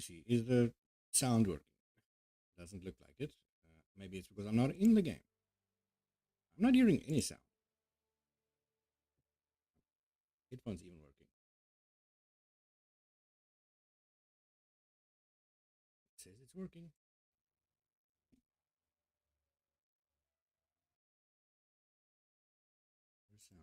see. Is the sound working? Doesn't look like it. Maybe it's because I'm not in the game. I'm not hearing any sound. Headphones even working. It says it's working. Sound.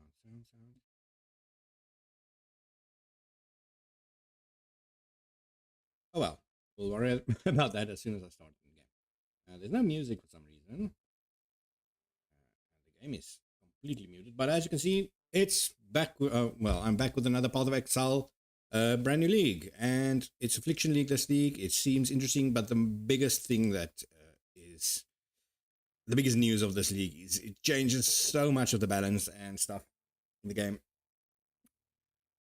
Oh well, we'll worry about that as soon as I start the game. There's no music for some reason. The game is completely muted, but as you can see, it's back. Well, I'm back with another part of Exile, brand new league, and it's Affliction League. This league, it seems interesting, but the biggest thing that is the biggest news of this league is it changes so much of the balance and stuff in the game.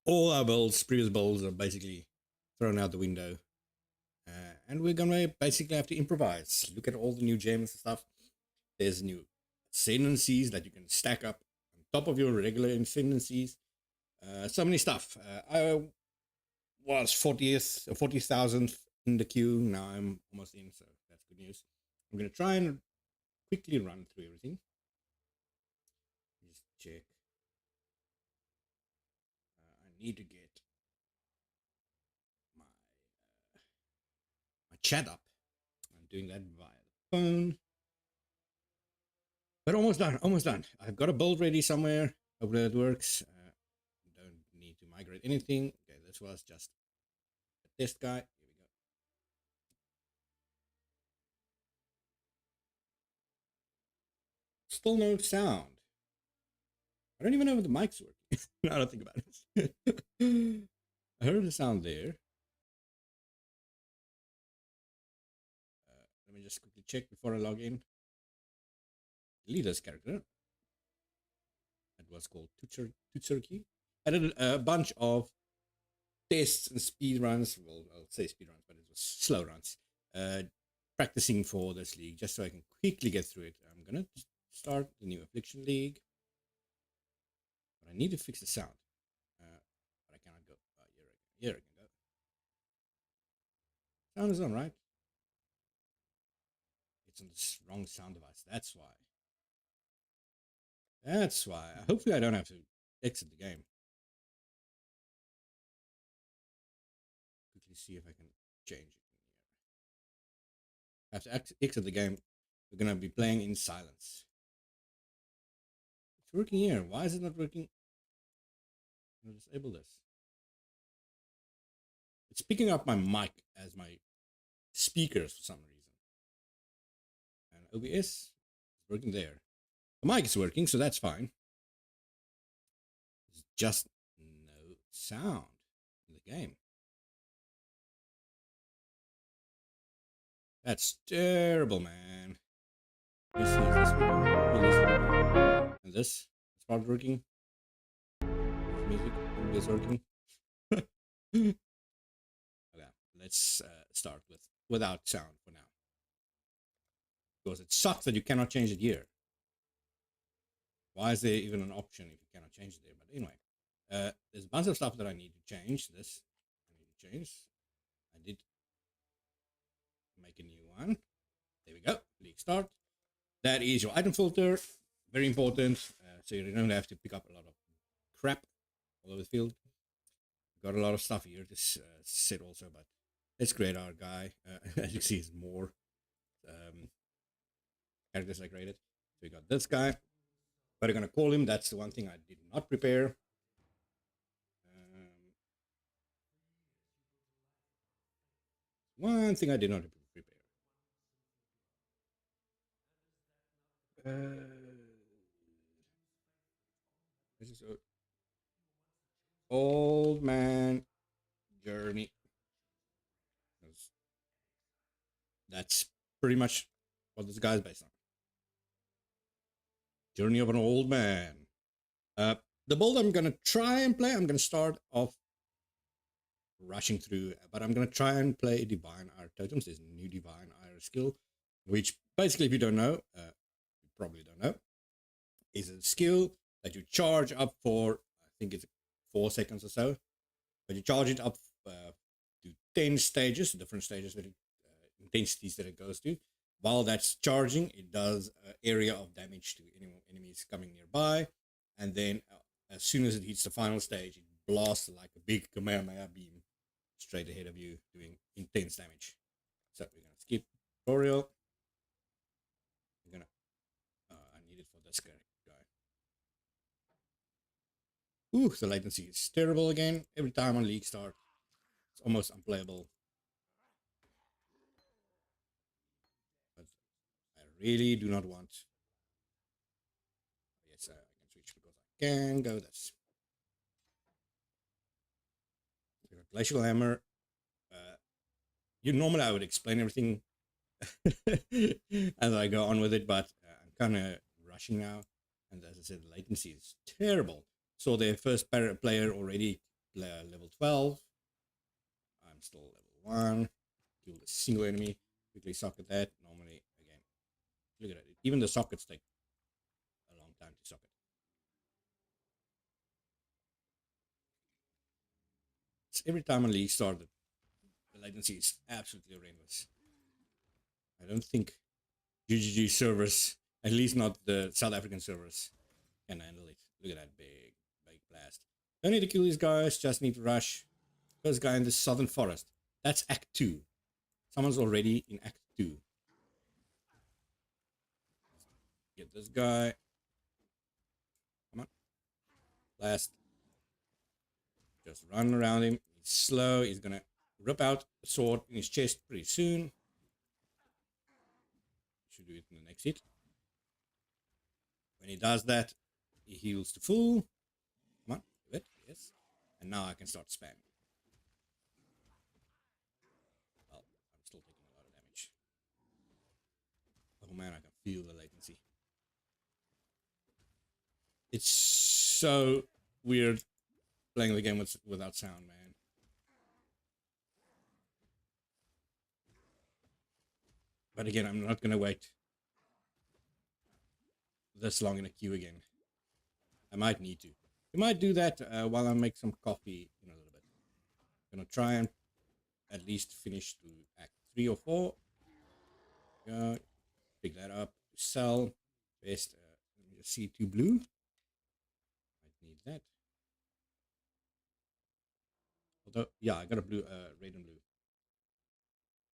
All our builds, previous builds, are basically thrown out the window. And we're gonna basically have to improvise. Look at all the new gems and stuff. There's new ascendancies that you can stack up on top of your regular ascendancies. So many stuff. I was 40th or 40,000th in the queue. Now I'm almost in, so that's good news. I'm gonna try and quickly run through everything. Just check. I need to get my chat up. I'm doing that via the phone. But almost done. I've got a build ready somewhere. Hope that works. Don't need to migrate anything. Okay, this was just a test guy. Here we go. Still no sound. I don't even know if the mic's working. Now that I think about it. I heard the sound there. Let me just quickly check before I log in. Delete this character. That was called Tutsurki. I did a bunch of tests and speed runs. Well, I'll say speed runs, but it was slow runs. Practicing for this league just so I can quickly get through it. I'm gonna start the new Affliction League, but I need to fix the sound. But I cannot go. Here I can go. Sound is on, right? It's on the wrong sound device. That's why. Hopefully I don't have to exit the game. Quickly see if I can change it. I have to exit the game. We're gonna be playing in silence. It's working here. Why is it not working? I'm gonna disable this. It's picking up my mic as my speakers for some reason. And OBS is working there. The mic is working, so that's fine. There's just no sound in the game. That's terrible, man. This is this working. And this part working. Music is working. Okay, let's start without sound for now. Because it sucks that you cannot change it here. Why is there even an option if you cannot change it there? But anyway, there's a bunch of stuff that I need to change. This I need to change. I did make a new one. There we go. League start. That is your item filter. Very important. So you don't have to pick up a lot of crap all over the field. Got a lot of stuff here to set also, but let's create our guy. As you see, it's more characters I created. So we got this guy. But I'm going to call him. That's the one thing I did not prepare. One thing I did not prepare. This is a old man journey. That's pretty much what this guy is based on. Journey of an old man. The build I'm going to try and play, I'm going to start off rushing through, but I'm going to try and play Divine Ire Totems. There's a new Divine Ire skill, which basically, if you don't know, you probably don't know, is a skill that you charge up for, I think it's 4 seconds or so, but you charge it up to 10 stages, different stages that intensities that it goes to. While that's charging, it does an area of damage to enemies coming nearby. And then as soon as it hits the final stage, it blasts like a big Kamehameha beam straight ahead of you, doing intense damage. So we're going to skip tutorial. We're going to, I need it for this guy. Ooh, the latency is terrible again. Every time on League start, it's almost unplayable. But I really do not want. Yes, I can switch because I can go this. Glacial Hammer. Normally I would explain everything as I go on with it, but I'm kind of rushing now. And as I said, the latency is terrible. So their first player already level 12. I'm still level 1. Kill the single enemy. Quickly socket that. Normally, again, look at it. Even the sockets take a long time to socket. So every time a league started, the latency is absolutely horrendous. I don't think GGG servers, at least not the South African servers, can handle it. Look at that big blast. Don't need to kill these guys, just need to rush. First guy in the southern forest. That's Act 2. Someone's already in Act 2. Get this guy. Come on. Blast. Just run around him. He's slow. He's gonna rip out a sword in his chest pretty soon. Should do it in the next hit. When he does that, he heals to full. Come on, do it. Yes. And now I can start spamming. Well, I'm still taking a lot of damage. Oh man, I can feel the latency. It's so weird playing the game without sound, man. But again, I'm not gonna wait this long in a queue again. I might need to. We might do that while I make some coffee in a little bit. I'm gonna try and at least finish to Act 3 or 4. Go. Pick that up. Sell. Best. Let me just see 2 blue. Might need that. Although, yeah, I got a blue, red and blue.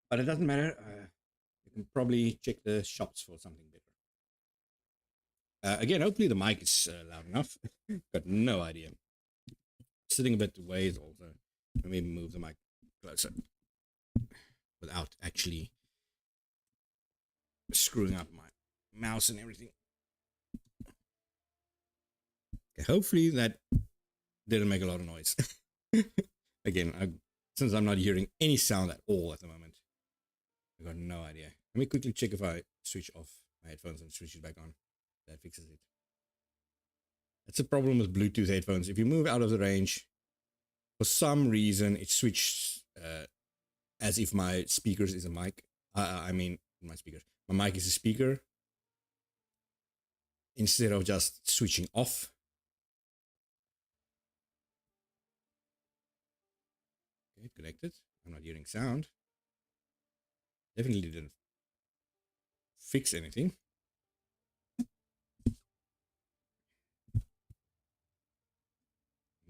But it doesn't matter. You can probably check the shops for something better. Again, hopefully the mic is loud enough. Got no idea. Sitting a bit away is also. Maybe move the mic closer without actually screwing up my mouse and everything. Okay, hopefully that didn't make a lot of noise. Again, since I'm not hearing any sound at all at the moment, I got no idea. Let me quickly check if I switch off my headphones and switch it back on. That fixes it. That's a problem with Bluetooth headphones. If you move out of the range, for some reason, it switches as if my speakers is a mic. I mean, my speakers. My mic is a speaker. Instead of just switching off. Okay, connected. I'm not hearing sound. Definitely didn't fix anything.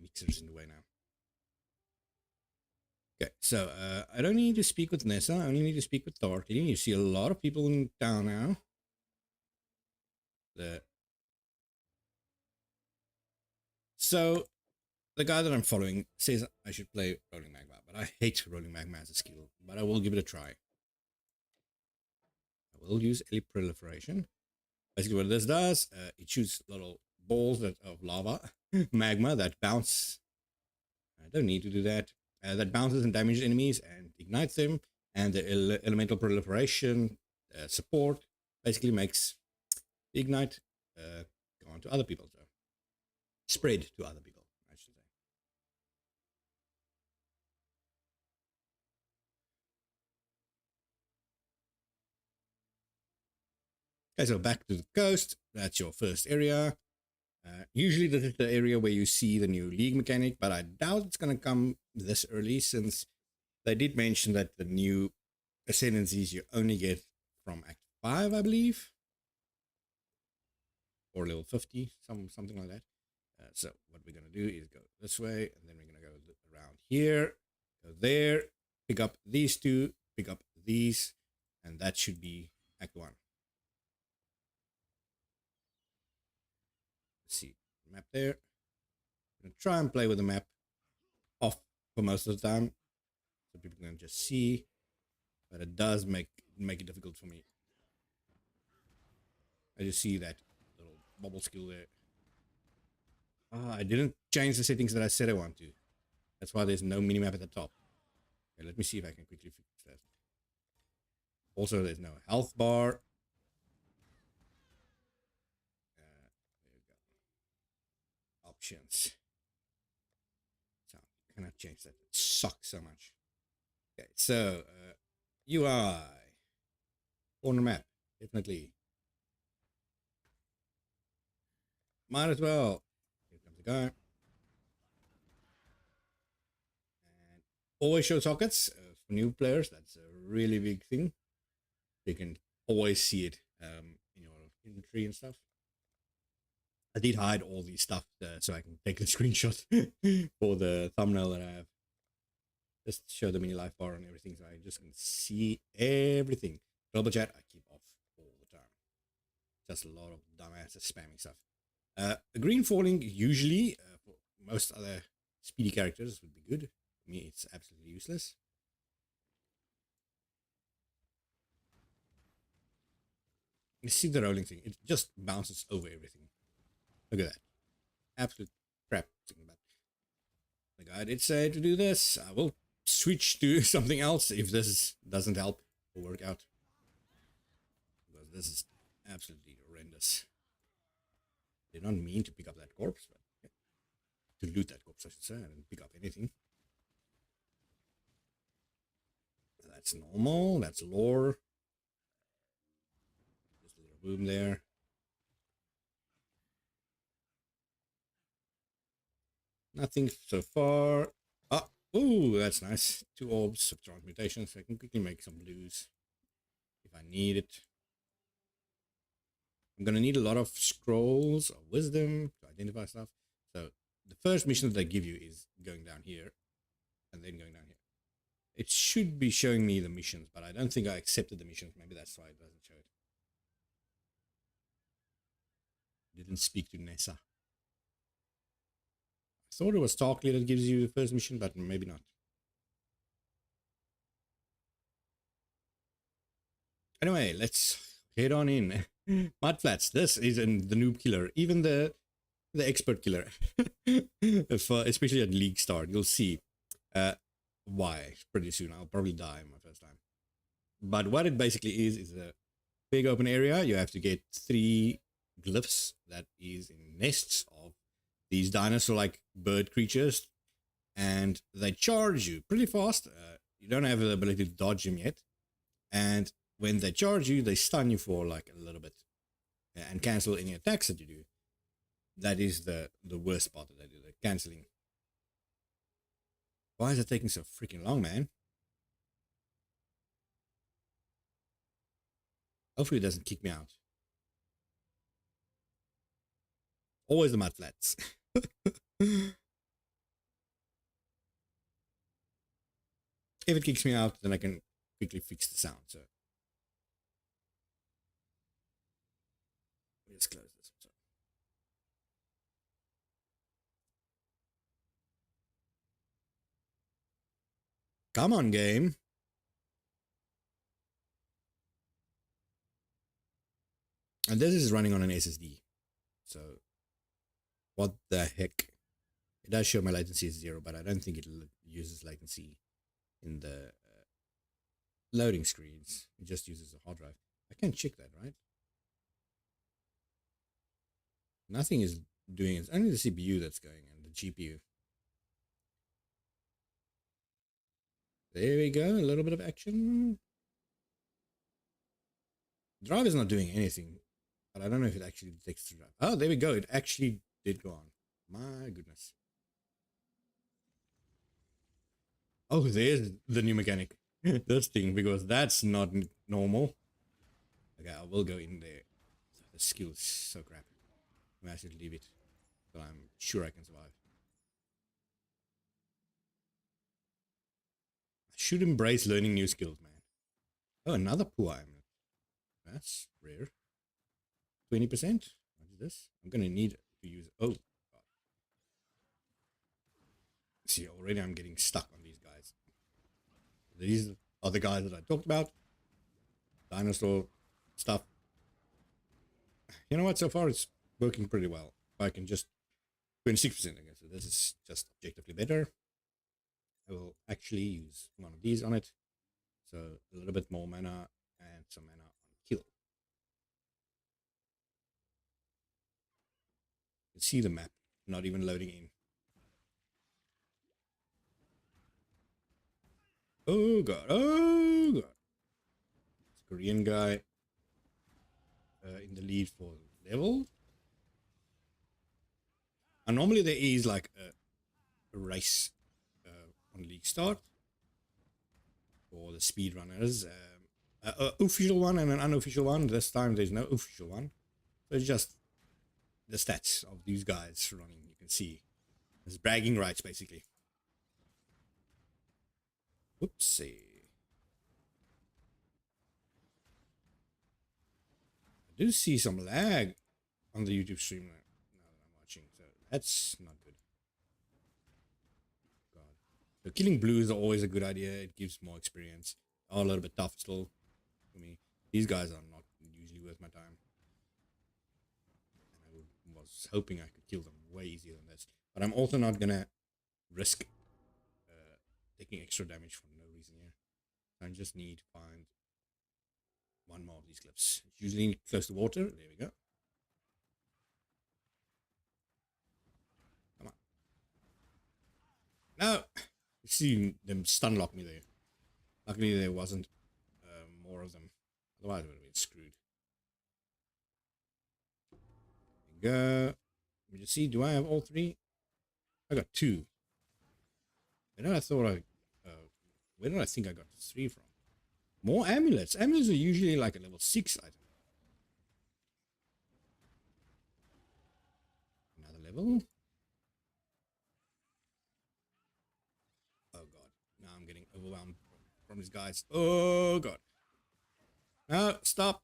Mixer's in the way now. Okay, so I don't need to speak with Nessa. I only need to speak with Tarky. You see a lot of people in town now. So the guy that I'm following says I should play Rolling Magma, but I hate Rolling Magma as a skill, but I will give it a try. I will use Elite Proliferation. Basically what this does, it shoots little balls of lava, magma that bounce. I don't need to do that. That bounces and damages enemies and ignites them. And the Elemental Proliferation support basically makes the ignite go on to other people. So spread to other people, I should say. Okay, so back to the coast. That's your first area. Usually this is the area where you see the new league mechanic, but I doubt it's going to come this early since They did mention that the new ascendancies you only get from Act 5, I believe, or level 50, something like that. So what we're going to do is go this way, and then we're going to go around here, go there, pick up these two, pick up these, and that should be Act 1. Let's see, map there. I'm going to try and play with the map off for most of the time, so people can just see, but it does make it difficult for me. I just see that little bubble skill there. I didn't change the settings that I said I want to. That's why there's no minimap at the top. Okay, let me see if I can quickly fix that. Also, there's no health bar. There we go. Options. So, I cannot change that. It sucks so much. Okay, so UI. Corner map. Definitely. Might as well. Here comes the guy. And always show sockets for new players. That's a really big thing. You can always see it in your inventory and stuff. I did hide all these stuff so I can take the screenshot for the thumbnail that I have. Just show the mini life bar and everything, so I just can see everything. Global chat I keep off all the time. Just a lot of dumbasses spamming stuff. A green falling usually for most other speedy characters would be good. For me, it's absolutely useless. You see the rolling thing; it just bounces over everything. Look at that, absolute crap thing. But the guy did say to do this. I will switch to something else if this doesn't help or work out, because this is absolutely horrendous. Did not mean to pick up that corpse, but to loot that corpse, I should say. I didn't pick up anything. That's normal. That's lore. Just a little boom there. Nothing so far. Ah, ooh, that's nice. 2 orbs of transmutation, so I can quickly make some blues if I need it. I'm gonna need a lot of scrolls of wisdom to identify stuff. So the first mission that they give you is going down here and then going down here. It should be showing me the missions, but I don't think I accepted the missions. Maybe that's why it doesn't show it. Didn't speak to Nessa. I thought it was Starkly that gives you the first mission, but maybe not. Anyway, let's head on in. Mudflats, this is the noob killer, even the expert killer. Especially at League Start, you'll see why pretty soon. I'll probably die my first time. But what it basically is a big open area. You have to get 3 glyphs that is in nests of these dinosaur-like bird creatures, and they charge you pretty fast. You don't have the ability to dodge them yet, and when they charge you, they stun you for like a little bit and cancel any attacks that you do. That is the worst part that they do, the canceling. Why is it taking so freaking long, man? Hopefully it doesn't kick me out. Always the mud flats. If it kicks me out, then I can quickly fix the sound. So let's close this. Come on, game. And this is running on an SSD. So what the heck? It does show my latency is 0, but I don't think it uses latency in the loading screens. It just uses a hard drive. I can check that, right? Nothing is doing it. It's only the CPU that's going and the GPU. There we go. A little bit of action. The drive is not doing anything, but I don't know if it actually detects the drive. Oh, there we go. It actually did go on. My goodness. Oh, there's the new mechanic. This thing, because that's not normal. Okay, I will go in there. The skill's so crap. I should leave it, but I'm sure I can survive. I should embrace learning new skills, man. Oh, another p.o.e amulet. That's rare. 20%? What is this? I'm gonna need to use. Oh, God. See, already I'm getting stuck on these guys. These are the guys that I talked about. Dinosaur stuff. You know what? So far it's working pretty well. I can just 26% again. So this is just objectively better. I will actually use one of these on it. So a little bit more mana and some mana on kill. You can see the map not even loading in. Oh God, oh God. This Korean guy in the lead for level. And normally there is like a race on league start for the speedrunners. An official one and an unofficial one. This time there's no official one. So it's just the stats of these guys running. You can see it's bragging rights basically. Whoopsie. I do see some lag on the YouTube stream now that I'm watching, so that's not good. God. So killing blues are always a good idea. It gives more experience. Oh, a little bit tough still for me. These guys are not usually worth my time. And I was hoping I could kill them way easier than this. But I'm also not gonna risk taking extra damage for no reason here. I just need to find one more of these cliffs. It's usually close to water. There we go. Come on. No! You see them stun lock me there. Luckily there wasn't more of them. Otherwise I would have been screwed. There we go. Let me just see. Do I have all three? I got two. Where did I thought I... where did I think I got three from? More amulets. Amulets are usually like a level 6 item. Another level. Oh God. Now I'm getting overwhelmed from these guys. Oh God. No, stop.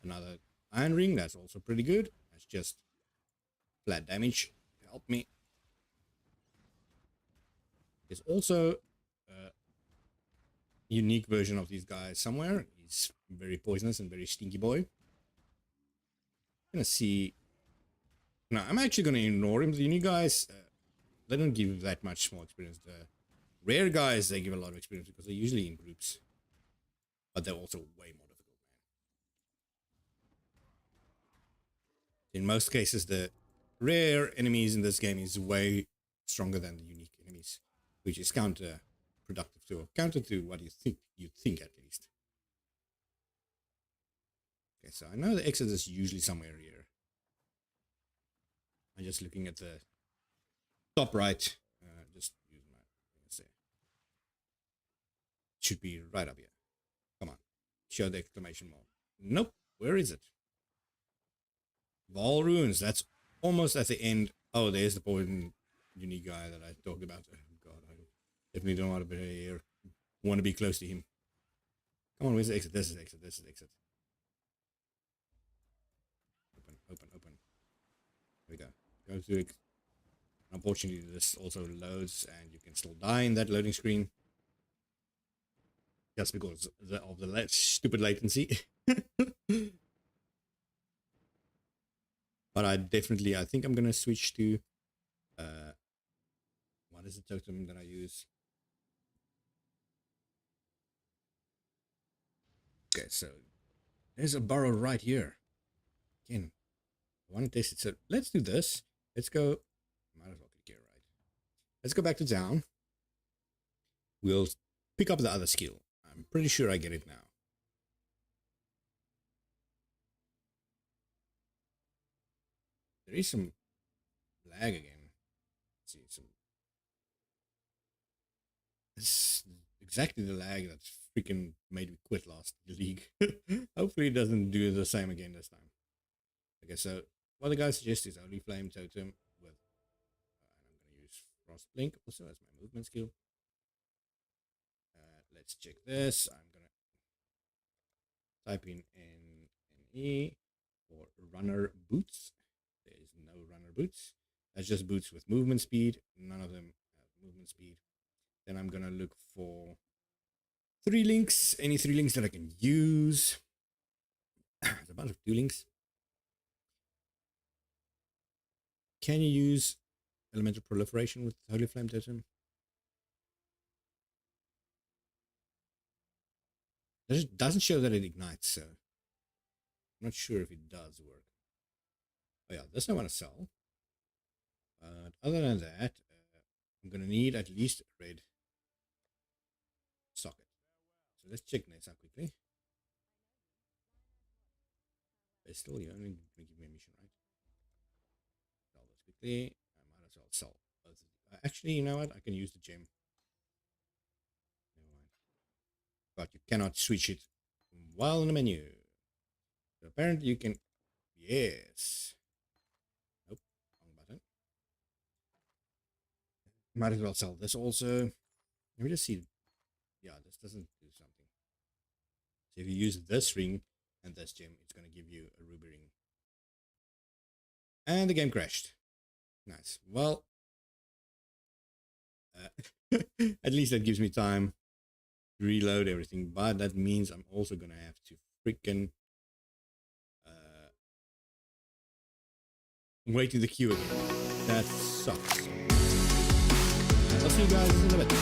Another iron ring. That's also pretty good. That's just flat damage. Help me. There's also a unique version of these guys somewhere. He's very poisonous and very stinky boy. Gonna see. No, I'm actually gonna ignore him. The unique guys, they don't give that much more experience. The rare guys, they give a lot of experience because they're usually in groups, but they're also way more difficult, man. In most cases, the rare enemies in this game is way stronger than the unique enemies, which is counterproductive to, or counter to what you think at least. Okay, so I know the exit is usually somewhere here. I'm just looking at the top right. Just use my, let's say, it should be right up here. Come on, show the exclamation mark. Nope, where is it? Val Ruins, that's almost at the end. Oh, there's the poison unique guy that I talked about. Oh God, I definitely don't want to be here. Want to be close to him. Come on, where's the exit? This is exit. This is exit. Open, open, open. There we go. Go to it. Unfortunately, this also loads, and you can still die in that loading screen. Just because of the stupid latency. But I think I'm gonna switch to what is the totem that I use? Okay, so there's a burrow right here. Again, I want to test it. So let's do this. Let's go. Might as well click here, right? Let's go back to town. We'll pick up the other skill. I'm pretty sure I get it now. There is some lag again. see some. It's exactly the lag that freaking made me quit last league. Hopefully, it doesn't do the same again this time. Okay, so what the guy suggests is only flame totem with, and I'm gonna use frost blink also as my movement skill. Let's check this. I'm gonna type in NE for runner boots. There is no runner boots. That's just boots with movement speed. None of them have movement speed. Then I'm gonna look for 3 links. Any 3 links that I can use. There's a bunch of 2 links. Can you use elemental proliferation with Holy Flame Totem? It doesn't show that it ignites, so I'm not sure if it does work. Oh yeah, this I want to sell. But other than that, I'm going to need at least a red socket. So let's check this out quickly. But still, you're only going to give me a mission, right? Sell this quickly. I might as well sell both. Actually, you know what? I can use the gem. Never mind. But you cannot switch it while in the menu. So apparently you can. Yes. Nope. Wrong button. Might as well sell this also. Let me just see. Yeah, this doesn't do something. So if you use this ring and this gem, it's going to give you a ruby ring. And the game crashed. Nice. Well, at least that gives me time to reload everything. But that means I'm also going to have to freaking wait in the queue again. That sucks. I'll see you guys in a bit.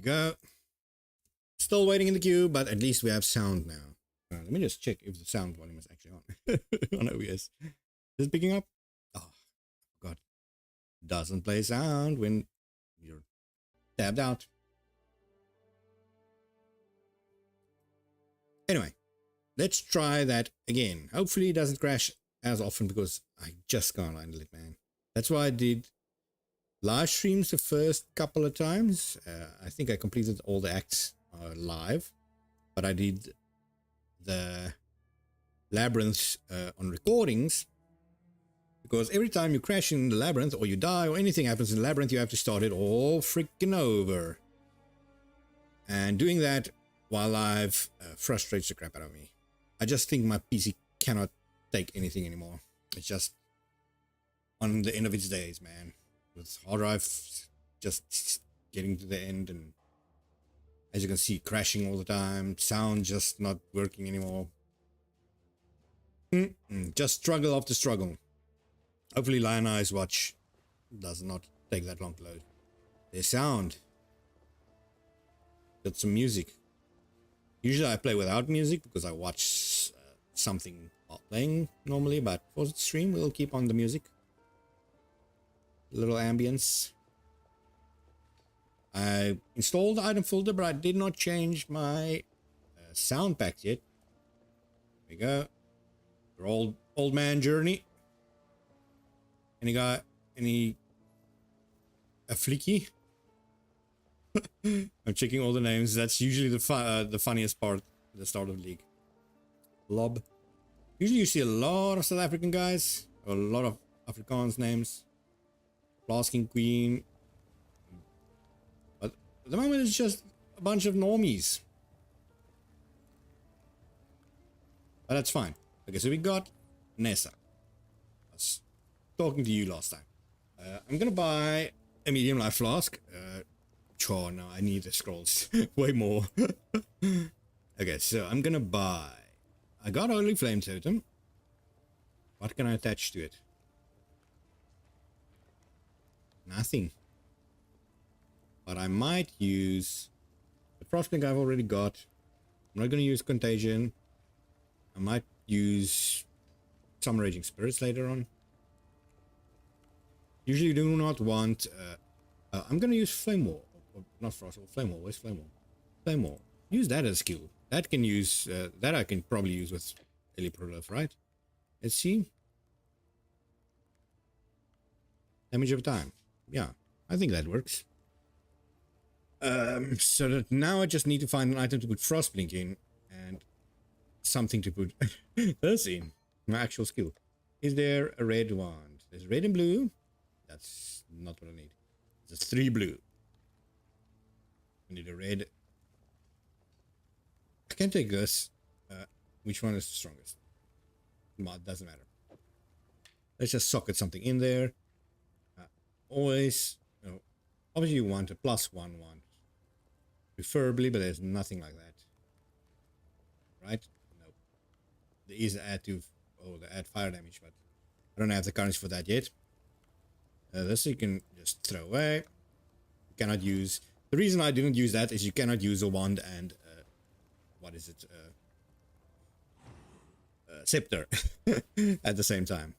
Go. Still waiting in the queue, but at least we have sound now. Let me just check if the sound volume is actually on. On OBS. Is it picking up? Oh, God. Doesn't play sound when you're tabbed out. Anyway, let's try that again. Hopefully it doesn't crash as often because I just can't handle it, man. That's why I did live streams the first couple of times. I think I completed all the acts live, but I did the labyrinths on recordings, because every time you crash in the labyrinth or you die or anything happens in the labyrinth, you have to start it all freaking over. And doing that while live frustrates the crap out of me. I just think my PC cannot take anything anymore. It's just on the end of its days, man. With hard drive just getting to the end, and as you can see, crashing all the time, sound just not working anymore. Just struggle after struggle. Hopefully Lion Eyes Watch does not take that long to load. There's sound. Got some music. Usually I play without music because I watch something while playing normally, but for the stream we'll keep on the music. A little ambience. I installed the item folder, but I did not change my sound pack yet. There we go. Your old man journey. Any Affliction? I'm checking all the names. That's usually the funniest part at the start of the league. Lob. Usually you see a lot of South African guys, or a lot of Afrikaans names. Blasking Queen. But at the moment it's just a bunch of normies. But that's fine. Okay, so we got Nessa. I was talking to you last time. I'm gonna buy a medium life flask. Sure, no, I need the scrolls way more. Okay, so I'm gonna buy. I got Holy Flame Totem. What can I attach to it? Nothing. But I might use the Frostblink I've already got. I'm not gonna use Contagion. I might use some Raging Spirits later on. Usually you do not want I'm gonna use Flame Wall. Or not Frost Wall, Flame Wall. Where's Flame Wall? Flame Wall. Use that as a skill. That can use that I can probably use with Ellie Prolif, right? Let's see. Damage over time. Yeah, I think that works. So that now I just need to find an item to put Frostblink in and something to put this in. My actual skill. Is there a red wand? There's red and blue. That's not what I need. There's 3 blue. I need a red. I can take this. Which one is the strongest? It doesn't matter. Let's just socket something in there. Always, you know, obviously you want a +1 wand. Preferably, but there's nothing like that. Right? No. There is the add to, the add fire damage, but I don't have the currency for that yet. This you can just throw away. You cannot use. The reason I didn't use that is you cannot use a wand and what is it? Scepter at the same time.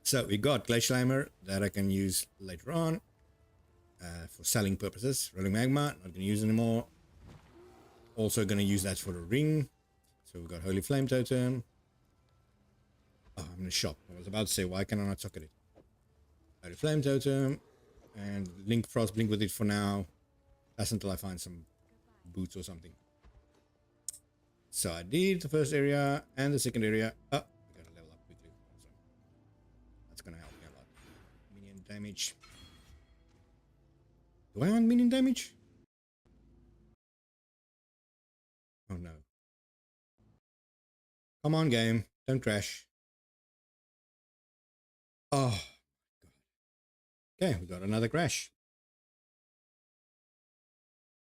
So we got Glacial Hammer that I can use later on for selling purposes. Rolling Magma, not going to use anymore. Also going to use that for the ring. So we got Holy Flame Totem. Oh, I'm in the shop. I was about to say, why can I not socket it? Holy Flame Totem. And Link Frost Blink with it for now. That's until I find some boots or something. So I did the first area and the second area. Oh, I gotta level up quickly. So that's gonna help me a lot. Minion damage. Do I want minion damage? Oh no. Come on, game. Don't crash. Oh, God. Okay, we got another crash.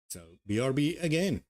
So, BRB again.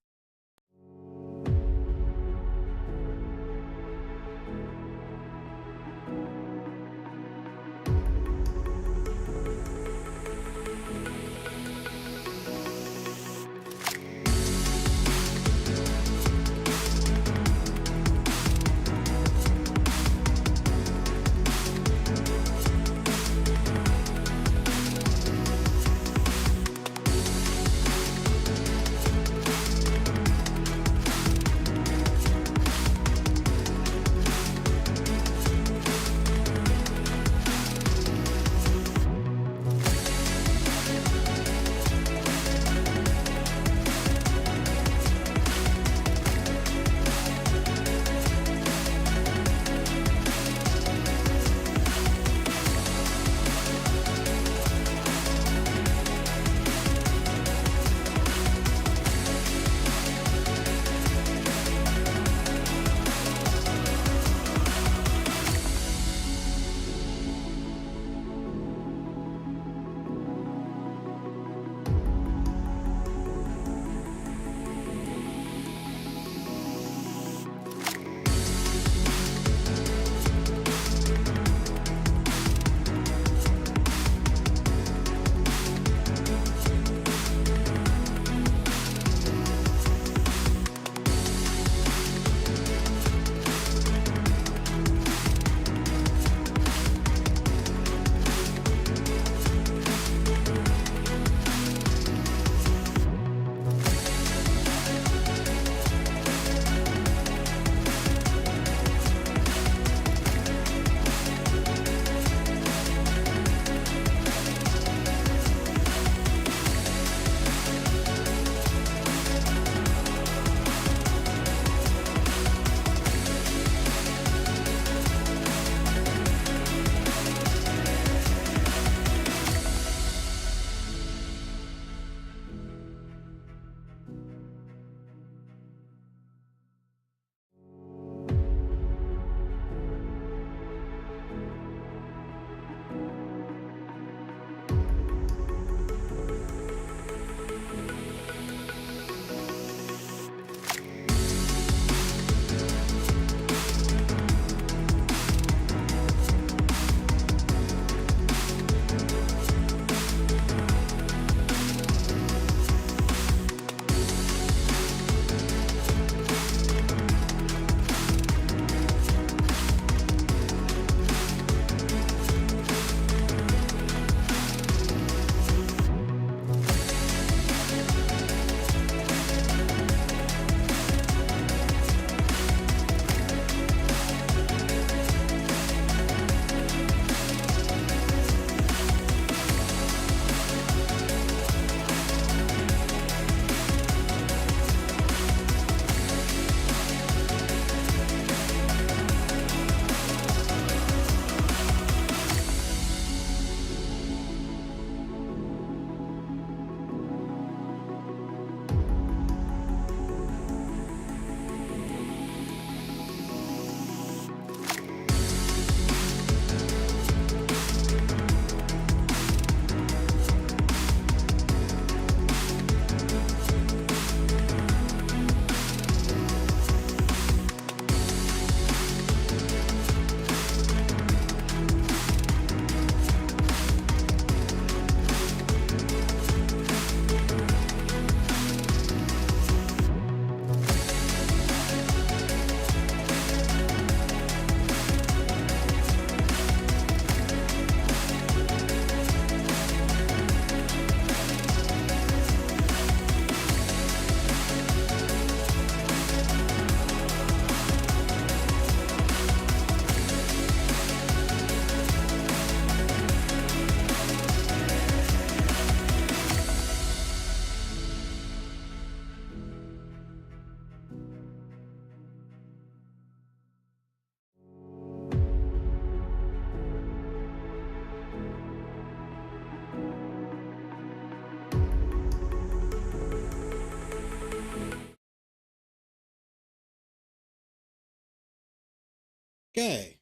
Okay,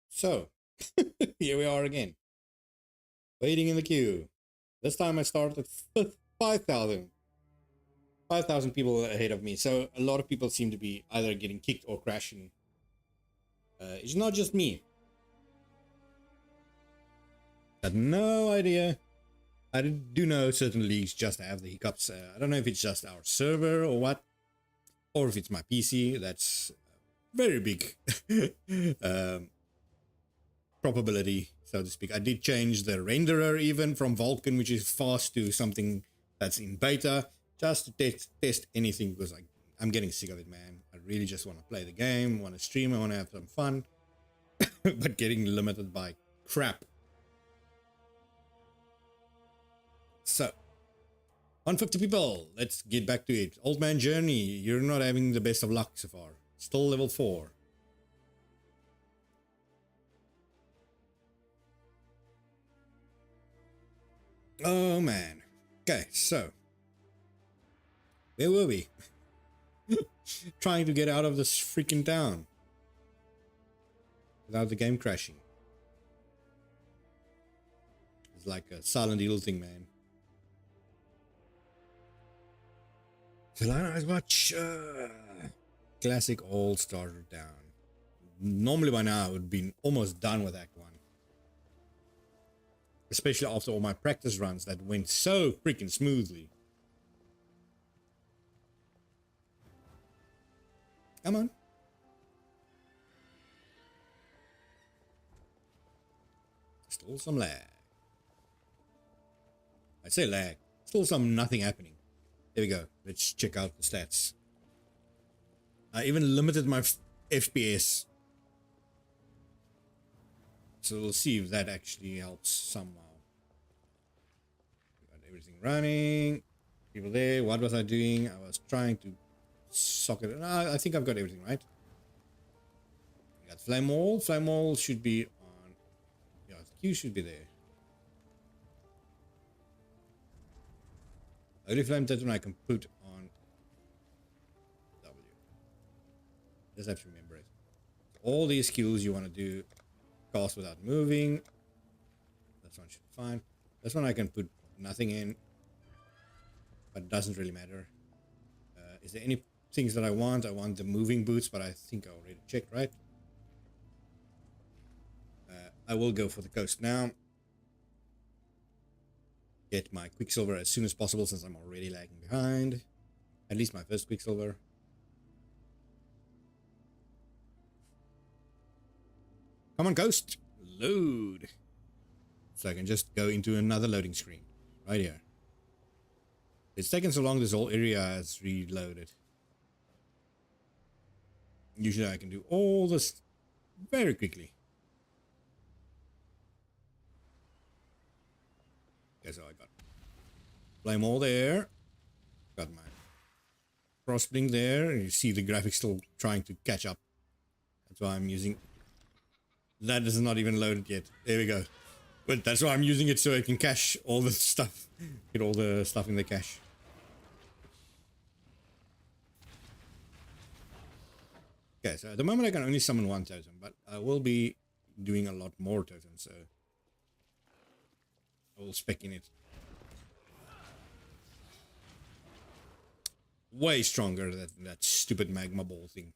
so here we are again, waiting in the queue. This time I started at 5,000. 5,000 people ahead of me, so a lot of people seem to be either getting kicked or crashing. It's not just me. Got no idea. I do know certain leagues just have the hiccups. I don't know if it's just our server or what, or if it's my PC. That's very big probability, so to speak. I did change the renderer even from Vulkan, which is fast, to something that's in beta, just to test anything, because I'm getting sick of it, man. I really just want to play the game, want to stream, I want to have some fun, but getting limited by crap. So, 150 people, let's get back to it. Old man Journey, you're not having the best of luck so far. Still level 4. Oh man. Okay, so where were we? Trying to get out of this freaking town without the game crashing. It's like a Silent Hill thing, man. Solana is much classic old starter down. Normally by now I would have been almost done with Act 1. Especially after all my practice runs that went so freaking smoothly. Come on. Still some lag. I say lag. Still some nothing happening. There we go. Let's check out the stats. I even limited my FPS. So we'll see if that actually helps somehow. Got everything running. People there. What was I doing? I was trying to socket. I think I've got everything right. We got Flame Wall. Flame Wall should be on. Yeah, the Q should be there. Only Flame Tattoo I can put on W. Just have to remember it. All these skills you want to do, cast without moving. That one should be fine. This one I can put nothing in, but it doesn't really matter. Is there any things that I want? I want the moving boots, but I think I already checked, right? I will go for the coast now. Get my Quicksilver as soon as possible, since I'm already lagging behind. At least my first Quicksilver. Come on, Ghost. Load. So I can just go into another loading screen. Right here. It's taken so long, this whole area has reloaded. Usually I can do all this very quickly. Okay, so I got Flame Wall there. Got my Crossblink there. And you see the graphics still trying to catch up. That's why I'm using... That is not even loaded yet. There we go. But that's why I'm using it, so I can cache all the stuff. Get all the stuff in the cache. Okay, so at the moment I can only summon one totem, but I will be doing a lot more totems, so I will spec in it. Way stronger than that stupid magma ball thing.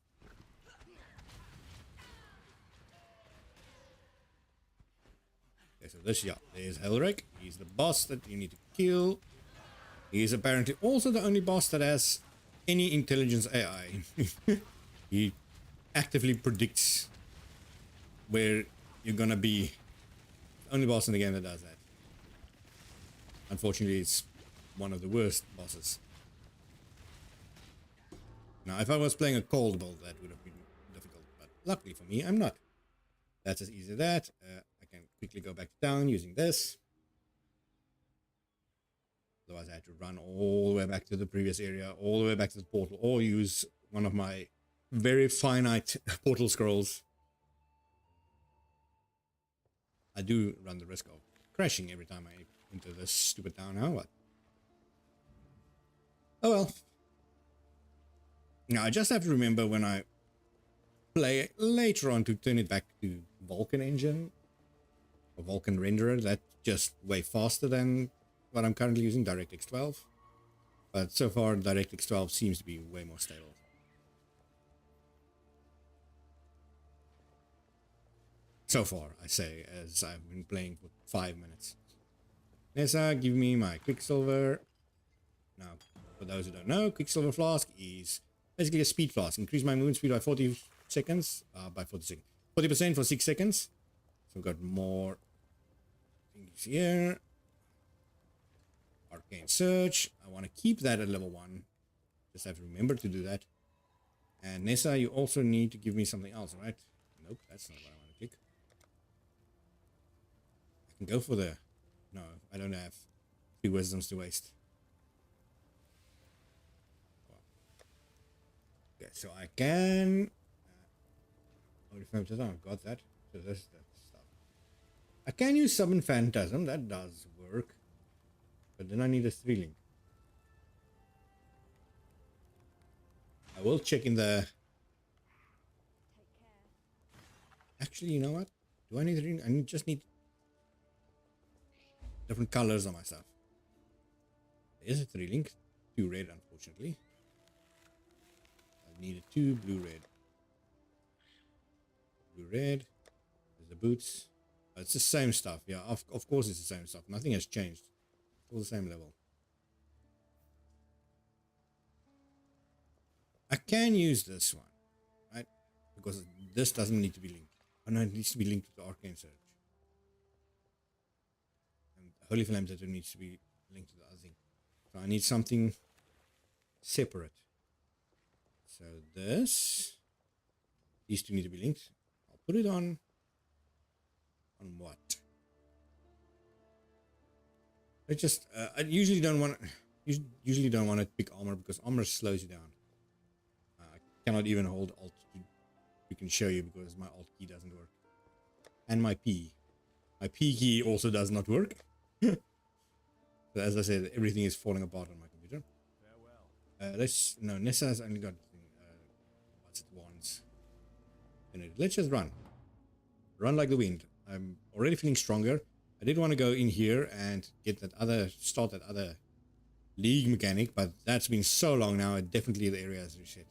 Okay, so this, yeah, there's Helric. He's the boss that you need to kill. He is apparently also the only boss that has any intelligence AI. He actively predicts where you're gonna be. The only boss in the game that does that. Unfortunately, it's one of the worst bosses. Now, if I was playing a cold build, that would have been difficult, but luckily for me, I'm not. That's as easy as that. I can quickly go back to town using this. Otherwise, I had to run all the way back to the previous area, all the way back to the portal, or use one of my very finite portal scrolls. I do run the risk of crashing every time I enter this stupid town now, but... Oh well. Now, I just have to remember when I play later on to turn it back to Vulkan engine or Vulkan renderer. That's just way faster than what I'm currently using, DirectX 12. But so far, DirectX 12 seems to be way more stable. So far, I say, as I've been playing for 5 minutes. Nessa, give me my Quicksilver. Now, for those who don't know, Quicksilver Flask is basically a speed flask. Increase my movement speed by 40 seconds. By 40 seconds. 40% for 6 seconds. So we've got more things here. Arcane Search. I want to keep that at level 1. Just have to remember to do that. And Nessa, you also need to give me something else, right? Nope, that's not what I want to click. I can go for the... No, I don't have 3 wisdoms to waste. Okay, so I can... I've got that. So that's that stuff. I can use Summon Phantasm. That does work. But then I need a 3-link. I will check in the... Actually, you know what? Do I need a 3-link? I just need different colors on my stuff. There's a 3-link. 2 red, unfortunately. I needed 2 blue-red. Blue-red. There's the boots. Oh, it's the same stuff. Yeah, of course it's the same stuff. Nothing has changed. It's all the same level. I can use this one, right? Because this doesn't need to be linked. Oh no, it needs to be linked to the Arcane Search. And Holy Flame Tattoo needs to be linked to the other thing. So I need something separate. So these two need to be linked. I'll put it on what? I usually don't want to pick armor because armor slows you down. I cannot even hold alt to can show you because my alt key doesn't work. And my P key also does not work. So as I said, everything is falling apart on my computer. Nessa has only got what's it, wands. And let's just run like the wind. I'm already feeling stronger. I did want to go in here and get start that other league mechanic, but that's been so long now. Definitely the area has reset.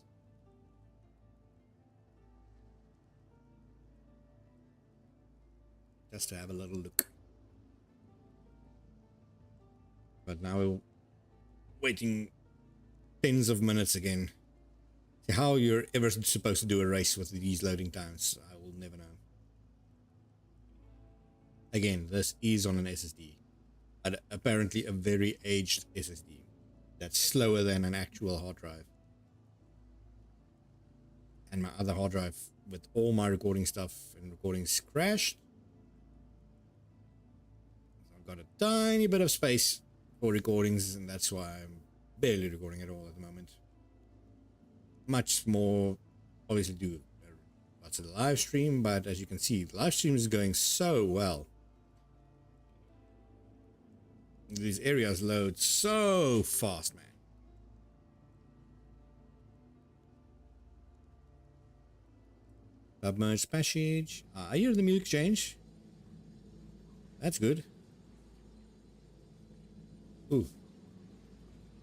Just to have a little look. But now we're waiting tens of minutes again. See how you're ever supposed to do a race with these loading times, I will never know. Again, this is on an SSD. Apparently a very aged SSD. That's slower than an actual hard drive. And my other hard drive with all my recording stuff and recordings crashed. So I've got a tiny bit of space for recordings, and that's why I'm barely recording at all at the moment. Much more obviously do lots of the live stream, but as you can see, the live stream is going so well. These areas load so fast, man. Submerged passage. I hear the music change. That's good. Ooh.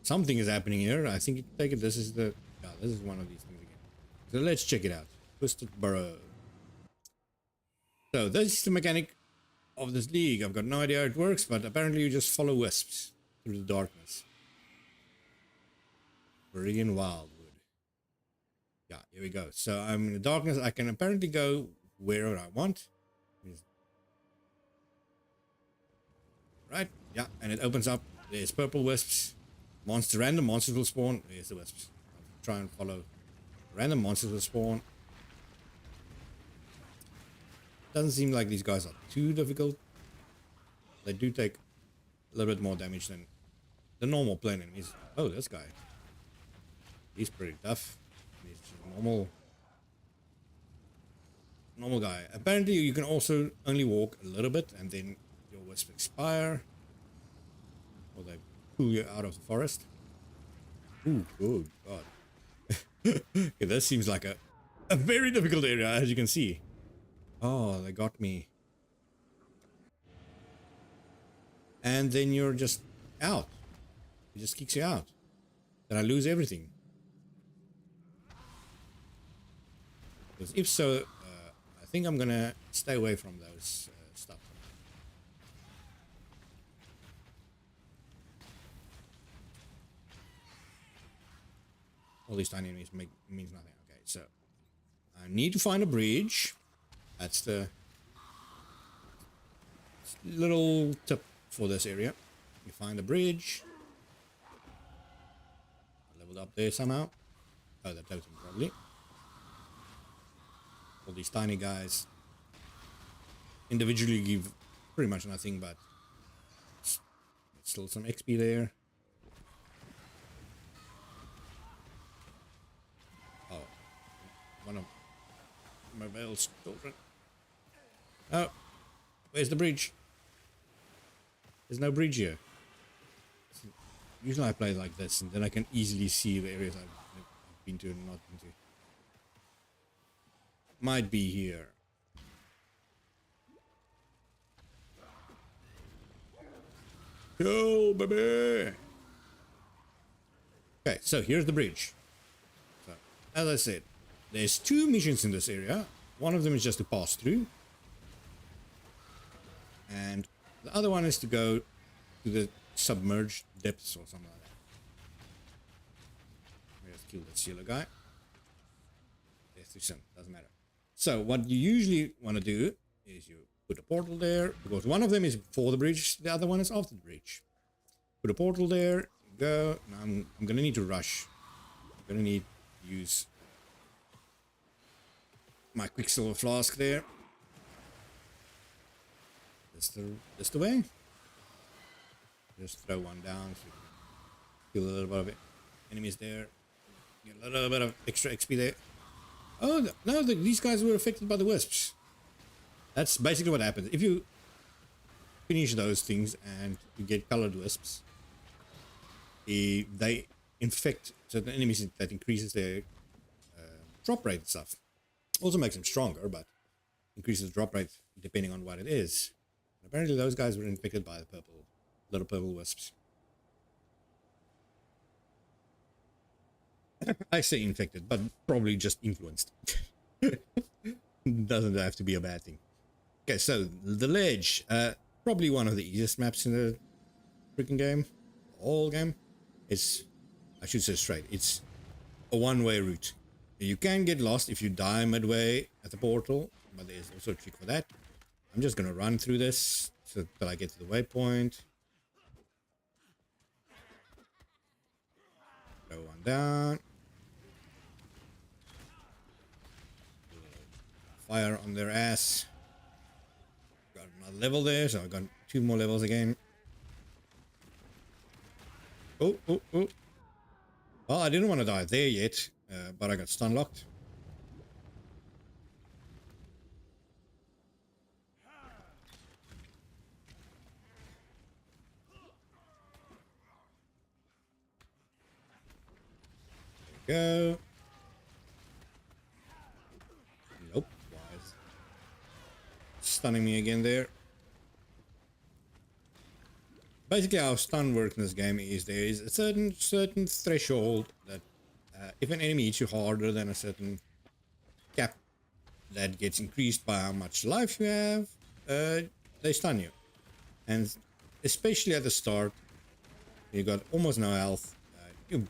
Something is happening here. I think this is this is one of these things again. So let's check it out. Twisted Burrow. So this is the mechanic of this league. I've got no idea how it works, but apparently you just follow wisps through the darkness. Viridian Wildwood. Yeah, here we go. So I'm in the darkness. I can apparently go wherever I want. Right? Yeah, and it opens up. There's purple wisps. Random monsters will spawn. There's the wisps. I'll try and follow. Random monsters will spawn. Doesn't seem like these guys are too difficult. They do take a little bit more damage than the normal plane enemies. Oh, this guy. He's pretty tough. He's just a normal guy. Apparently you can also only walk a little bit and then your wisps expire. Or they pull you out of the forest. Ooh, good God. Okay, this seems like a A very difficult area, as you can see. Oh, they got me. And then you're just out. It just kicks you out. Then I lose everything. Because if so, I think I'm gonna stay away from those stuff. All these tiny enemies means nothing. Okay, so I need to find a bridge. That's the little tip for this area. You find a bridge. I leveled up there somehow. Oh, the totem probably. All these tiny guys individually give pretty much nothing, but still some XP there. Oh, one of my Vale's children. Oh, where's the bridge? There's no bridge here. Usually I play like this, and then I can easily see the areas I've been to and not been to. Might be here. Go, baby! Okay, so here's the bridge. So, as I said, there's 2 missions in this area. One of them is just to pass through. And the other one is to go to the submerged depths or something like that. Let's kill that sealer guy. Death to sin, doesn't matter. So what you usually want to do is you put a portal there, because one of them is before the bridge, the other one is after the bridge. Put a portal there, go. Now I'm gonna need to rush. I'm gonna need to use my quicksilver flask there. This the way. Just throw one down so you can kill a little bit of it. Enemies there. Get a little bit of extra XP there. Oh no, these guys were affected by the wisps. That's basically what happens. If you finish those things and you get colored wisps, they infect certain enemies. That increases their drop rate and stuff. Also makes them stronger, but increases the drop rate depending on what it is. Apparently those guys were infected by the little purple wisps. I say infected, but probably just influenced. Doesn't have to be a bad thing. Okay, so the ledge, probably one of the easiest maps in the freaking game. Whole game. It's, I should say straight, it's a one-way route. You can get lost if you die midway at the portal, but there's also a trick for that. I'm just gonna run through this till I get to the waypoint. Go on down. Fire on their ass. Got another level there, so I got 2 more levels again. Oh. Well, I didn't want to die there yet, but I got stun locked. There we go. Nope. Why is stunning me again there? Basically, how stun works in this game is there is a certain threshold that if an enemy hits you harder than a certain cap, that gets increased by how much life you have, they stun you. And especially at the start, you got almost no health. You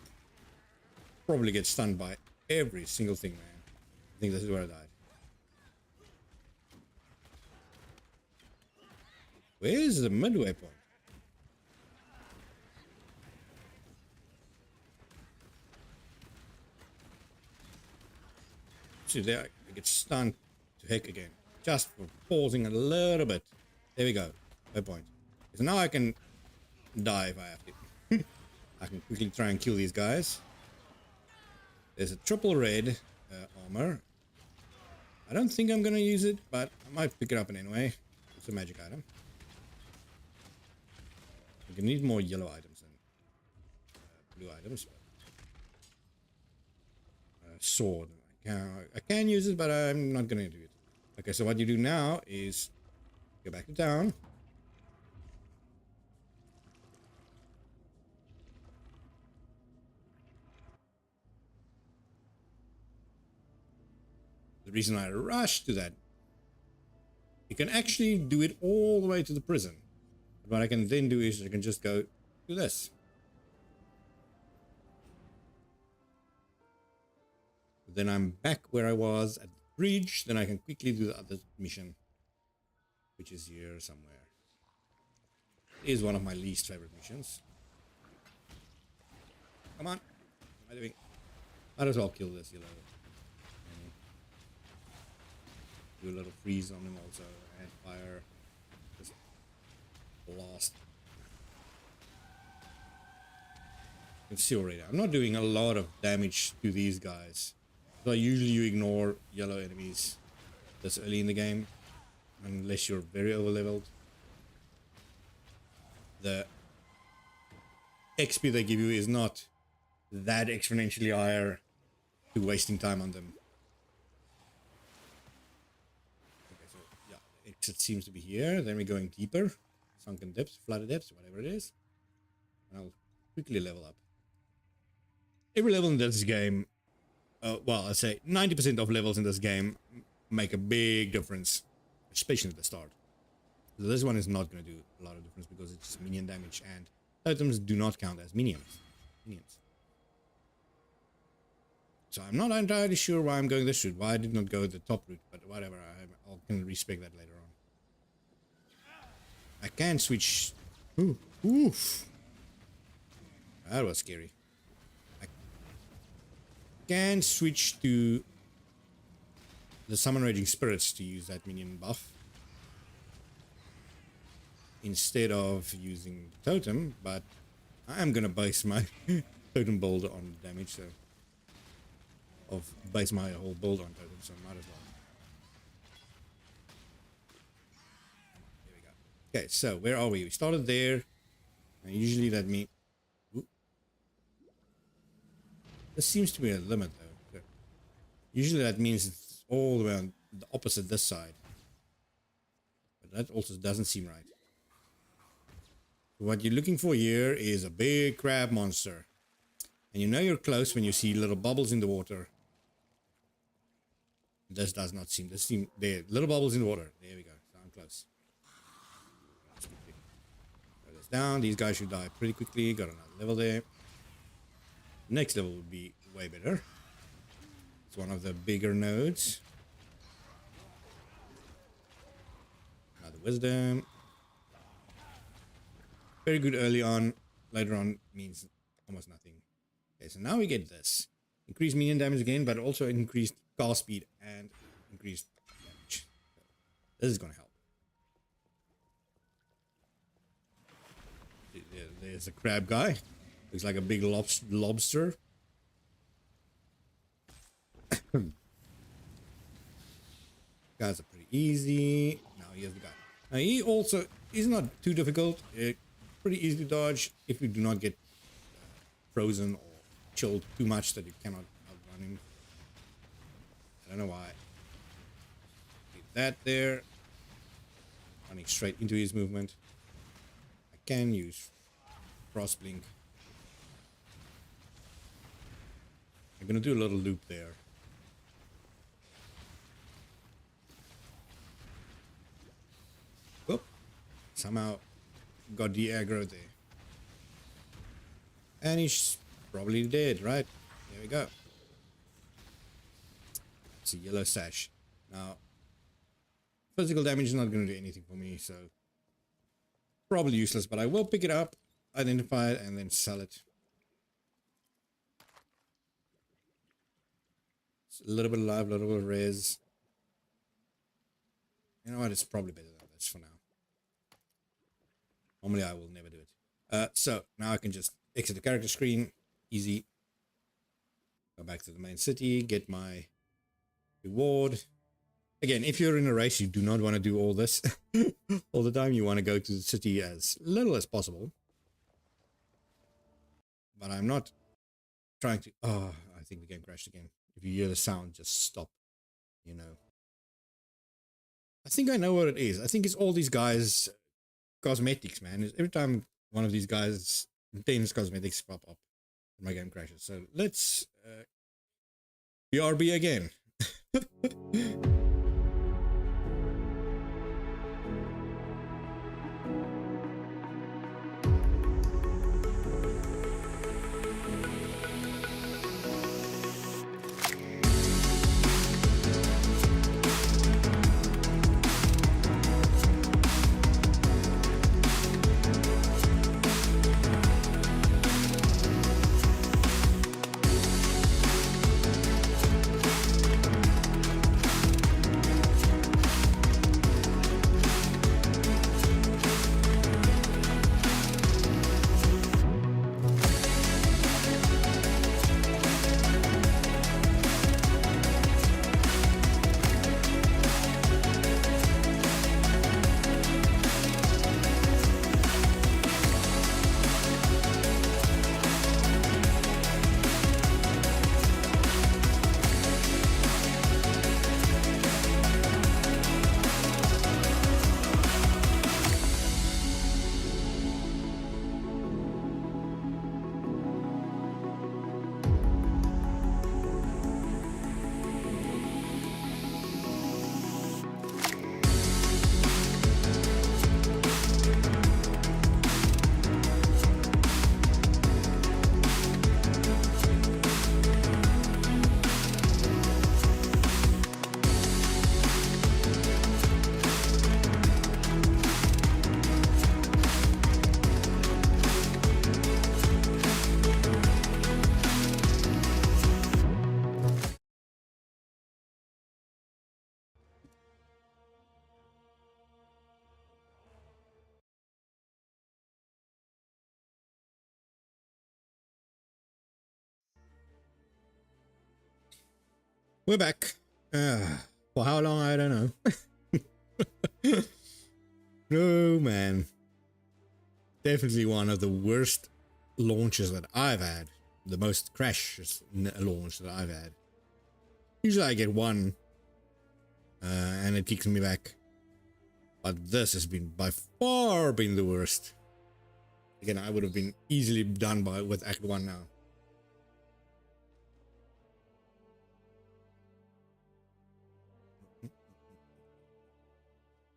probably get stunned by every single thing, man. I think this is where I died. Where's the midway point? See there, I get stunned to heck again. Just for pausing a little bit. There we go. Waypoint. So now I can die if I have to. I can quickly try and kill these guys. There's a triple red armor. I don't think I'm gonna use it, but I might pick it up anyway. It's a magic item. We can need more yellow items than blue items. Sword, I can use it, but I'm not gonna do it. Okay, so what you do now is go back to town. The reason I rushed to that, you can actually do it all the way to the prison. But what I can then do is I can just go to this. Then I'm back where I was at the bridge. Then I can quickly do the other mission, which is here somewhere. It is one of my least favorite missions. Come on. What am I doing? Might as well kill this yellow. Do a little freeze on him also. Add fire. Just blast. You can see already. I'm not doing a lot of damage to these guys. So usually you ignore yellow enemies this early in the game. Unless you're very over leveled. The XP they give you is not that exponentially higher to wasting time on them. Okay, so yeah, exit seems to be here. Then we're going deeper. Sunken depths, flooded depths, whatever it is. And I'll quickly level up. Every level in this game, well, I'd say 90% of levels in this game make a big difference, especially at the start. So this one is not going to do a lot of difference because it's minion damage and totems do not count as minions. So I'm not entirely sure why I'm going this route, why I did not go the top route, but whatever, I can respect that later on. I can switch. Ooh, oof. That was scary. I can switch to the Summon Raging Spirits to use that minion buff instead of using the totem, but I'm gonna base my totem build on damage, so base my whole build on totem, so might as well. There we go. Okay, so where are we? We started there, and usually that means this seems to be a limit though. So usually that means it's all the way on the opposite this side, but that also doesn't seem right. What you're looking for here is a big crab monster. And you know you're close when you see little bubbles in the water. This does not seem, there, little bubbles in the water. There we go, so I'm close. Throw this down, these guys should die pretty quickly. Got another level there. Next level would be way better. It's one of the bigger nodes. Another wisdom. Very good early on, later on means almost nothing. Okay, so now we get this. Increased minion damage again, but also increased cast speed and increased damage. So this is gonna help. There's a crab guy. Looks like a big lobster. Guys are pretty easy. Now here's the guy. Now he also is not too difficult. Pretty easy to dodge if you do not get frozen or chilled too much that you cannot outrun him. I don't know why. Leave that there. Running straight into his movement. I can use cross blink. I'm gonna do a little loop there. Whoop. Somehow got the aggro there. And he's probably dead, right? There we go. It's a yellow sash. Now, physical damage is not going to do anything for me, so probably useless, but I will pick it up, identify it, and then sell it. It's a little bit alive, a little bit of res. You know what? It's probably better than this for now. Normally, I will never do it. So now I can just exit the character screen. Easy. Go back to the main city, get my reward. Again, if you're in a race, you do not want to do all this all the time. You want to go to the city as little as possible. But I'm not trying to... Oh, I think the game crashed again. If you hear the sound, just stop. You know. I think I know what it is. I think it's all these guys' cosmetics, man. Every time one of these guys' intense cosmetics pop up, my game crashes. So let's BRB again. We're back. For how long, I don't know. No, man. Definitely one of the worst launches that I've had. The most crashes launch that I've had. Usually I get one and it kicks me back. But this has been by far been the worst. Again, I would have been easily done by with Act 1 now.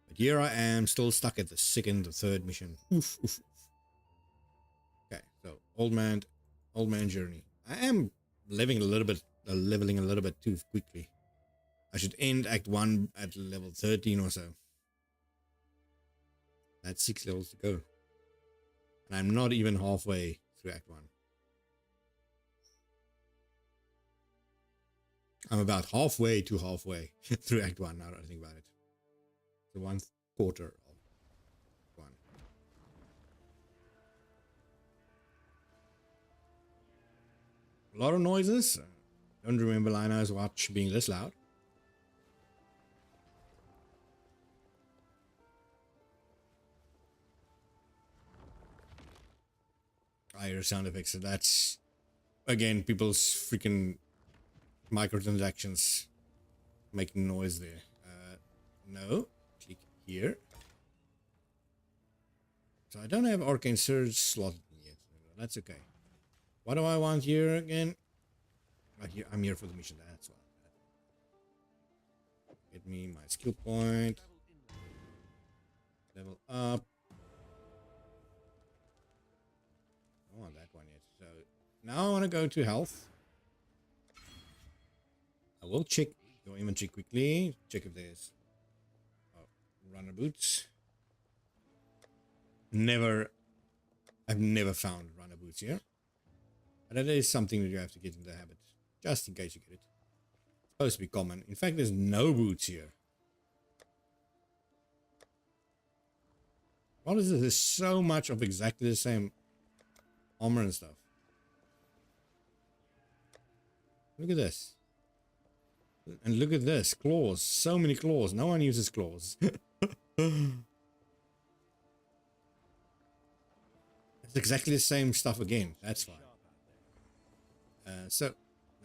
But here I am, still stuck at the second or third mission. Oof, oof. Okay, so old man journey. I am leveling a little bit too quickly. I should end Act 1 at level 13 or so. That's 6 levels to go. And I'm not even halfway through Act 1. I'm about halfway to halfway through Act 1 now that I think about it. So 1/4 of 1. A lot of noises. Don't remember Lina's watch being this loud. I hear sound effects. So that's again people's freaking microtransactions making noise there. No, click here. So I don't have Arcane Surge slotted yet. That's okay. What do I want here again? I'm here for the mission. That's what. Get me my skill point. Level up. I don't want that one yet. So now I want to go to health. I will check your inventory quickly. Check if there's runner boots. I've never found runner boots here. But that is something that you have to get into the habit. Just in case you get it. It's supposed to be common. In fact, there's no boots here. What is this? There's so much of exactly the same armor and stuff. Look at this. And look at this. Claws. So many claws. No one uses claws. It's exactly the same stuff again. That's fine. So,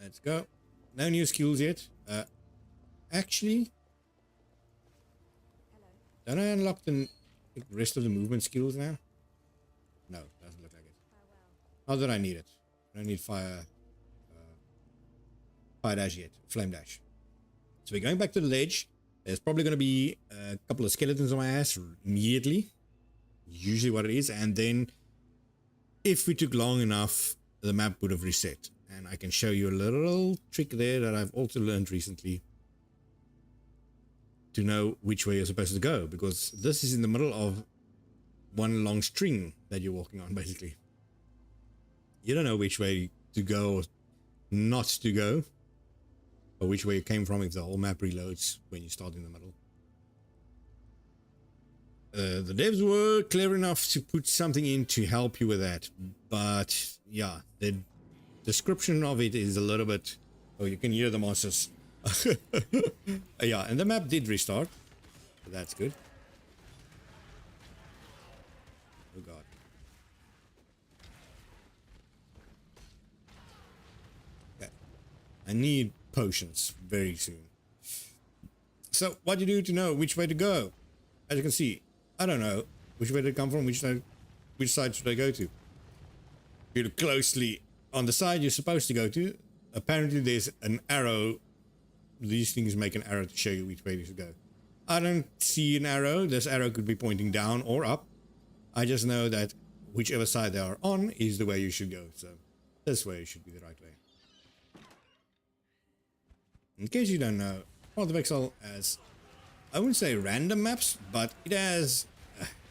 let's go. no new skills yet. Actually, don't I unlock the rest of the movement skills now? No, doesn't look like it. Not that I need it. I don't need fire dash yet. Flame dash. So we're going back to the ledge. There's probably going to be a couple of skeletons on my ass immediately. Usually what it is. And then if we took long enough, the map would have reset. And I can show you a little trick there that I've also learned recently to know which way you're supposed to go, because this is in the middle of one long string that you're walking on, basically. You don't know which way to go or not to go, or which way you came from if the whole map reloads when you start in the middle. The devs were clever enough to put something in to help you with that, but yeah, the description of it is a little bit... Oh, you can hear the monsters. Yeah, and the map did restart. So that's good. Oh god. Okay. I need potions very soon. So, what do you do to know which way to go? As you can see, I don't know which way to come from, which side should I go to? If you look closely on the side you're supposed to go to, apparently there's an arrow. These things make an arrow to show you which way you should go. I don't see an arrow. This arrow could be pointing down or up. I just know that whichever side they are on is the way you should go. So this way should be the right way. In case you don't know, Path of Exile has, I wouldn't say random maps, but it has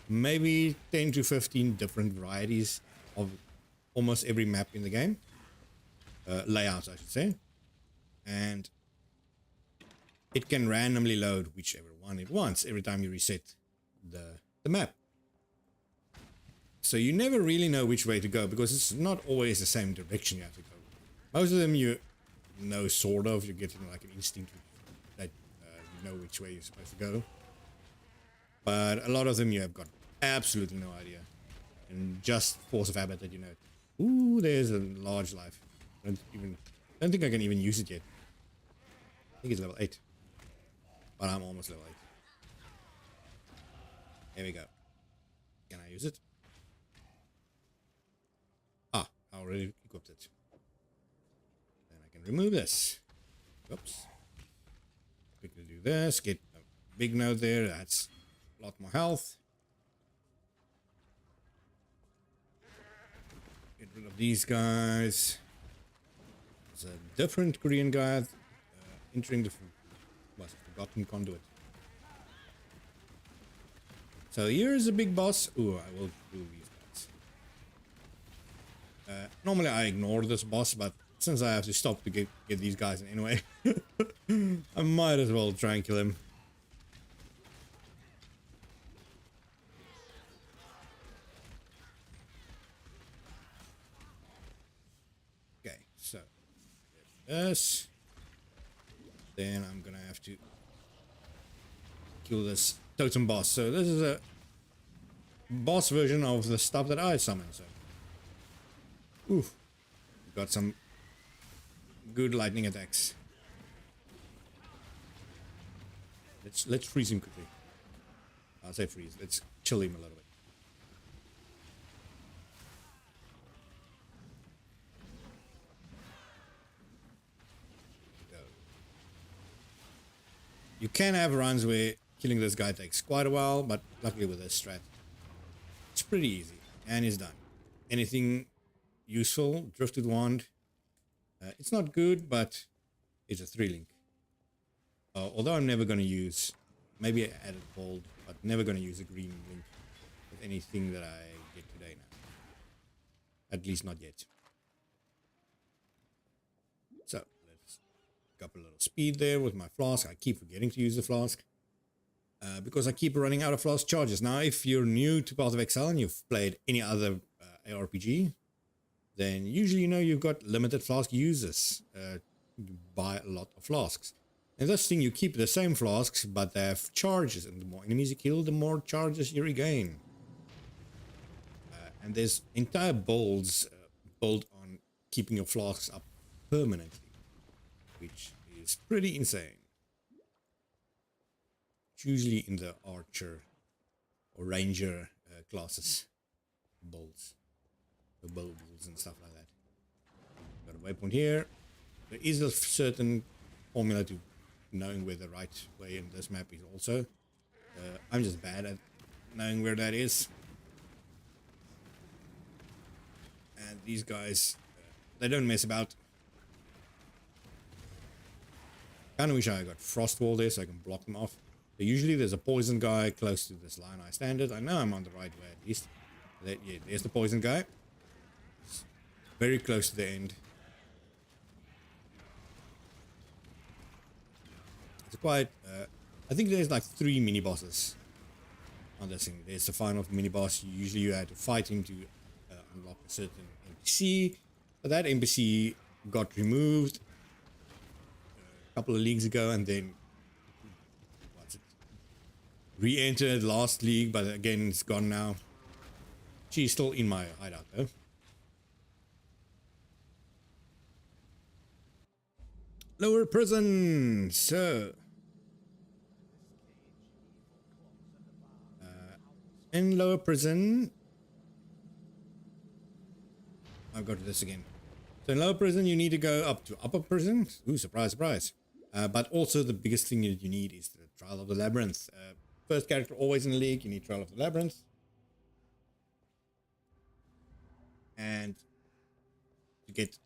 maybe 10 to 15 different varieties of almost every map in the game. Layouts, I should say. And it can randomly load whichever one it wants every time you reset the map. So you never really know which way to go, because it's not always the same direction you have to go. Most of them you know sort of, you're getting like an instinct that you know which way you're supposed to go. But a lot of them you have got absolutely no idea. And just force of habit that you know. Ooh, there's a large life. Don't think I can even use it yet. I think it's level 8. But I'm almost level 8. Here we go. Can I use it? Ah, I already equipped it. Then I can remove this. Oops. Quickly do this. Get a big node there. That's a lot more health. Get rid of these guys. There's a different Korean guy entering the forgotten conduit. So here's a big boss. Ooh, I will do these guys. Normally I ignore this boss, but since I have to stop to get these guys in anyway, I might as well try and kill him. Okay, so this. Then I'm gonna have to kill this totem boss. So this is a boss version of the stuff that I summoned. So, oof, got some good lightning attacks. Let's freeze him quickly. I'll say freeze. Let's chill him a little bit. You can have runs where killing this guy takes quite a while, but luckily with this strat, it's pretty easy and it's done. Anything useful, Drifted Wand. It's not good, but it's a 3-link. Although I'm never going to use, maybe I added bold, but never going to use a green link with anything that I get today now. At least not yet. So let's up a little speed there with my flask. I keep forgetting to use the flask because I keep running out of flask charges. Now, if you're new to Path of Exile and you've played any other ARPG, then usually you know you've got limited flask users. You buy a lot of flasks. And this thing, you keep the same flasks, but they have charges, and the more enemies you kill, the more charges you regain. And there's entire builds built on keeping your flasks up permanently. which is pretty insane. It's usually in the archer or ranger classes, bulls, the bulls and stuff like that. Got a waypoint here. There is a certain formula to knowing where the right way in this map is also. I'm just bad at knowing where that is. And these guys, they don't mess about. Kind of wish I got frost wall there so I can block them off. So usually there's a poison guy close to this line I stand at. I know I'm on the right way at least. Yeah, there's the poison guy. It's very close to the end. It's quite, I think there's like 3 mini bosses on this thing. There's the final mini boss. Usually you had to fight him to unlock a certain NPC. But that NPC got removed a couple of leagues ago, and then re-entered last league, but again it's gone now. She's still in my hideout though. Lower prison. So in lower prison, I've got this again. So in lower prison you need to go up to upper prison. Ooh, surprise, surprise. But also the biggest thing that you need is the Trial of the Labyrinth. First character always in the league, you need Trial of the Labyrinth. And to get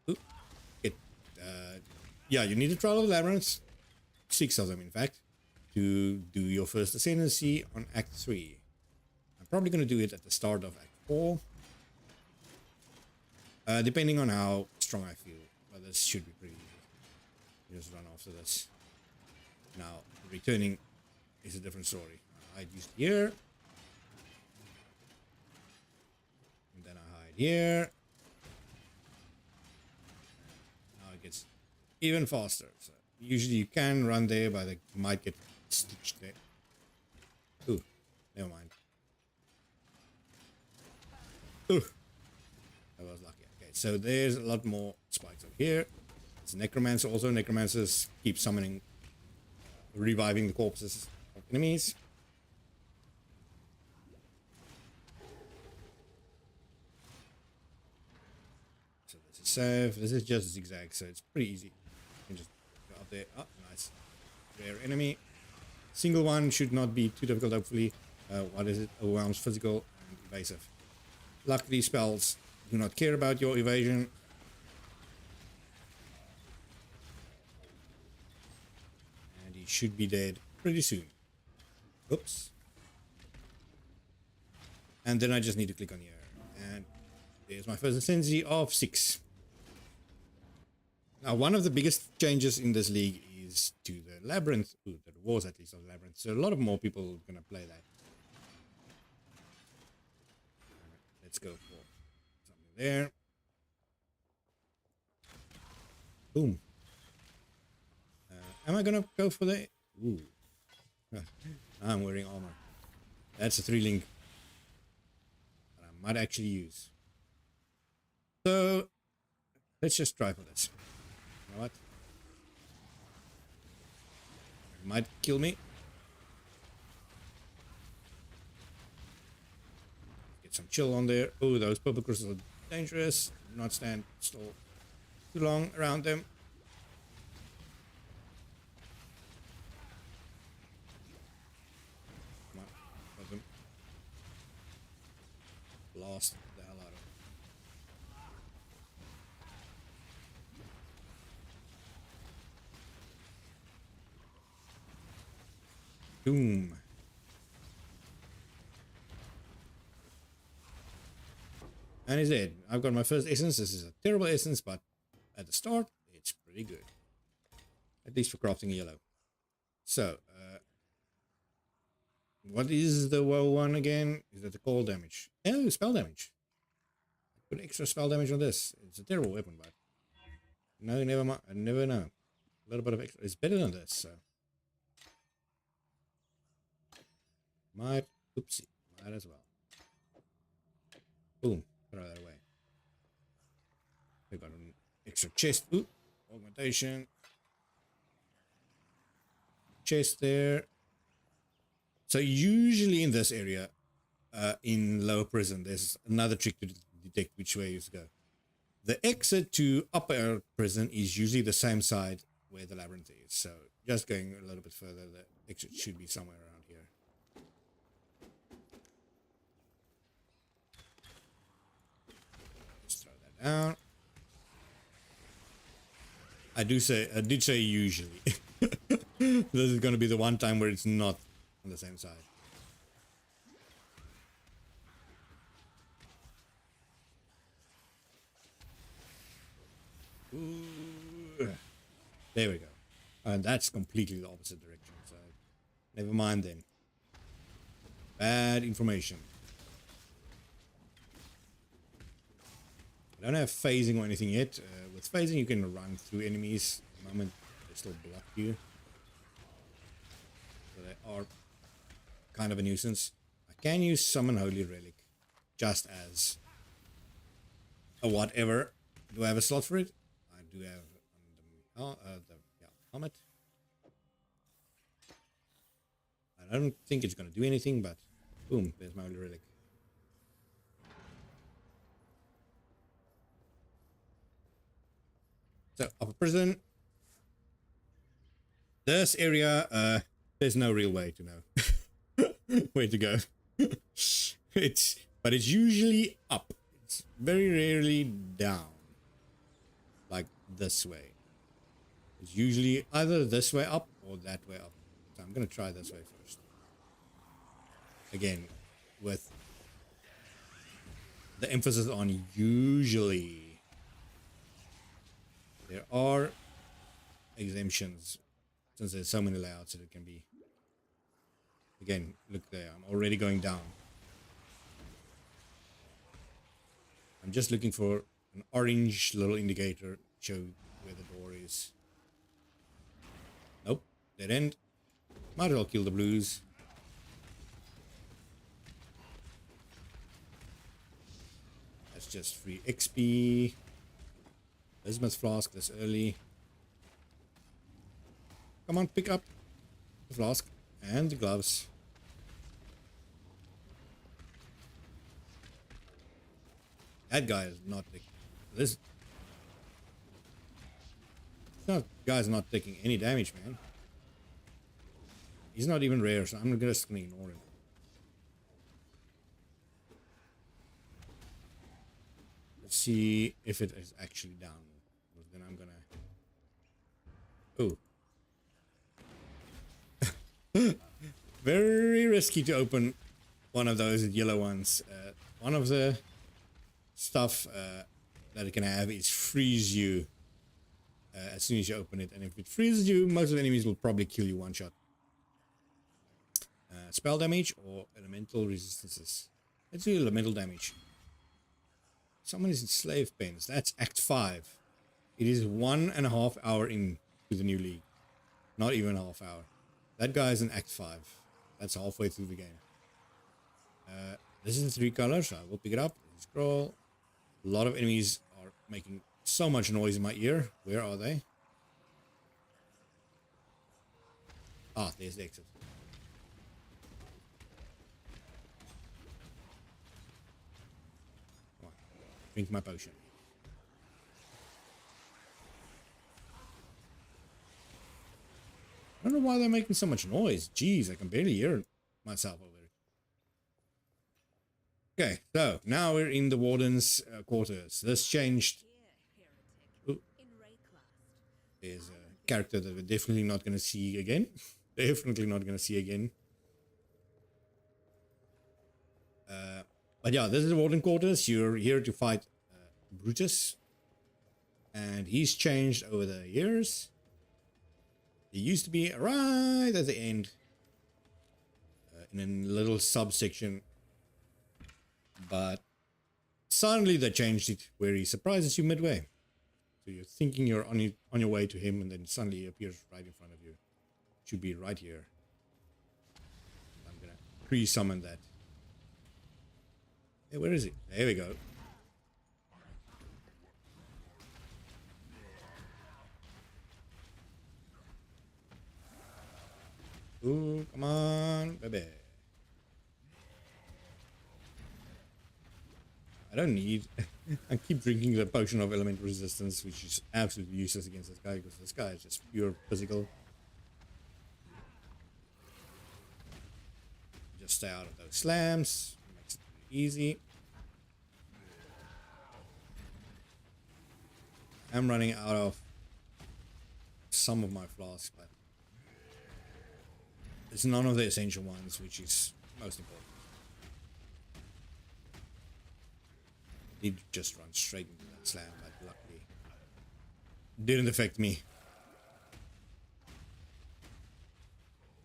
yeah, you need a Trial of the Labyrinth, 6 of them in fact, to do your first ascendancy on Act 3. I'm probably going to do it at the start of Act 4. Depending on how strong I feel. But this should be pretty easy. Just run after this. Now, returning is a different story. I hide just here. And then I hide here. Now it gets even faster. So usually you can run there, but it might get stitched there. Ooh, never mind. Ooh, I was lucky. Okay, so there's a lot more spikes over here. It's a necromancer also. Necromancers keep summoning, reviving the corpses of enemies. So this is safe. This is just zigzag, so it's pretty easy. You can just go up there. Oh, nice. Rare enemy. Single one should not be too difficult, hopefully. What is it? Overwhelms physical and evasive. Luckily, spells do not care about your evasion. And he should be dead pretty soon. Oops. And then I just need to click on here. And there's my first ascendancy of 6. Now, one of the biggest changes in this league is to the Labyrinth. Ooh, the rewards at least of the Labyrinth. So a lot of more people are going to play that. Let's go for something there. Boom. Am I going to go for the... Ooh. I'm wearing armor. That's a 3-link that I might actually use. So, let's just try for this. You know what? It might kill me. Get some chill on there. Oh, those purple crystals are dangerous. Do not stand still too long around them. Come on, got them. Blast the hell out of them. Boom. And he's dead. I've got my first essence. This is a terrible essence, but at the start, it's pretty good. At least for crafting yellow. So, what is the woe one again? Is that the cold damage? Oh, spell damage. Put extra spell damage on this. It's a terrible weapon, but no, never mind. I never know. A little bit of extra. It's better than this, so. Might, oopsie, might as well. Boom, throw that away. We got an extra chest. Ooh, augmentation. chest there. So usually in this area, in lower prison, there's another trick to detect which way you go. The exit to upper prison is usually the same side where the labyrinth is. So just going a little bit further, the exit should be somewhere around here. Just throw that down. I did say usually. This is going to be the one time where it's not on the same side. Ooh. There we go. And that's completely the opposite direction. So never mind then. Bad information. I don't have phasing or anything yet. With phasing, you can run through enemies. At the moment, they still block you. So they are kind of a nuisance. I can use Summon Holy Relic just as a whatever. Do I have a slot for it? I do have the helmet. I don't think it's going to do anything, but boom, there's my Holy Relic. So, upper prison. This area, there's no real way to know where to go. But it's usually up. It's very rarely down. Like this way. It's usually either this way up or that way up. So I'm going to try this way first. Again, with the emphasis on usually. There are exemptions since there's so many layouts that it can be. Again, look there, I'm already going down. I'm just looking for an orange little indicator to show where the door is. Nope, dead end. Might as well kill the blues. That's just free XP. Bismuth flask this early. Come on, pick up the flask and the gloves. That guy is not taking this. That guy's not taking any damage, man. He's not even rare, so I'm just gonna ignore him. Let's see if it is actually down. Then I'm gonna. Oh. Very risky to open one of those yellow ones. One of the stuff that it can have is freeze you as soon as you open it. And if it freezes you, most of the enemies will probably kill you one shot. Spell damage or elemental resistances. Let's do elemental damage. Someone is in slave pens. That's Act 5. It is 1.5 hours into the new league. Not even a half hour. That guy is in Act 5. That's halfway through the game. This is the 3 colors. So I will pick it up. Scroll. A lot of enemies are making so much noise in my ear. Where are they? Ah, there's the exit. Come on. Drink my potion. I don't know why they're making so much noise. Jeez, I can barely hear myself over it. Okay, so now we're in the warden's quarters. This changed. Ooh. There's a character that we're definitely not going to see again. Definitely not going to see again. But yeah, this is the warden quarters. You're here to fight Brutus. And he's changed over the years. It used to be right at the end in a little subsection, but suddenly they changed it where he surprises you midway. So you're thinking you're on your way to him, and then suddenly he appears right in front of you. Should be right here. I'm gonna pre-summon that. Hey, where is it? There we go. Ooh, come on, baby. I don't need... I keep drinking the potion of element resistance, which is absolutely useless against this guy, because this guy is just pure physical. Just stay out of those slams. Makes it pretty easy. I'm running out of some of my flasks, but it's none of the essential ones, which is most important. Did just run straight into that slam, but luckily didn't affect me.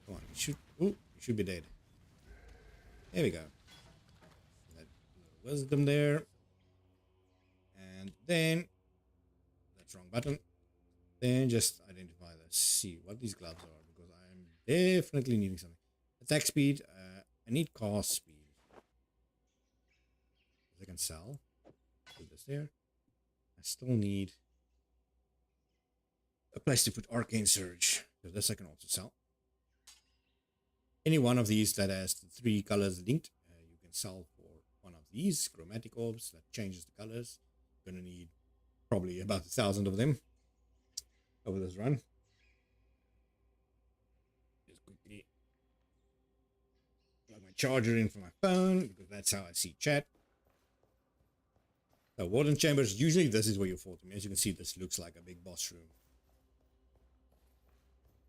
Come on, you should be dead. There we go. That wisdom there. And then that's wrong button. Then just identify the see what these gloves are, because I am definitely needing something. Attack speed. I need cast speed. I can sell. Put this there. I still need a place to put Arcane Surge. So this I can also sell. Any one of these that has the 3 colors linked, you can sell for one of these chromatic orbs that changes the colors. You're gonna need probably about 1,000 of them over this run. Just quickly plug my charger in for my phone, because that's how I see chat. So Warden Chambers, usually this is where you fought them. As you can see, this looks like a big boss room.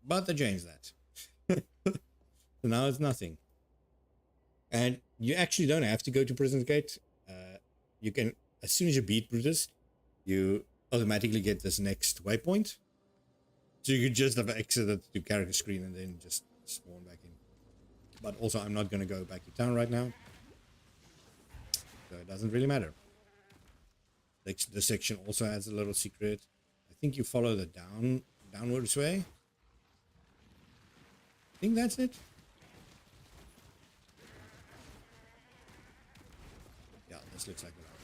But they changed that. So now it's nothing. And you actually don't have to go to Prison's Gate. You can, as soon as you beat Brutus, you automatically get this next waypoint. So you could just have exited to character screen and then just spawn back in. But also, I'm not going to go back to town right now. So it doesn't really matter. This section also has a little secret. I think you follow the downwards way. I think that's it. Yeah, this looks like the right way.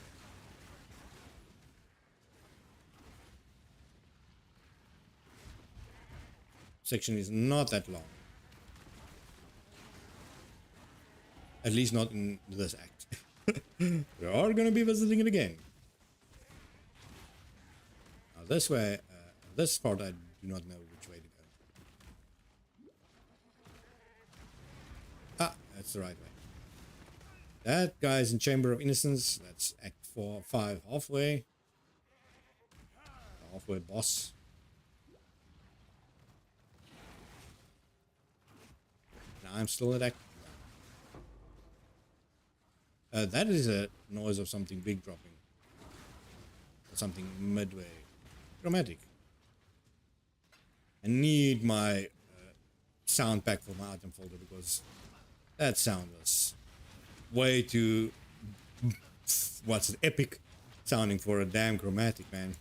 Section is not that long. At least not in this act. We are going to be visiting it again. Now this way, this part I do not know which way to go. Ah, that's the right way. That guy's in Chamber of Innocence. That's Act 4, 5, halfway. The halfway boss. Now I'm still at Act. That is a noise of something big dropping. Something midway. Dramatic. I need my sound pack for my item folder, because that sound was way too, what's it, epic sounding for a damn chromatic, man.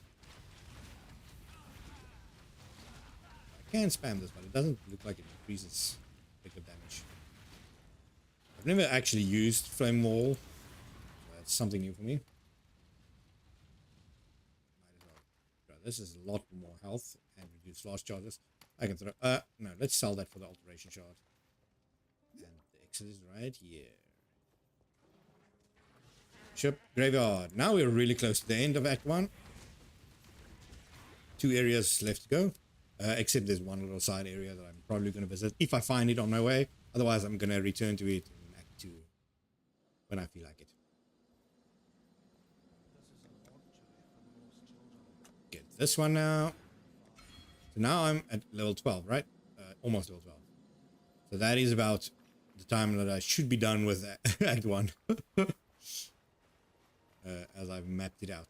I can spam this, but it doesn't look like it increases pickup damage. I've never actually used Flame Wall. So that's something new for me. Might as well try. This is a lot more health and reduce flash charges. I can throw. No, let's sell that for the alteration shard. And the exit is right here. Ship Graveyard. Now we're really close to the end of Act 1. 2 areas left to go. Except there's one little side area that I'm probably going to visit if I find it on my way. Otherwise, I'm going to return to it in Act 2 when I feel like it. Get this one now. So now I'm at level 12, right? Almost level 12. So that is about the time that I should be done with Act 1. As I've mapped it out.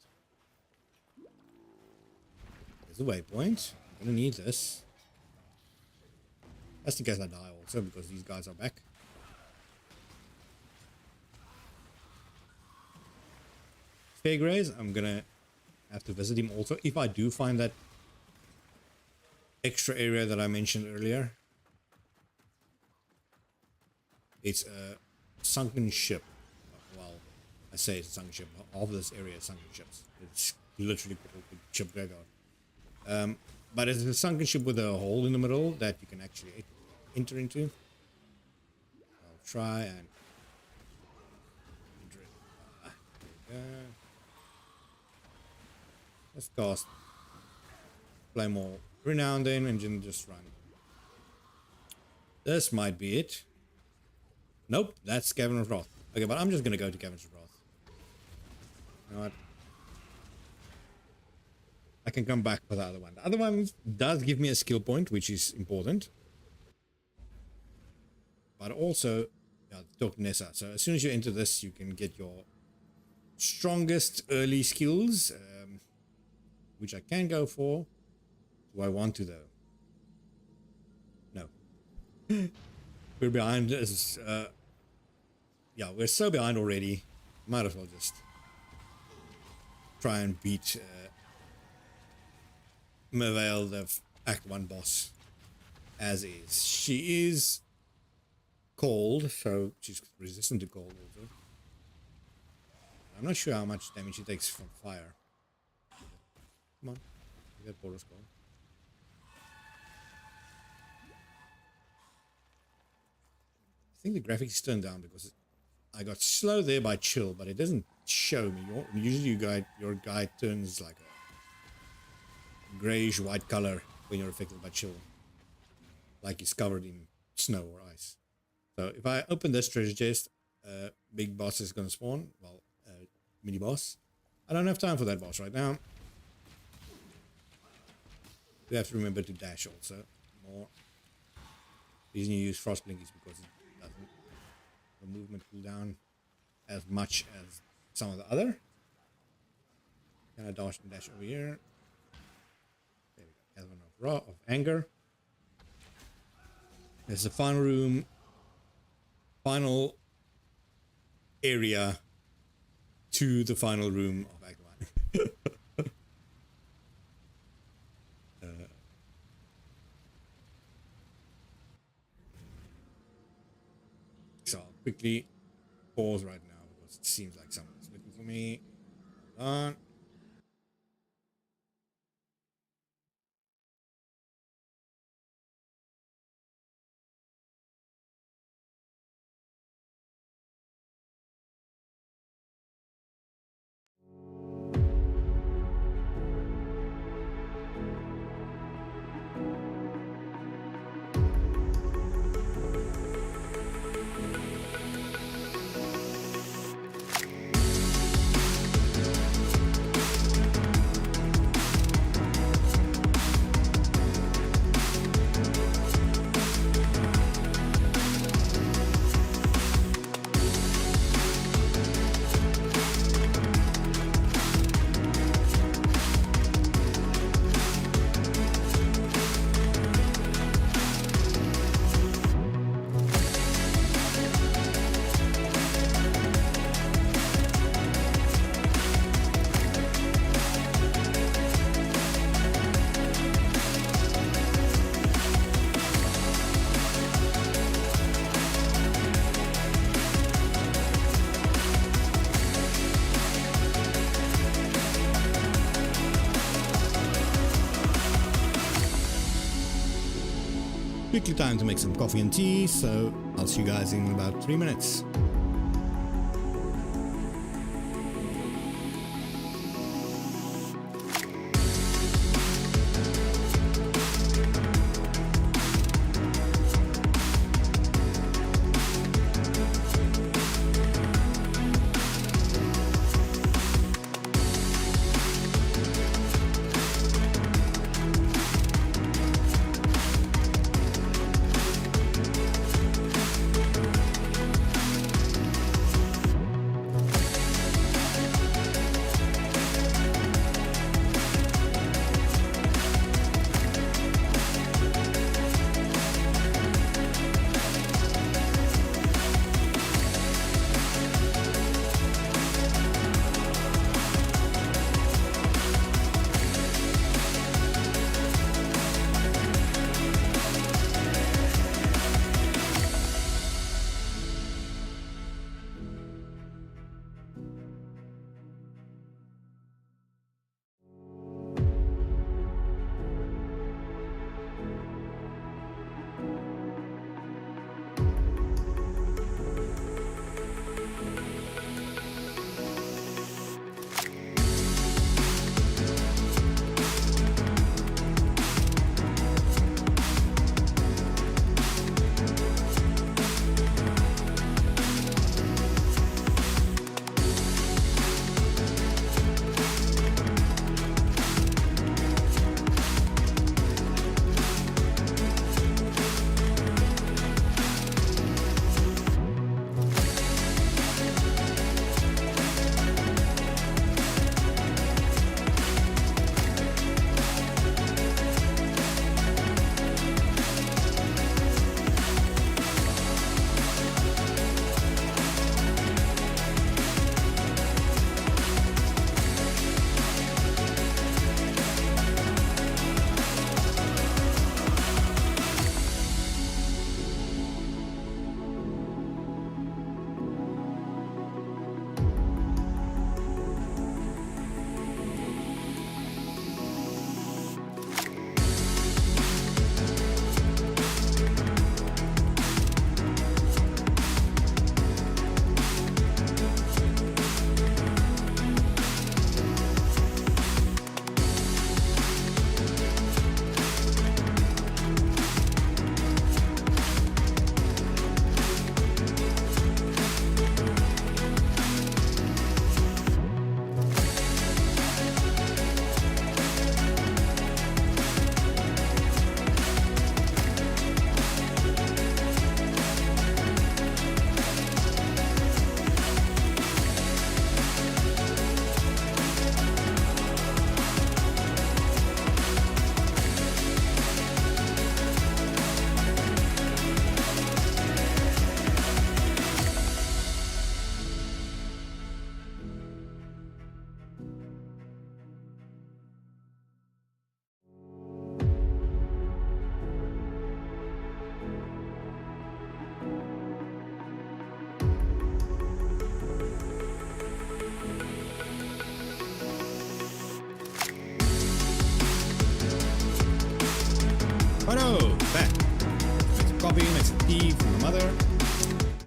There's a waypoint. I'm gonna need this. Just in case I die also, because these guys are back. Fairgrays, I'm gonna have to visit him also. If I do find that extra area that I mentioned earlier. It's a sunken ship. Well, I say it's a sunken ship. All of this area is sunken ships. It's literally called the ship graveyard. But it's a sunken ship with a hole in the middle that you can actually enter into. I'll try and enter it. There we go. Let's cast play more renown then and then just run. This might be it. Nope, that's Cavern of Wrath. Okay, but I'm just gonna go to Cavern of Wrath. You know what? I can come back for the other one. The other one does give me a skill point, which is important. But also, yeah, talk to Nessa. So as soon as you enter this, you can get your strongest early skills, which I can go for. Do I want to though? No. We're behind as yeah, we're so behind already. Might as well just try and beat Merveil, the Act 1 boss, as is. She is cold, so she's resistant to cold also. I'm not sure how much damage she takes from fire. Come on, get Boros Skull. I think the graphics is turned down because I got slow there by chill, but it doesn't show me. Usually your guy turns like a grayish white color when you're affected by chill, like it's covered in snow or ice. So if I open this treasure chest, big boss is gonna spawn. Well, mini boss. I don't have time for that boss right now. We have to remember to dash also more. The reason you use Frostblink is because it doesn't the movement cooldown as much as some of the other. Can I dash over here? There we go. Cavern of Raw of Anger. There's the final room, final area to the final room of Act 1. So I'll quickly pause right now because it seems like someone's looking for me. Hold on. Quickly time to make some coffee and tea, so I'll see you guys in about 3 minutes.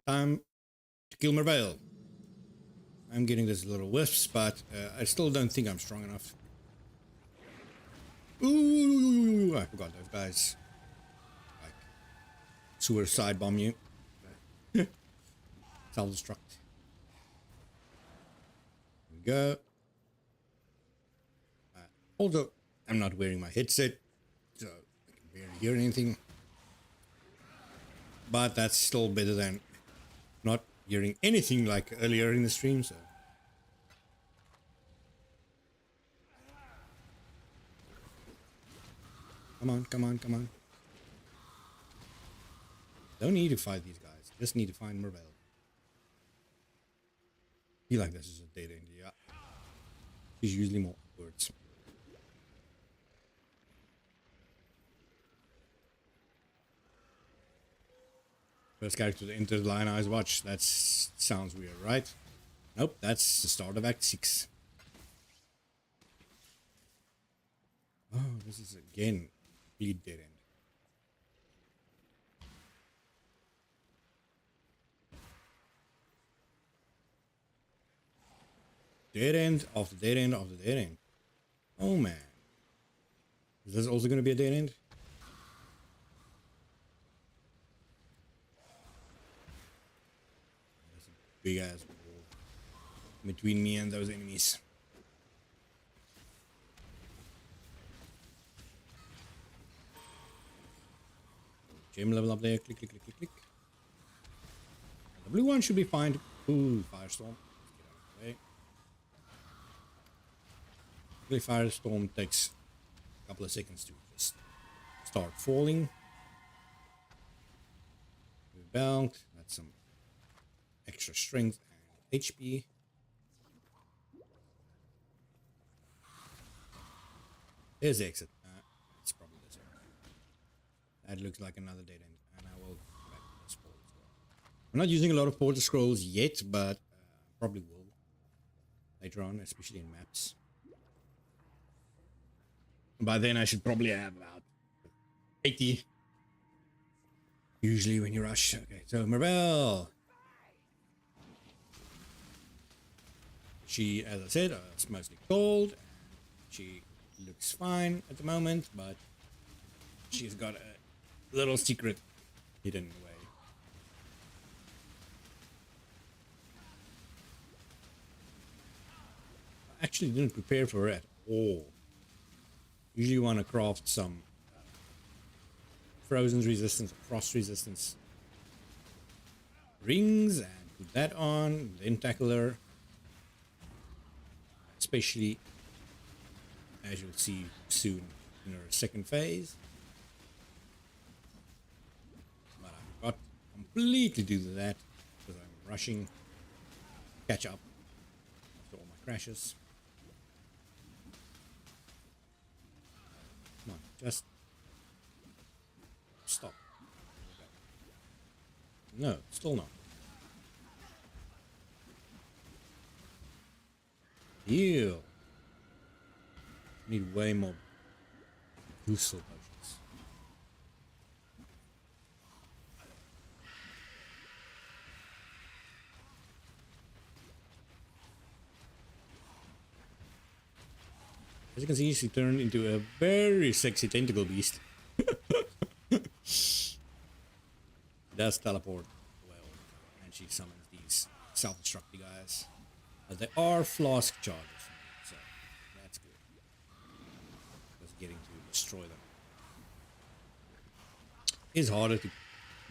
Time to kill Merveil. I'm getting this little wisps, but I still don't think I'm strong enough. Ooh, I forgot those guys. Like, suicide bomb you. Self-destruct. Here we go. Although I'm not wearing my headset, so I can barely hear anything. But that's still better than not hearing anything like earlier in the stream, so. Come on, come on, come on. Don't need to fight these guys. Just need to find Merveil. I feel like this is a dead end, yeah. She's usually more upwards. First character to enter the Lion Eyes Watch. That sounds weird, right? Nope, that's the start of Act 6. Oh, this is again complete dead end. Dead end after dead end after dead end. Oh man. Is this also going to be a dead end? There's a big ass wall between me and those enemies. Gem level up there. Click, click, click, click, click. The blue one should be fine. Ooh, Firestorm. Let's get out of the way. Firestorm takes a couple of seconds to just start falling. Rebound. That's some extra strength and HP. There's the exit. It's probably this one. That looks like another dead end, and I will go back to this portal as well. I'm not using a lot of portal scrolls yet, but probably will later on, especially in maps. By then, I should probably have about 80. Usually when you rush. Okay, so Merveil. She, as I said, is mostly cold. She looks fine at the moment, but she's got a little secret hidden away. I actually didn't prepare for it at all. Usually you want to craft some frozen resistance, frost resistance rings and put that on, then tackle her. Especially as you'll see soon in her second phase. But I forgot completely to do that because I'm rushing catch up after all my crashes. Come on, just stop. No, still not. Heal. Need way more useful potions. As you can see, she turned into a very sexy tentacle beast. Does teleport well, and she summons these self-destructing guys. But they are flask charges, so that's good. Just getting to destroy them. It's harder to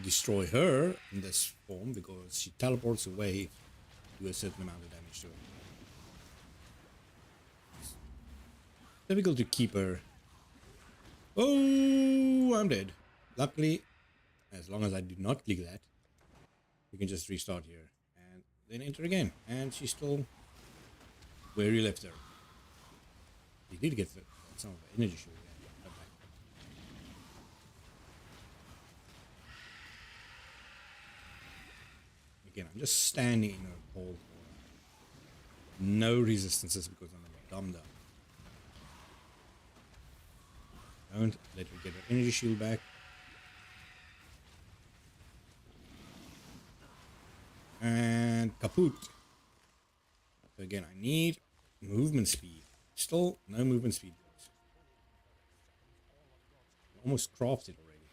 destroy her in this form because she teleports away to a certain amount of damage to her. It's difficult to keep her. Oh, I'm dead. Luckily, as long as I do not click that, we can just restart here and then enter again. And she's still where you left her. You did get some of the energy shield. Again, I'm just standing in a cold water. No resistances because I'm a dumb. Don't let her get her energy shield back. And kaput. So again, I need movement speed. Still no movement speed. Almost crafted already.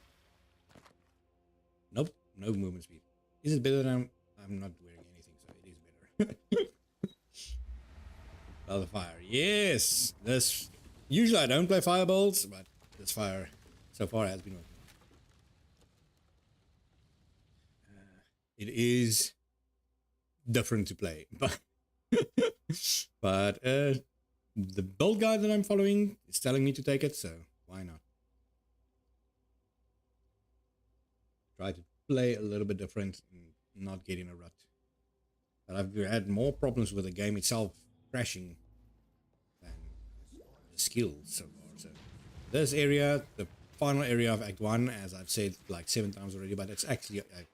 Nope, no movement speed. Is it better than I'm not wearing anything, so it is better. Other fire. Yes! This usually I don't play firebolts, but this fire so far has been working. It is different to play, but the build guide that I'm following is telling me to take it, so why not? Try to play a little bit different and not get in a rut. But I've had more problems with the game itself crashing than the skills so far. So this area, the final area of Act 1, as I've said like 7 times already, but it's actually a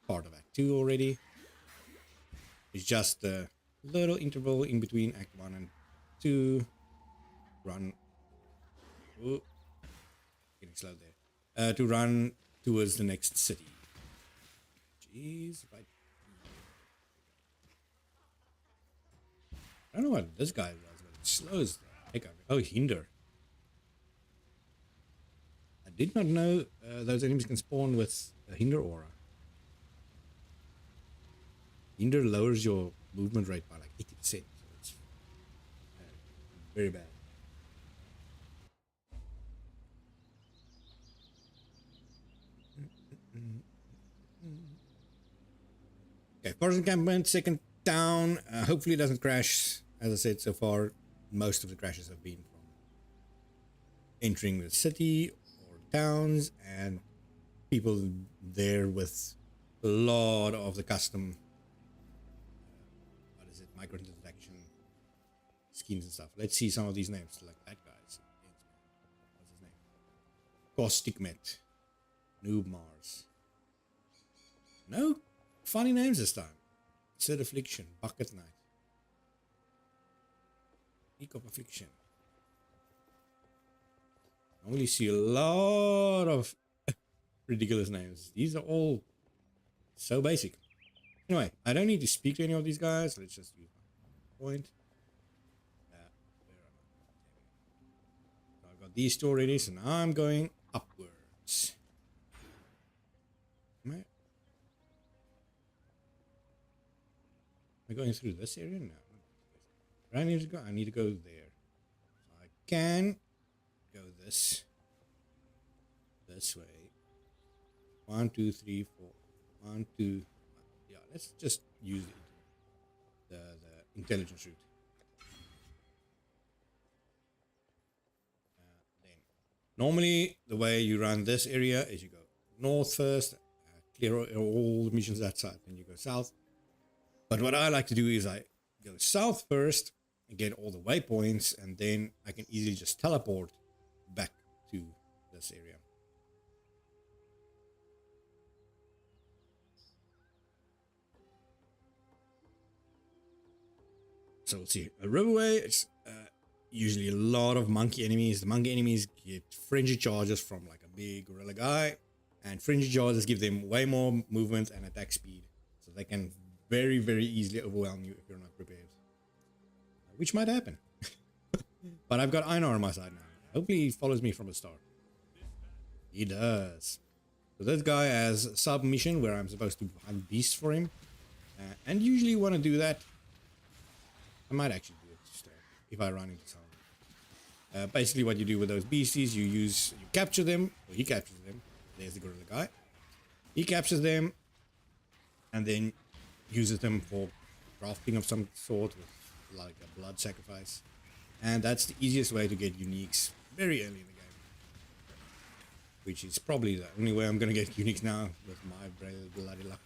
part of Act 2 already. It's just a little interval in between Act 1 and 2. Run. Ooh, getting slow there. To run towards the next city. Jeez, right. I don't know what this guy does, but it slows the heck out of it. Oh, hinder. I did not know those enemies can spawn with a hinder aura. Hinder lowers your movement rate by like 80%. So it's very bad. Okay, first encampment, second town. Hopefully it doesn't crash. As I said, so far, most of the crashes have been from entering the city or towns and people there with a lot of the custom, what is it, microtransaction skins and stuff. Let's see some of these names, like that guy's. What's his name? Caustic Met. Noob Mars. No funny names this time. Said Affliction. Bucket Knight. Peak of Affliction. I only see a lot of ridiculous names. These are all so basic. Anyway, I don't need to speak to any of these guys. Let's just use my point. Where am I? So I've got these two already, so now I'm going upwards. Am I going through this area? No. Where I need to go? I need to go there. So I can go this way. 1, 2, 3, 4. 1, 2. Yeah, let's just use the intelligence route. Then normally the way you run this area is you go north first, clear all the missions that side, then you go south. But what I like to do is I go south first and get all the waypoints, and then I can easily just teleport back to this area. So let's see. A riverway, it's usually a lot of monkey enemies. The monkey enemies get frenzy charges from like a big gorilla guy, and frenzy charges give them way more movement and attack speed, so they can very, very easily overwhelm you if you're not prepared, which might happen. But I've got Einar on my side now. Hopefully he follows me from the start. He does. So this guy has a sub mission where I'm supposed to hunt beasts for him, and usually want to do that. I might actually do it just, if I run into someone. Basically what you do with those beasties, you capture them, or he captures them. There's the gorilla guy. He captures them and then uses them for crafting of some sort, with like a blood sacrifice. And that's the easiest way to get uniques very early in the game, which is probably the only way I'm going to get uniques now with my bloody luck.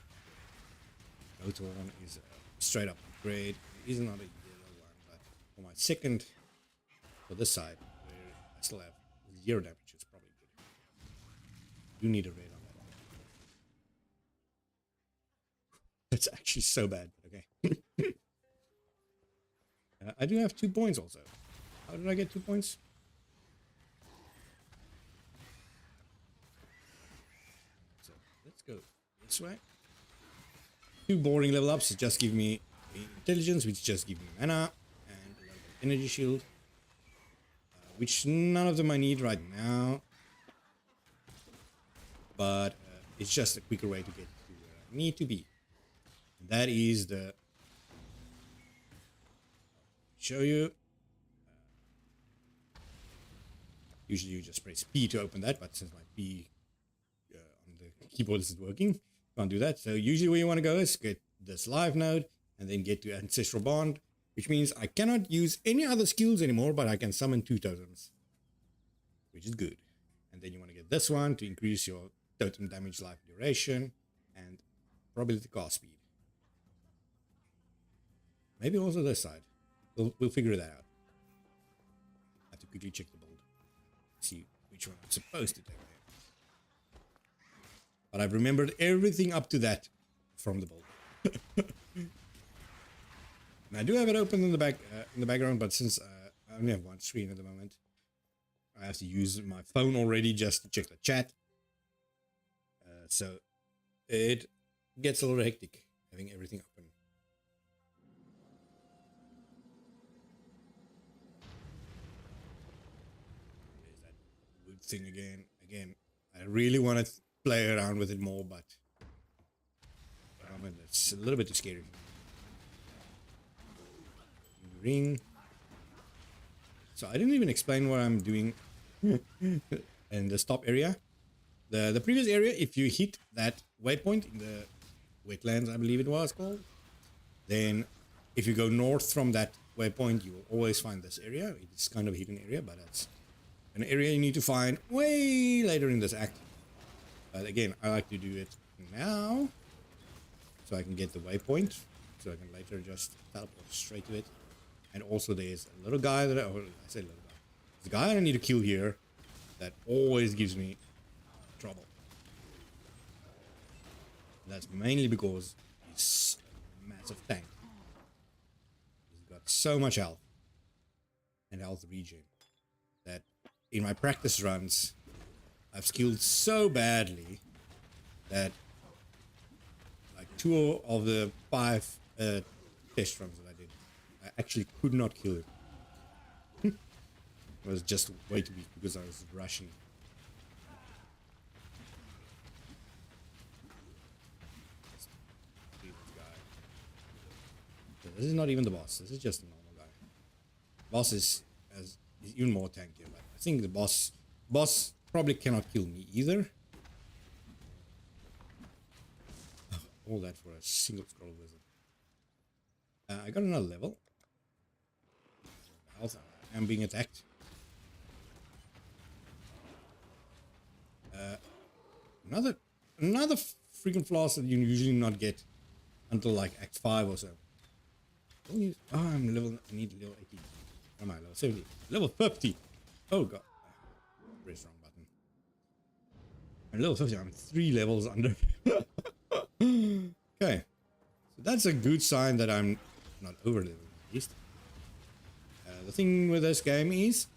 Goathorn is a straight up upgrade. It is not a yellow one, but for my second, for this side, where I still have 0 damage, it's probably good. You need a red on that. That's actually so bad, okay. I do have 2 points also. How did I get 2 points? So let's go this way. 2 boring level ups that just give me intelligence, which just give me mana, and a little bit of energy shield, which none of them I need right now. But it's just a quicker way to get to where I need to be. And that is the... show you. Usually you just press P to open that, but since my P on the keyboard isn't working, can't do that. So usually where you want to go is get this live node and then get to Ancestral Bond, which means I cannot use any other skills anymore, but I can summon 2 totems, which is good. And then you want to get this one to increase your totem damage, life duration, and probability cast speed. Maybe also this side. We'll figure that out. I have to quickly check the build. See which one I'm supposed to take there. But I've remembered everything up to that from the build. And I do have it open in the background, but since I only have one screen at the moment, I have to use my phone already just to check the chat. So it gets a little hectic having everything open. Thing again, I really want to play around with it more, but it's a little bit too scary. Ring. So I didn't even explain what I'm doing in the stop area. The previous area, if you hit that waypoint in the wetlands, I believe it was called, then if you go north from that waypoint, you will always find this area. It's kind of a hidden area, but it's an area you need to find way later in this act. But again, I like to do it now, so I can get the waypoint, so I can later just teleport straight to it. And also there's a little guy that I say little guy. There's a guy I need to kill here that always gives me trouble. And that's mainly because he's a massive tank. He's got so much health and health regen that in my practice runs, I've skilled so badly that like 2 of the 5 test runs that I did, I actually could not kill him. It was just way too weak because I was rushing. So this is not even the boss. This is just a normal guy. Boss is even more tankier, but I think the boss probably cannot kill me either. All that for a single scroll wizard. I got another level. Health. I'm being attacked. Another freaking flask that you usually not get until like Act 5 or so. Oh, I'm level. I need level 18. Am I level 70? Level 50. Oh god. Press wrong button. I'm level 50. I'm 3 levels under. Okay. So that's a good sign that I'm not over leveled at least. The thing with this game is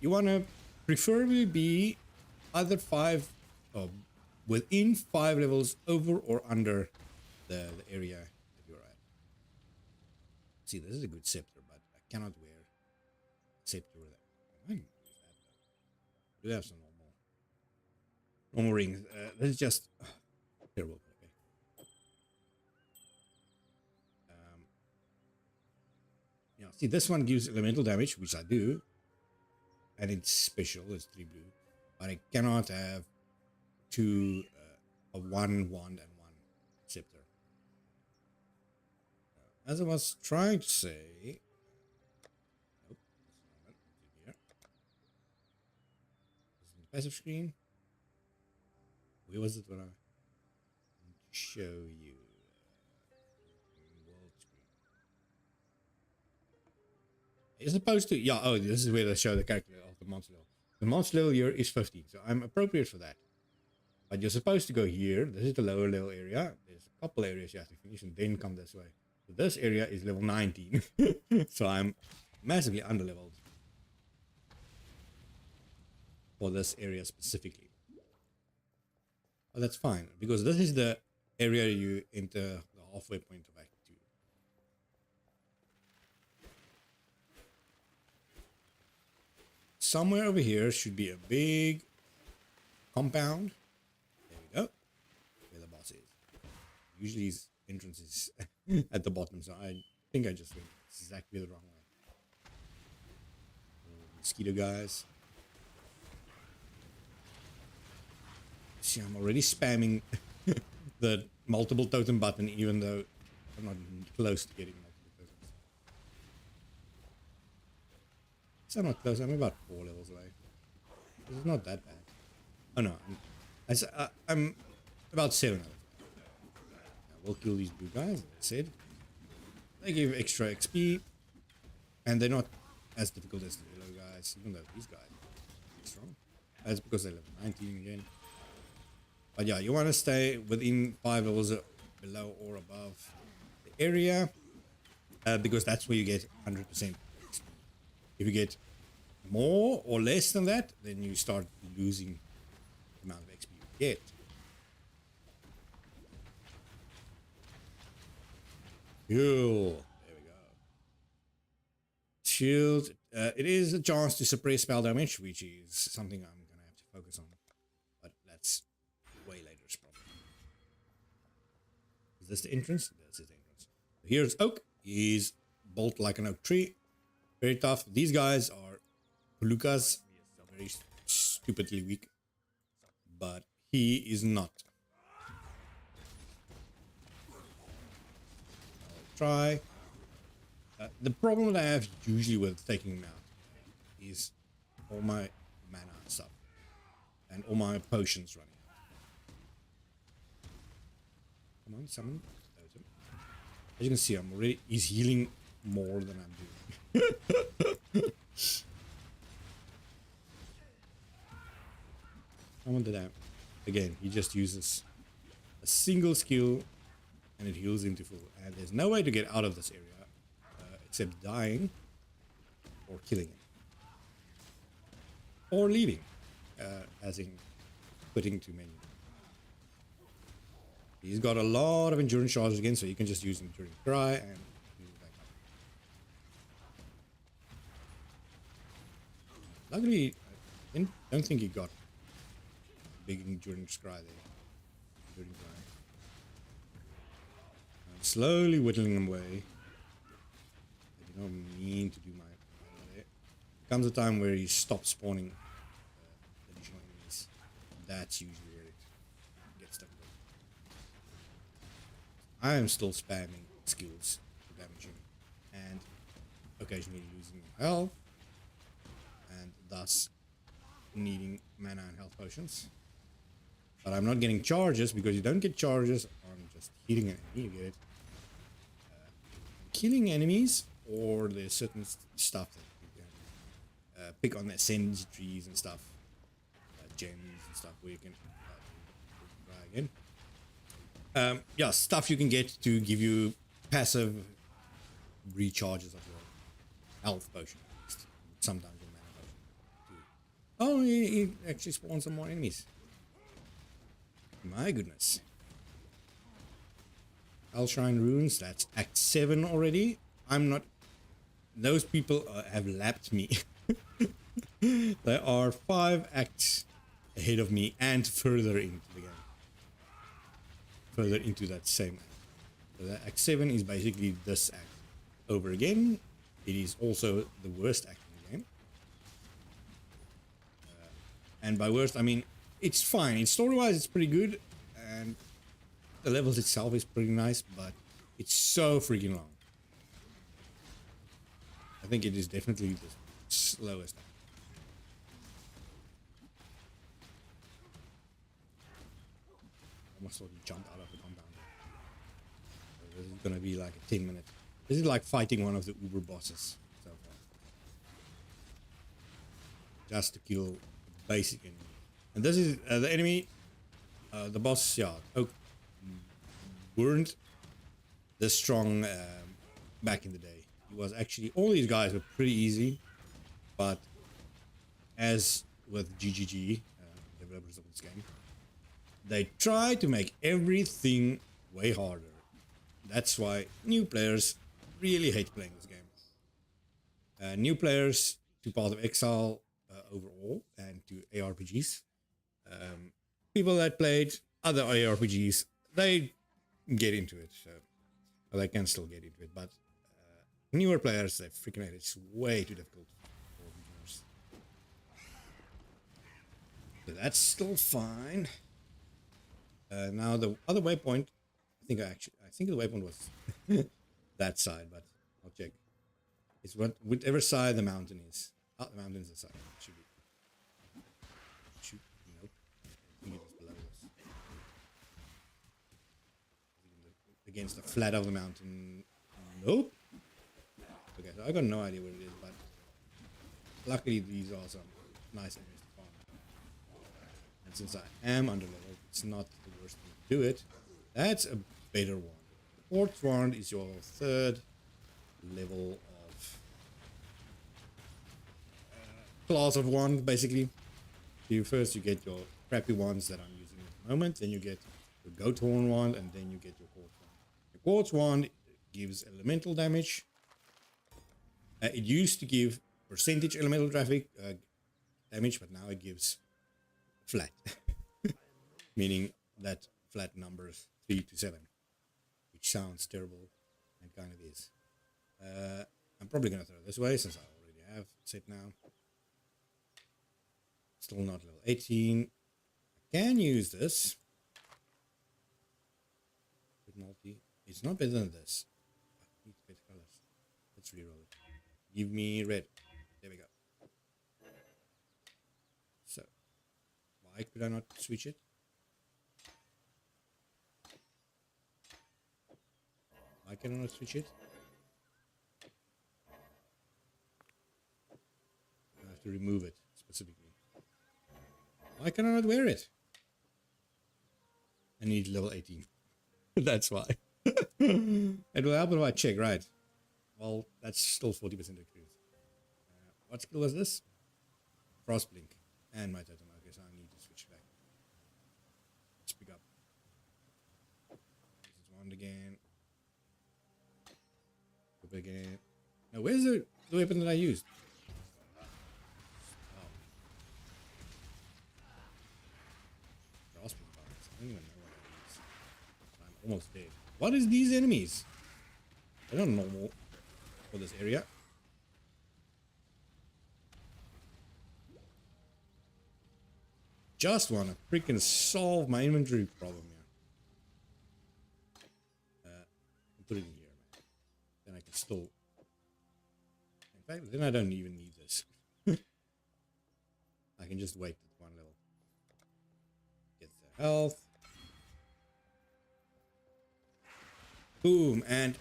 you want to preferably be either 5 or within 5 levels over or under the area that you're at. See, this is a good scepter, but I cannot wear scepter with that. I do have some normal rings. This is just terrible. Okay. Yeah, see, this one gives elemental damage, which I do, and it's special. It's 3 blue, but I cannot have 2 a 1 wand and 1 scepter. As I was trying to say, nope, that's not it. Here. This is the passive screen. Where was it when I show you? World screen. It's supposed to, yeah. Oh, this is where they show the character of the monster level. The monster level here is 15, so I'm appropriate for that. But you're supposed to go here. This is the lower level area. There's a couple areas you have to finish and then come this way. So this area is level 19. So I'm massively underleveled for this area specifically. But that's fine, because this is the area you enter the halfway point of Act 2. Somewhere over here should be a big compound. There we go. Where the boss is. Usually his entrance is at the bottom, so I think I just went exactly the wrong way. Mosquito guys. See, I'm already spamming the multiple totem button, even though I'm not even close to getting multiple totems. So I'm not close. I'm about 4 levels away. This is not that bad. Oh no, I'm about 7 levels away. Now we'll kill these blue guys, as I said. They give extra XP, and they're not as difficult as the yellow guys, even though these guys are strong. That's because they're level 19 again. But yeah, you want to stay within 5 levels below or above the area, because that's where you get 100% XP. If you get more or less than that, then you start losing the amount of XP you get. Cool. There we go. Shield. It is a chance to suppress spell damage, which is something I'm going to have to focus on. But that's way later's problem. Is this the entrance? This is the entrance. Here's Oak. He's built like an oak tree. Very tough. These guys are Pulukas. Very stupidly weak. But he is not. I'll try. The problem that I have usually with taking him out is all my mana and stuff. And all my potions running out. Come on, summon. As you can see, he's healing more than I'm doing. Summon the down. Again, he just uses a single skill and it heals him to full. And there's no way to get out of this area except dying or killing him. Or leaving, as in putting too many. He's got a lot of endurance charges again, so you can just use Enduring Cry and use it back up. Luckily, I don't think he got big Endurance Cry there. Enduring Cry. I'm slowly whittling him away. I do not mean to do my there. Comes a time where he stops spawning additional enemies. That's usually where it gets stuck. I am still spamming skills to damage him and occasionally losing health and thus needing mana and health potions. But I'm not getting charges because you don't get charges on just hitting an enemy. You get it killing enemies, or there's certain stuff that you can pick on the ascend trees and stuff, gems and stuff where you can try again. Yeah, stuff you can get to give you passive recharges of your health potion, at least. Sometimes your mana potion too. Oh, he actually spawned some more enemies. My goodness. Hell Shrine Runes, that's Act 7 already. I'm not... Those people have lapped me. There are 5 acts ahead of me and further into the game. Further into that same act. So that Act 7 is basically this act over again. It is also the worst act in the game. And by worst, I mean, it's fine. It's story-wise, it's pretty good. And the levels itself is pretty nice, but it's so freaking long. I think it is definitely the slowest act. Almost thought he jumped out of the compound. So this is gonna be like a 10-minute. This is like fighting one of the Uber bosses so far. Just to kill basic enemy. And this is the enemy, the boss, yeah, Oak weren't this strong back in the day. It was actually, all these guys were pretty easy, but as with GGG, developers of this game, they try to make everything way harder. That's why new players really hate playing this game. New players to part of Exile overall and to ARPGs. People that played other ARPGs, they get into it. So, well, they can still get into it. But newer players, they freaking hate it. It's way too difficult for beginners. So that's still fine. Now the other waypoint, I think the waypoint was that side, but I'll check. It's whichever side the mountain is. Oh, the mountain's the side. It should be. Shoot. Nope. I think it was below us. Against the flat of the mountain. Nope. Okay, so I got no idea what it is, but luckily these are some nice areas to farm. And since I am under level, it's not the worst thing to do it. That's a better one. The fourth wand is your third level of class of wand, basically. First you get your crappy ones that I'm using at the moment, then you get your goat horn wand, and then you get your quartz wand. The quartz wand gives elemental damage. It used to give percentage elemental damage, but now it gives flat, meaning that flat numbers 3 to 7, which sounds terrible and kind of is. I'm probably gonna throw this away since I already have set now. Still not level 18. I can use this. Multi. It's not better than this. I need better colors. Let's reroll it. Give me red. There we go. So, why could I not switch it? Why can I not switch it? I have to remove it specifically. Why can I not wear it? I need level 18. That's why. It will help if I check, right? Well, that's still 40% increase. What skill is this? Frostblink. And my totem. Okay, so I need to switch back. Let's pick up. This is wand again. Go again. Now, where's the weapon that I used? Oh. Frostblink bombs. I don't even know what that is. I'm almost dead. What is these enemies? They're not normal for this area. Just want to freaking solve my inventory problem here. Put it in here, man. Then I can still. In fact, then I don't even need this. I can just wait at one level. Get the health. Boom, and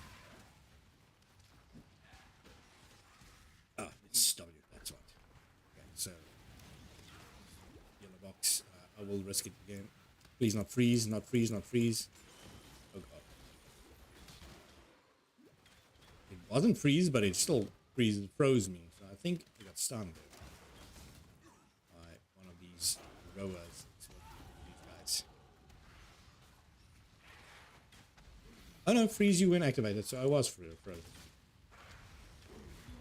it's W. That's right. Okay, so yellow box. I will risk it again. Please, not freeze, not freeze, not freeze. Oh god. It wasn't freeze, but it still froze me. So I think I got stunned by one of these rowers. These guys. Oh no, freeze you when activated. So I was frozen.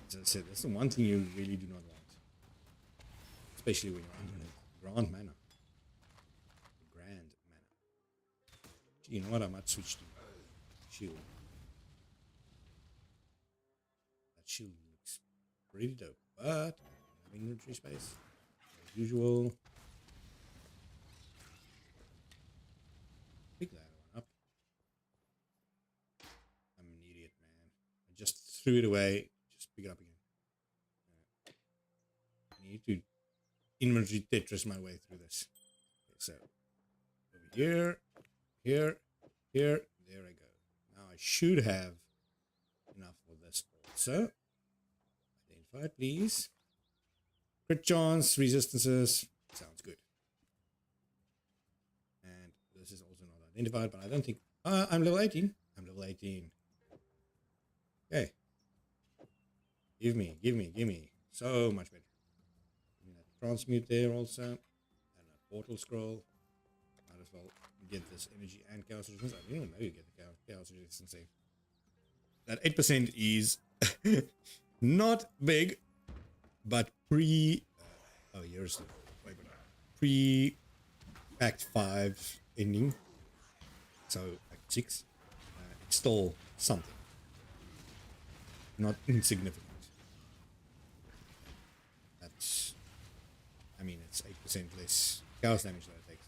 As I said, that's the one thing you really do not want. Especially when you're under the grand mana. The grand mana. You know what? I might switch to shield. That shield looks pretty dope. But I have inventory space. As usual. Pick that one up. I'm an idiot, man. I just threw it away. Just pick it up again. I need to inventory Tetris my way through this. Okay, so over here, here, there I go. Now I should have enough for this also. Identify, please. Crit chance, resistances. Sounds good. And this is also not identified, but I don't think. I'm level 18. I'm level 18. Okay. Give me. So much better. Give me that transmute there also. And a portal scroll. Might as well get this energy and chaos resistance. I didn't even know you get the chaos resistance there. That 8% is not big, but here's the pre Act 5 ending. So Act 6, it's still something, not insignificant. That's, I mean, it's 8% less chaos damage that it takes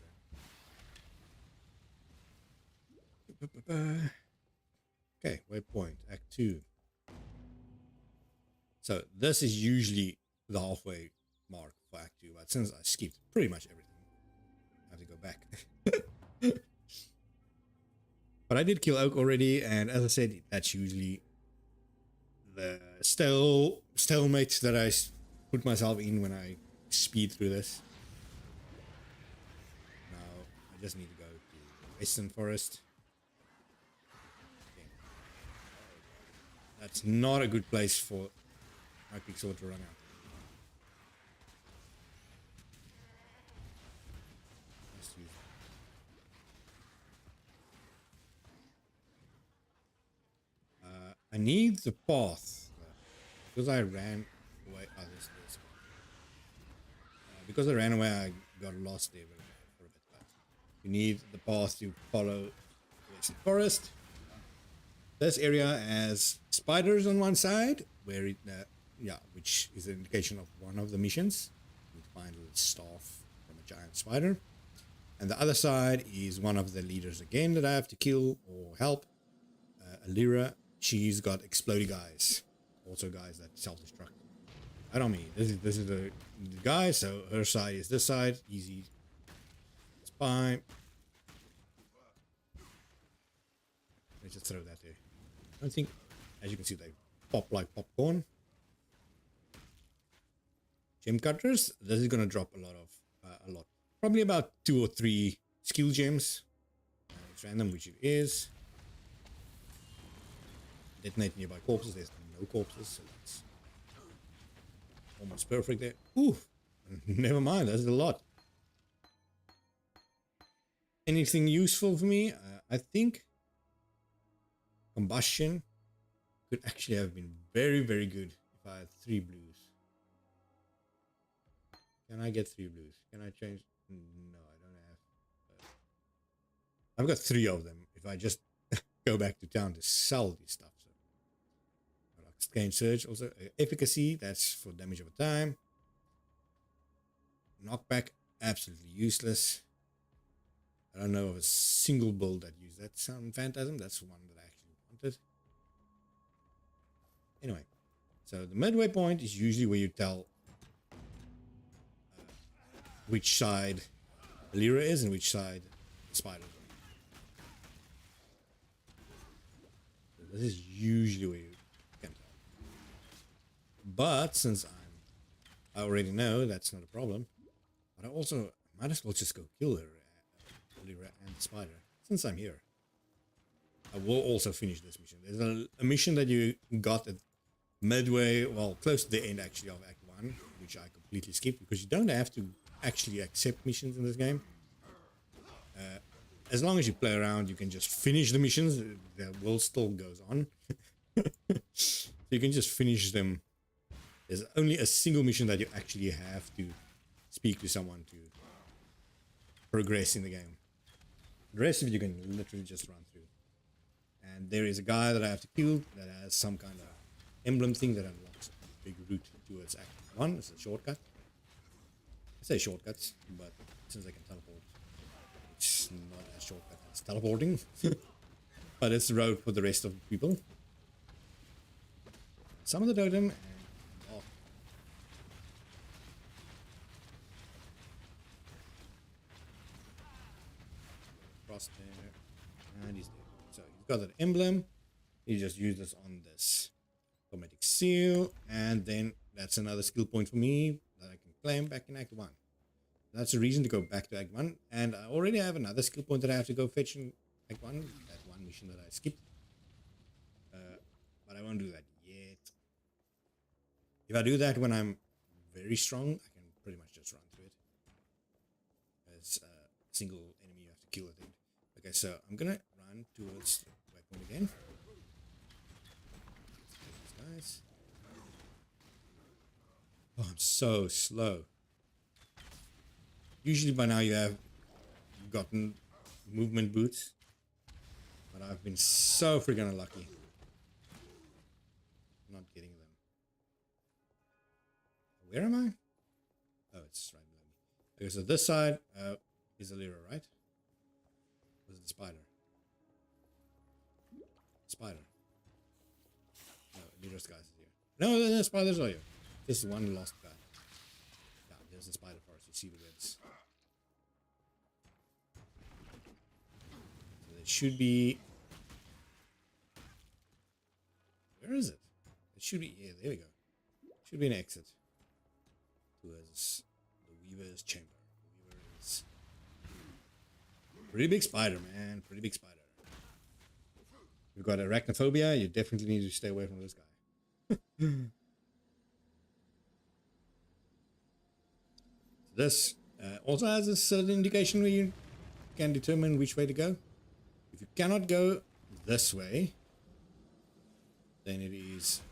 there. Okay, waypoint, Act 2. So this is usually the halfway mark for Act 2, but since I skipped pretty much everything, I have to go back. But I did kill Oak already, and as I said, that's usually the stalemate that I put myself in when I speed through this. Now, I just need to go to Western Forest. Okay. That's not a good place for my Quicksilver to run out. I need the path because I ran away. Oh, this because I ran away, I got lost there for a bit. But you need the path to follow the forest. This area has spiders on one side, where it, which is an indication of one of the missions. You need to find a staff from a giant spider, and the other side is one of the leaders again that I have to kill or help. Alira. She's got exploding guys, also guys that self-destruct. I don't mean this is the guy, so her side is this side, easy. It's fine. Let's just throw that there. I don't think, as you can see, they pop like popcorn. Gem cutters. This is gonna drop a lot, probably about 2 or 3 skill gems. It's random, which it is. Detonate nearby corpses. There's no corpses, so that's almost perfect there. Ooh, never mind. That's a lot. Anything useful for me? I think combustion could actually have been very, very good if I had 3 blues. Can I get 3 blues? Can I change? No, I don't have. I've got 3 of them. If I just go back to town to sell this stuff. Gain surge, also efficacy, that's for damage over time. Knockback, absolutely useless. I don't know of a single build that used that sound phantasm. That's one that I actually wanted. Anyway, so the midway point is usually where you tell which side Alira is and which side the spider is. So this is usually where you can tell. But since I already know that's not a problem, but I also might as well just go kill her, Alira and the spider, since I'm here. I will also finish this mission. There's a mission that you got at midway, well, close to the end actually of Act 1, which I completely skipped because you don't have to actually accept missions in this game. As long as you play around, you can just finish the missions. The world still goes on. So you can just finish them. There's only a single mission that you actually have to speak to someone to progress in the game. The rest of it you can literally just run through. And there is a guy that I have to kill that has some kind of emblem thing that unlocks a big route towards Act 1. It's a shortcut. I say shortcuts, but since I can teleport, it's not as shortcut as teleporting. But it's the road for the rest of the people. Some of the totem and off. Cross there, and he's there. So you've got that emblem. You just use this on this chromatic seal, and then that's another skill point for me that I can claim back in Act 1. That's a reason to go back to Act 1, and I already have another skill point that I have to go fetch in Act 1, that one mission that I skipped. But I won't do that yet. If I do that when I'm very strong, I can pretty much just run through it. It's a single enemy you have to kill at the end. Okay, so I'm gonna run towards the waypoint again. These guys. Oh, I'm so slow. Usually by now you have gotten movement boots, but I've been so freaking unlucky not getting them. Where am I? Oh, it's right below me. Okay, so this side is a Lyra, right? Was it the spider? Spider. No, Lyra's guys is here. No, the spiders are here. This is one lost guy. Yeah, there's the spider forest. You see the webs. So there should be. Where is it? It should be. Yeah, there we go. Should be an exit towards the Weaver's chamber. The Weaver is pretty big spider, man. Pretty big spider. If you've got arachnophobia, you definitely need to stay away from this guy. This also has a certain indication where you can determine which way to go. If you cannot go this way, then it is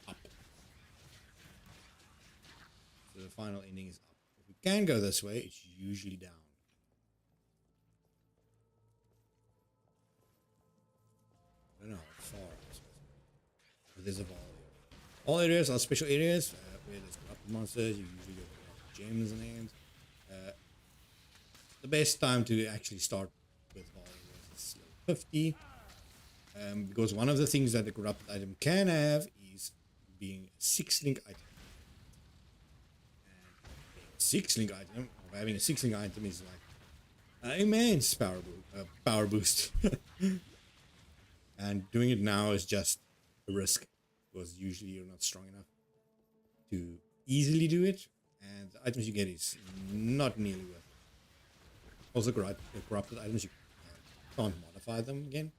up. So the final ending is up. If you can go this way, it's usually down. I don't know how far this was. But there's a ball here. All areas are special areas where there's corrupted monsters. You usually get gems in the end. The best time to actually start with all areas is level 50. Because one of the things that the corrupted item can have is being a 6-link item. And 6-link item, or having a 6-link item is like an immense power boost. And doing it now is just a risk, because usually you're not strong enough to easily do it, and the items you get is not nearly worth it. Also, corrupted items, you can't modify them again.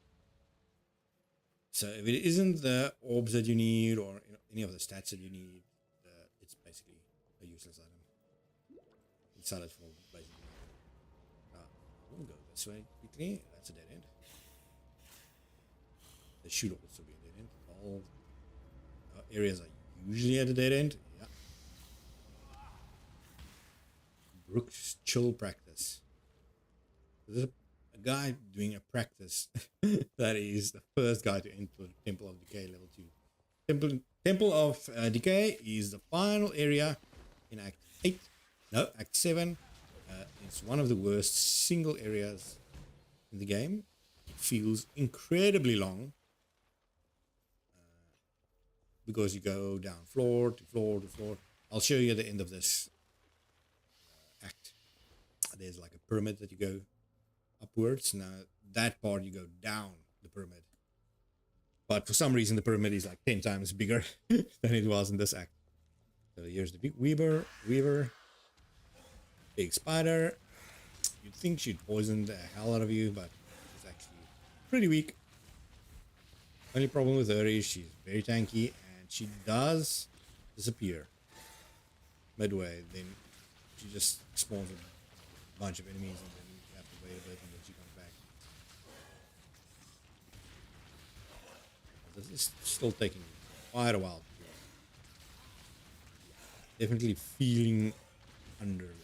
So if it isn't the orbs that you need, or any of the stats that you need, it's basically a useless item. You sell it for basically nothing. We'll go this way quickly. That's a dead end. There should also be a dead end. All areas are usually at a dead end. Yeah. Brooks chill practice. There's a guy doing a practice that is the first guy to enter Temple of Decay level 2. Temple of Decay is the final area in Act 8. No, Act 7. It's one of the worst single areas in the game. It feels incredibly long. Because you go down floor to floor to floor. I'll show you at the end of this act. There's like a pyramid that you go upwards. Now that part you go down the pyramid. But for some reason the pyramid is like 10 times bigger than it was in this act. So here's the big Weaver. Big spider. You'd think she'd poison the hell out of you, but she's actually pretty weak. Only problem with her is she's very tanky. She does disappear midway, then she just spawns a bunch of enemies, and then you have to wait a bit, and then she comes back. This is still taking quite a while to do. Definitely feeling under level.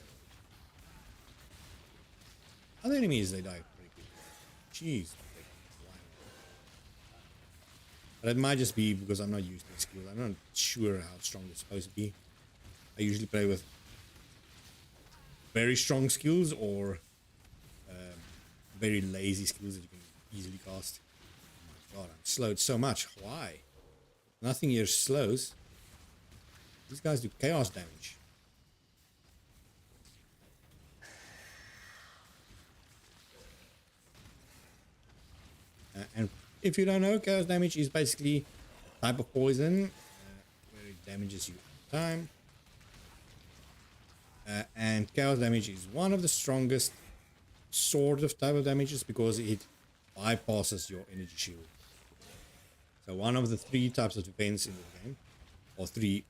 Other enemies, they die pretty quickly. Jeez. But it might just be because I'm not used to the skills. I'm not sure how strong they're supposed to be. I usually play with very strong skills or very lazy skills that you can easily cast. Oh my god, I'm slowed so much. Why? Nothing here slows. These guys do chaos damage. And if you don't know, chaos damage is basically a type of poison where it damages you over time. And chaos damage is one of the strongest sort of type of damages because it bypasses your energy shield. So one of the 3 types of defense in this game, or 3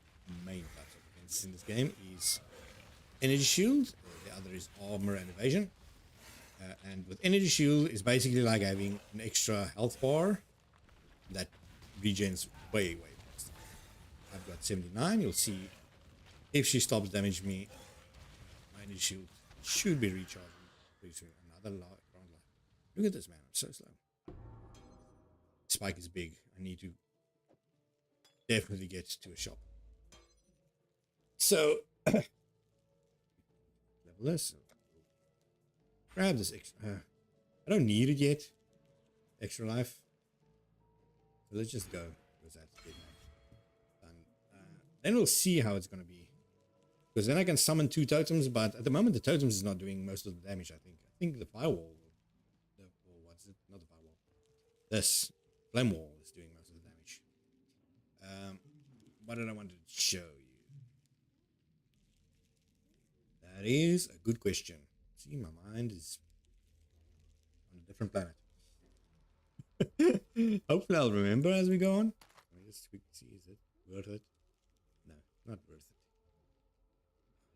main types of defense in this game, is energy shield. The other is armor and evasion. And with energy shield, it's basically like having an extra health bar that regens way faster. I've got 79. You'll see if she stops damaging me, my energy shield should be recharging pretty soon. Another round life. Look at this, man. I'm so slow. Spike is big. I need to definitely get to a shop. So, level this. Grab this extra. I don't need it yet. Extra life. So let's just go. Because that's big. Done. Then we'll see how it's going to be. Because then I can summon 2 totems, but at the moment the totems is not doing most of the damage, I think. I think the firewall, or what's it? Not the firewall. This flame wall is doing most of the damage. What did I want to show you? That is a good question. See, my mind is on a different planet. Hopefully I'll remember as we go on. Let me just quickly see, is it worth it? No, not worth it.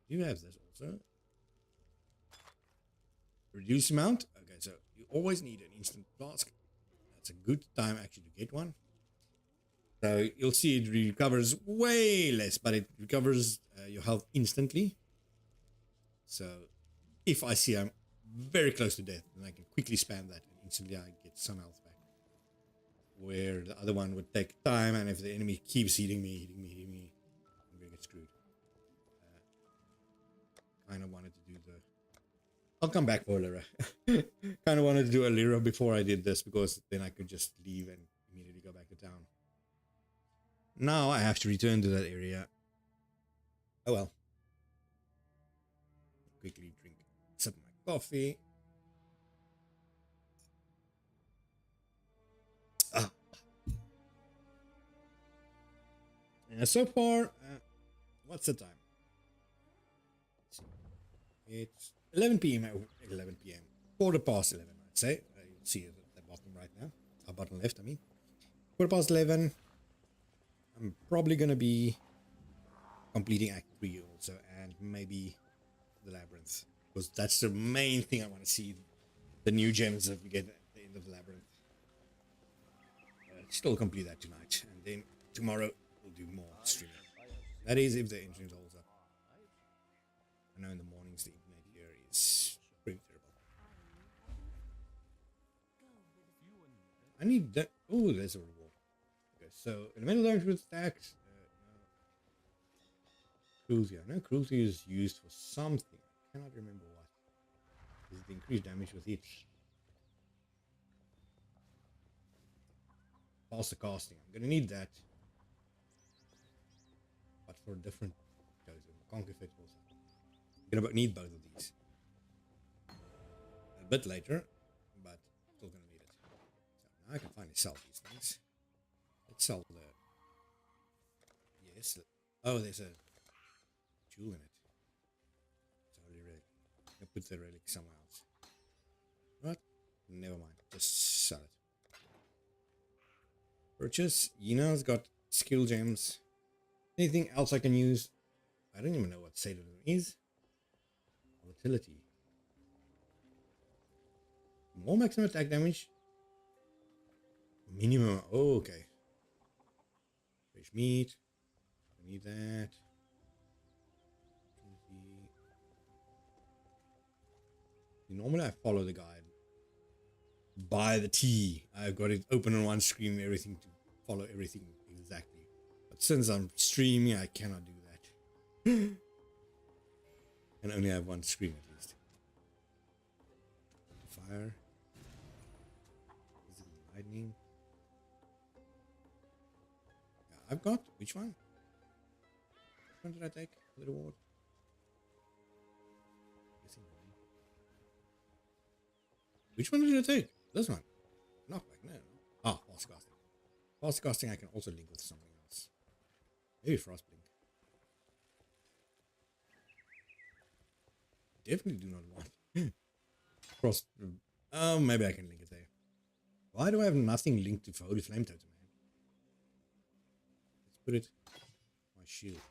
You have this also. Reduce amount. Okay, so you always need an instant flask. That's a good time actually to get one. So you'll see it recovers way less, but it recovers your health instantly. So if I see I'm very close to death, then I can quickly spam that and instantly I get some health back. Where the other one would take time, and if the enemy keeps hitting me, I'm gonna get screwed. Kind of wanted to do the... I'll come back for Lyra. Kind of wanted to do a Lyra before I did this, because then I could just leave and immediately go back to town. Now I have to return to that area. Oh well. Quickly drink some of my coffee. Ah. So far, what's the time? It's 11 p.m. 11 p.m. Quarter past 11, I'd say. You'll see it at the bottom right now. Bottom left, I mean. Quarter past 11. I'm probably going to be completing Act 3 also, and maybe the Labyrinth. Because that's the main thing I want to see. The new gems that we get at the end of the Labyrinth. Still complete that tonight. And then tomorrow we'll do more streaming. That is if the internet holds up. I know in the mornings the internet here is pretty terrible. I need that. Oh, there's a reward. Okay, so elemental damage with attacks. Cruelty. I know cruelty is used for something. I cannot remember what. Is it increased damage with it? Faster casting. I'm gonna need that. But for a different totem. Conquer fit also. I'm gonna need both of these. A bit later, but still gonna need it. So now I can finally sell these things. Let's sell the... Yes. Oh, there's a jewel in it. It's a holy relic. I'll put the relic somewhere else. What? Never mind. Just sell it. Purchase. Yina's got skill gems. Anything else I can use? I don't even know what Satan is. Volatility. More maximum attack damage. Minimum. Oh, okay. Fresh meat. I need that. Normally I follow the guide. Buy the tea. I've got it open on one screen, everything to follow everything exactly. But since I'm streaming, I cannot do that. And only have one screen at least. Fire. Is it lightning? Yeah, I've got which one? Which one did I take for the reward? Which one did I take? This one. Knockback, no. Ah, fast casting. Fast casting I can also link with something else. Maybe Frostblink. Definitely do not want Frost. Oh, maybe I can link it there. Why do I have nothing linked to Holy Flame Totem, man? Let's put it on my shield.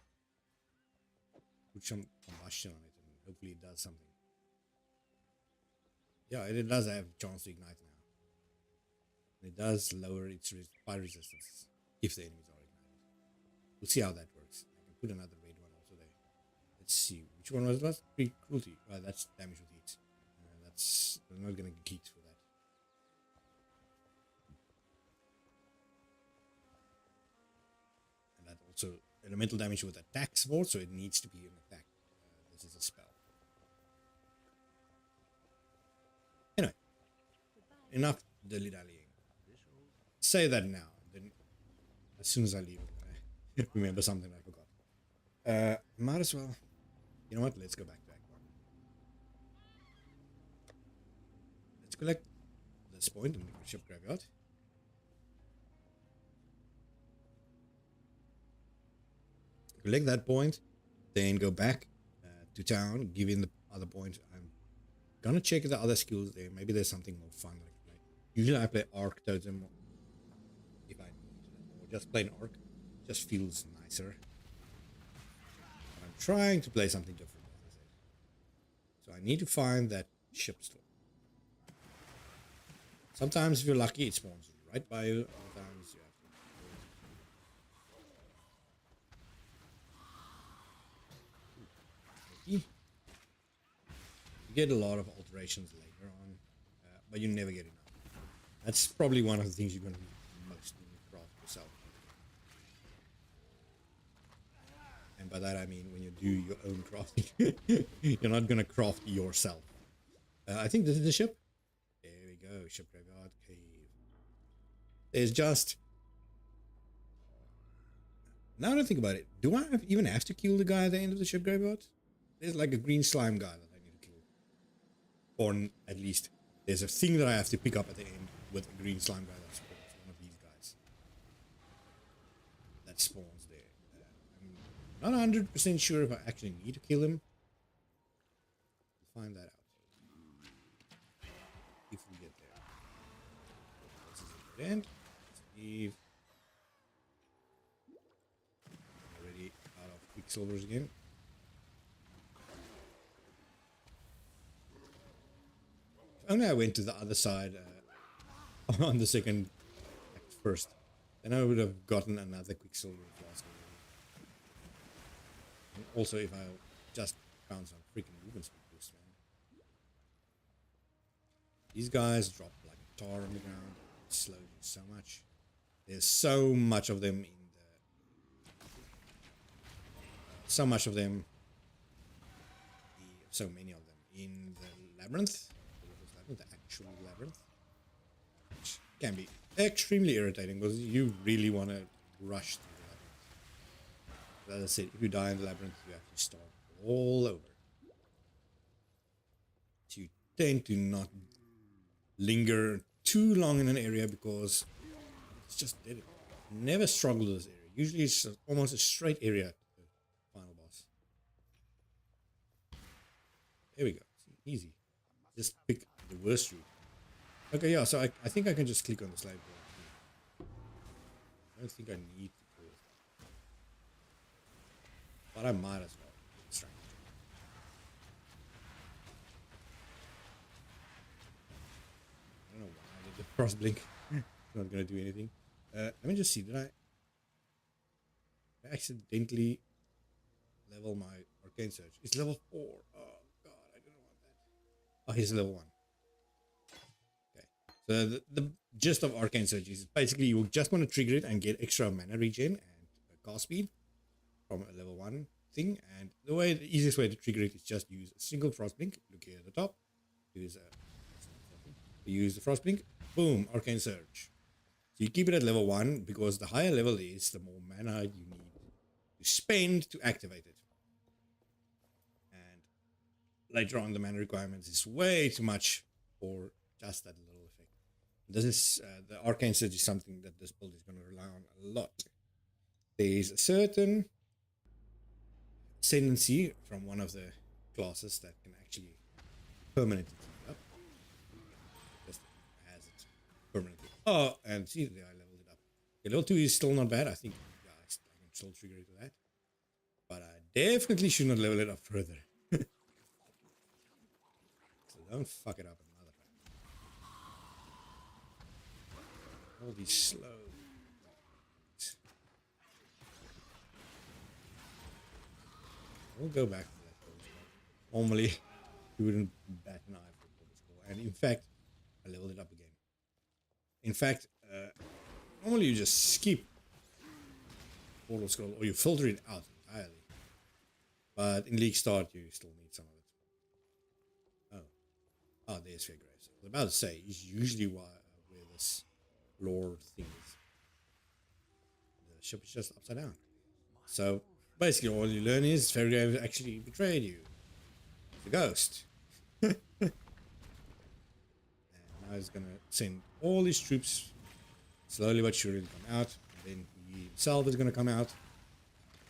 Put some combustion on it and hopefully it does something. Yeah, it does have a chance to ignite now. It does lower its fire resistance if the enemies are ignited. We'll see how that works. I can put another red one also there. Let's see. Which one was that? Cruelty. That's damage with heat. I'm not going to geek for that. And that also elemental damage with attack support, so it needs to be an attack. This is a spell. Anyway, enough dilly-dallying. Say that now. Then, as soon as I leave, I'm gonna remember something I forgot. Might as well. You know what? Let's go back to Act 1. Let's collect this point in the ship graveyard. Collect that point, then go back to town, give in the other point. I'm gonna check the other skills there. Maybe there's something more fun. Like usually I play Arc Totem if I need to, or just plain Arc. Just feels nicer. But I'm trying to play something different, as I said. So I need to find that ship store. Sometimes if you're lucky, it spawns right by you. Sometimes you have to. You get a lot of alterations later on, but you never get enough. That's probably one of the things you're going to need most when you craft yourself. And by that I mean when you do your own crafting. You're not going to craft yourself. I think this is the ship. There we go, ship graveyard cave. There's just... Now that I think about it, do I even have to kill the guy at the end of the ship graveyard? There's like a green slime guy that I need to kill. Or at least there's a thing that I have to pick up at the end with a green slime guy that spawns. One of these guys. That spawns there. I'm not 100% sure if I actually need to kill him. We'll find that out. If we get there. This is a good end. Let's leave. Already out of quicksilvers again. If only I went to the other side on the second act first. Then I would have gotten another quicksilver flask. And also if I just found some freaking movement speed boost, man. These guys drop like tar on the ground. It slows you so much. There's so much of them in the... so much of them... so many of them in the labyrinth. The actual labyrinth. Which can be extremely irritating because you really want to rush through the labyrinth. As I said, if you die in the labyrinth, you have to start all over. So you tend to not linger too long in an area because it's just dead. Never struggle with this area. Usually it's almost a straight area to the final boss. There we go. It's easy. Just pick the worst route. Okay, yeah, so I think I can just click on the slide bar. I don't think I need to do it. But I might as well. Strength. I don't know why I did the cross blink. It's not gonna do anything. Let me just see, did I accidentally level my arcane surge? It's level 4. Oh god, I don't want that. Oh, here's level 1. So the gist of Arcane Surge is basically you just want to trigger it and get extra mana regen and cast speed from a level 1 thing. And the easiest way to trigger it is just use a single frost blink. Look here at the top. Use the frost blink. Boom, Arcane Surge. So you keep it at level 1 because the higher level is, the more mana you need to spend to activate it. And later on, the mana requirements is way too much for just that little effect. This is the Arcane Surge is something that this build is going to rely on a lot. There's a certain ascendancy from one of the classes that can actually permanently keep it up. Just has it permanently. Oh, and see, I leveled it up. Okay, level 2 is still not bad. I think yeah, I can still trigger it with that. But I definitely should not level it up further. So don't fuck it up another time. All these slow. We'll go back to that gold score. Normally, you wouldn't bat an eye for gold score, and in fact, I leveled it up again. In fact, normally you just skip portal scroll or you filter it out entirely. But in League Start, you still need some of it. Oh, there's Fairgraves. I was about to say, it's usually where this lore thing is. The ship is just upside down. So basically, all you learn is Fairgraves actually betrayed you. The ghost. And now he's gonna send all his troops slowly but surely to come out. And then he himself is gonna come out.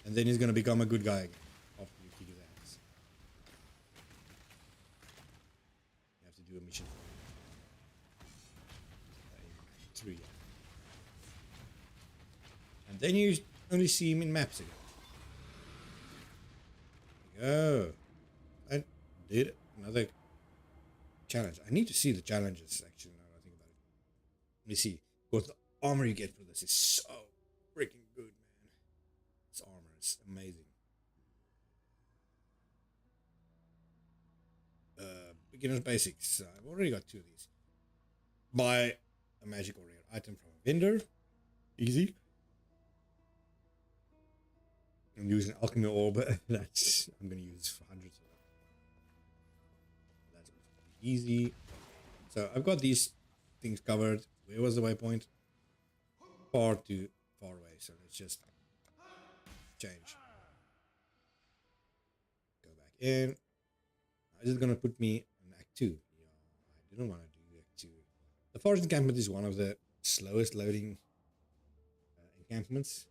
And then he's gonna become a good guy again. After you kick his ass. You have to do a mission. 3. And then you only see him in maps again. There you go. I did another challenge. I need to see the challenges actually now that I think about it. Let me see. Because the armor you get for this is so freaking good, man. This armor is amazing. Beginner's basics. I've already got 2 of these. Buy a magic or rare item from a vendor. Easy. I'm using alchemy orb. That's I'm gonna use for hundreds of them. That's easy. So I've got these things covered. Where was the waypoint? Far too far away. So let's just change. Go back in. This is gonna put me in Act 2. Yeah, I didn't want to do Act 2. The forest encampment is one of the slowest loading encampments,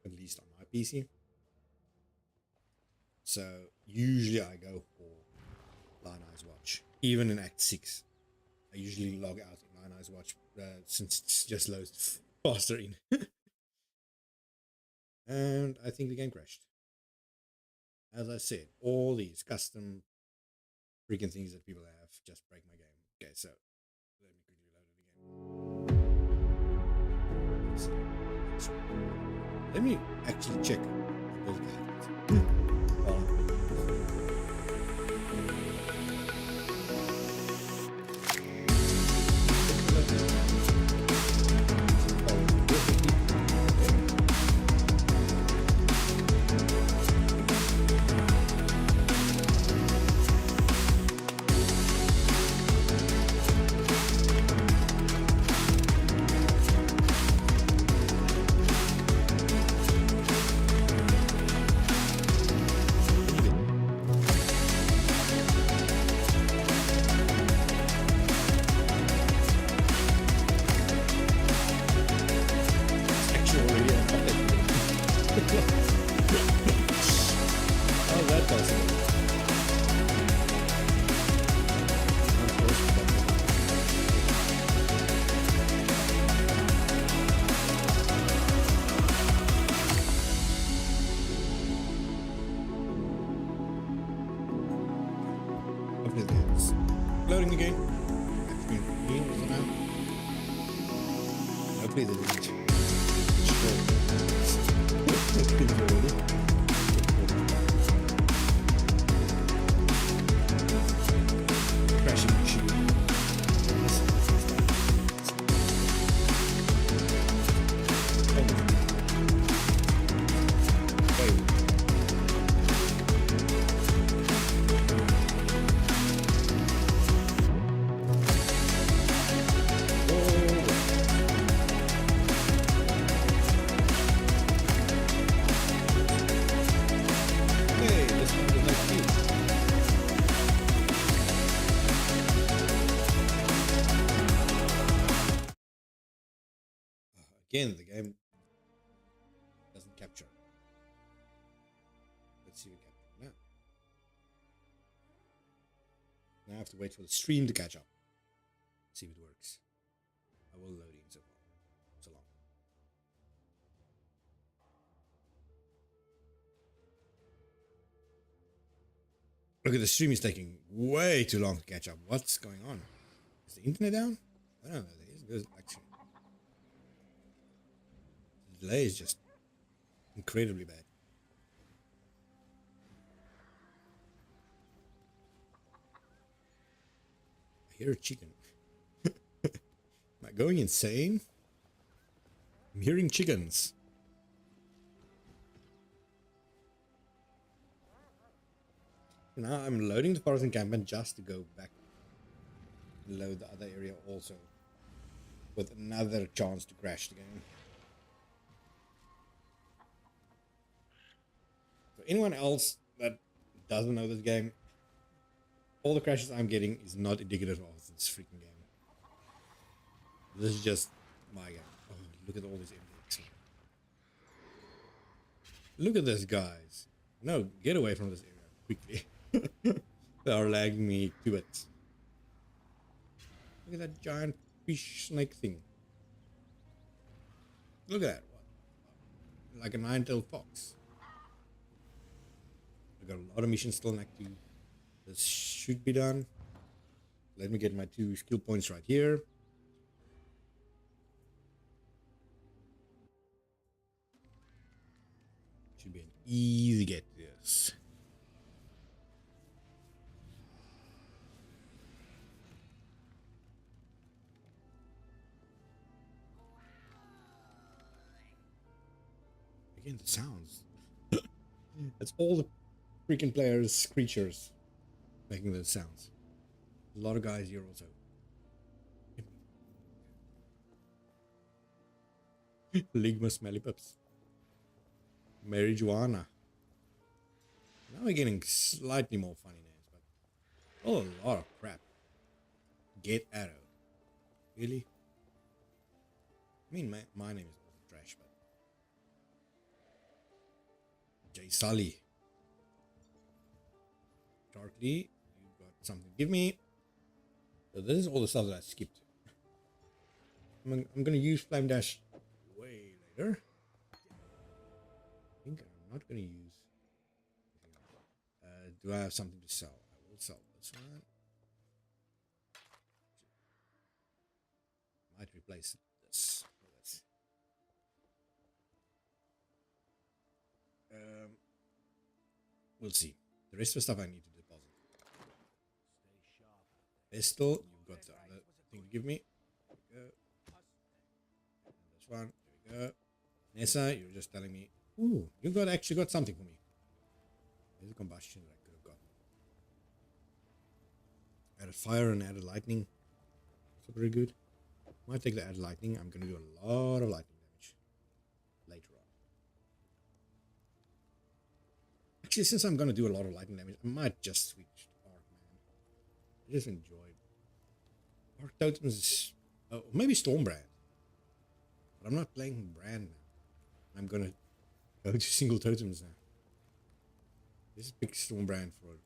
at least on my PC. So usually I go for Lion Eyes Watch. Even in Act 6, I usually log out in Lion Eyes Watch since it's just loads faster in. And I think the game crashed. As I said, all these custom freaking things that people have just break my game. Okay, so let me quickly load it again. Let me actually check those guys. Loading again. Hopefully they didn't. Crashing machine. Again, the game doesn't capture. Let's see if it captures now. Now I have to wait for the stream to catch up. See if it works. I will load in so far. So long. Look at the stream is taking way too long to catch up. What's going on? Is the internet down? I don't know. There is actually. delay is just incredibly bad. I hear a chicken. Am I going insane? I'm hearing chickens. Now I'm loading the forest encampment just to go back and load the other area also, with another chance to crash the game. For anyone else that doesn't know this game, all the crashes I'm getting is not indicative of this freaking game. This is just my game. Oh, look at all these enemies. Look at this, guys. No, get away from this area quickly. They are lagging me to it. Look at that giant fish snake thing. Look at that. What? Like a nine-tailed fox. I got a lot of missions still next to. This should be done. Let me get my 2 skill points right here. Should be an easy get to this. Again, the sounds. That's all the freaking players' creatures making those sounds. A lot of guys here also. Ligma smelly pups. Marijuana. Now we're getting slightly more funny names, but oh, a lot of crap. Get Arrow. Really? I mean, my name is also trash, but Jay Sully. Darkly, you got something to give me. So this is all the stuff that I skipped. I'm gonna use Flame Dash way later. I think I'm not gonna use. Do I have something to sell? I will sell this one. Might replace this with this. We'll see. The rest of the stuff I need to deposit. Pistol, you've got the other thing to give me. There we go. And this one, there we go. Nessa, you're just telling me, ooh, you actually got something for me. There's a combustion that I could have got. Added fire and added lightning. So very good. Might take the added lightning. I'm gonna do a lot of lightning damage later on. Actually, since I'm gonna do a lot of lightning damage, I might just switch to Arc, man. I just enjoy Arc Totems. Oh, maybe Stormbrand. But I'm not playing Brand now. I'm gonna go to single totems now. This is big Stormbrand for whatever.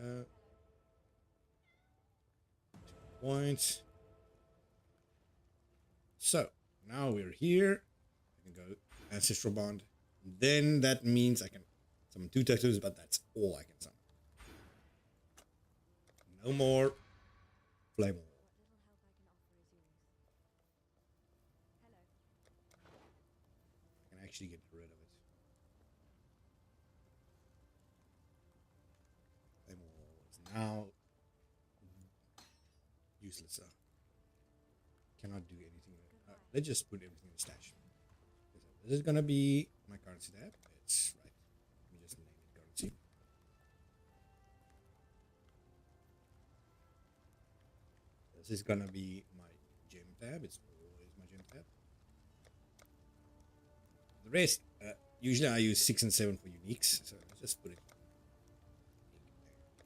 2 points. So now we're here. I can go Ancestral Bond. Then that means I can summon 2 totems, but that's all I can summon. No more Flame Wall. I can actually get rid of it. Flame Wall is now useless. Cannot do anything. Let's just put everything in the stash. This is gonna be my currency tab. It's right. Let me just name it currency. This is gonna be my gem tab. It's always my gem tab. The rest, usually I use 6 and 7 for uniques, so let's just put it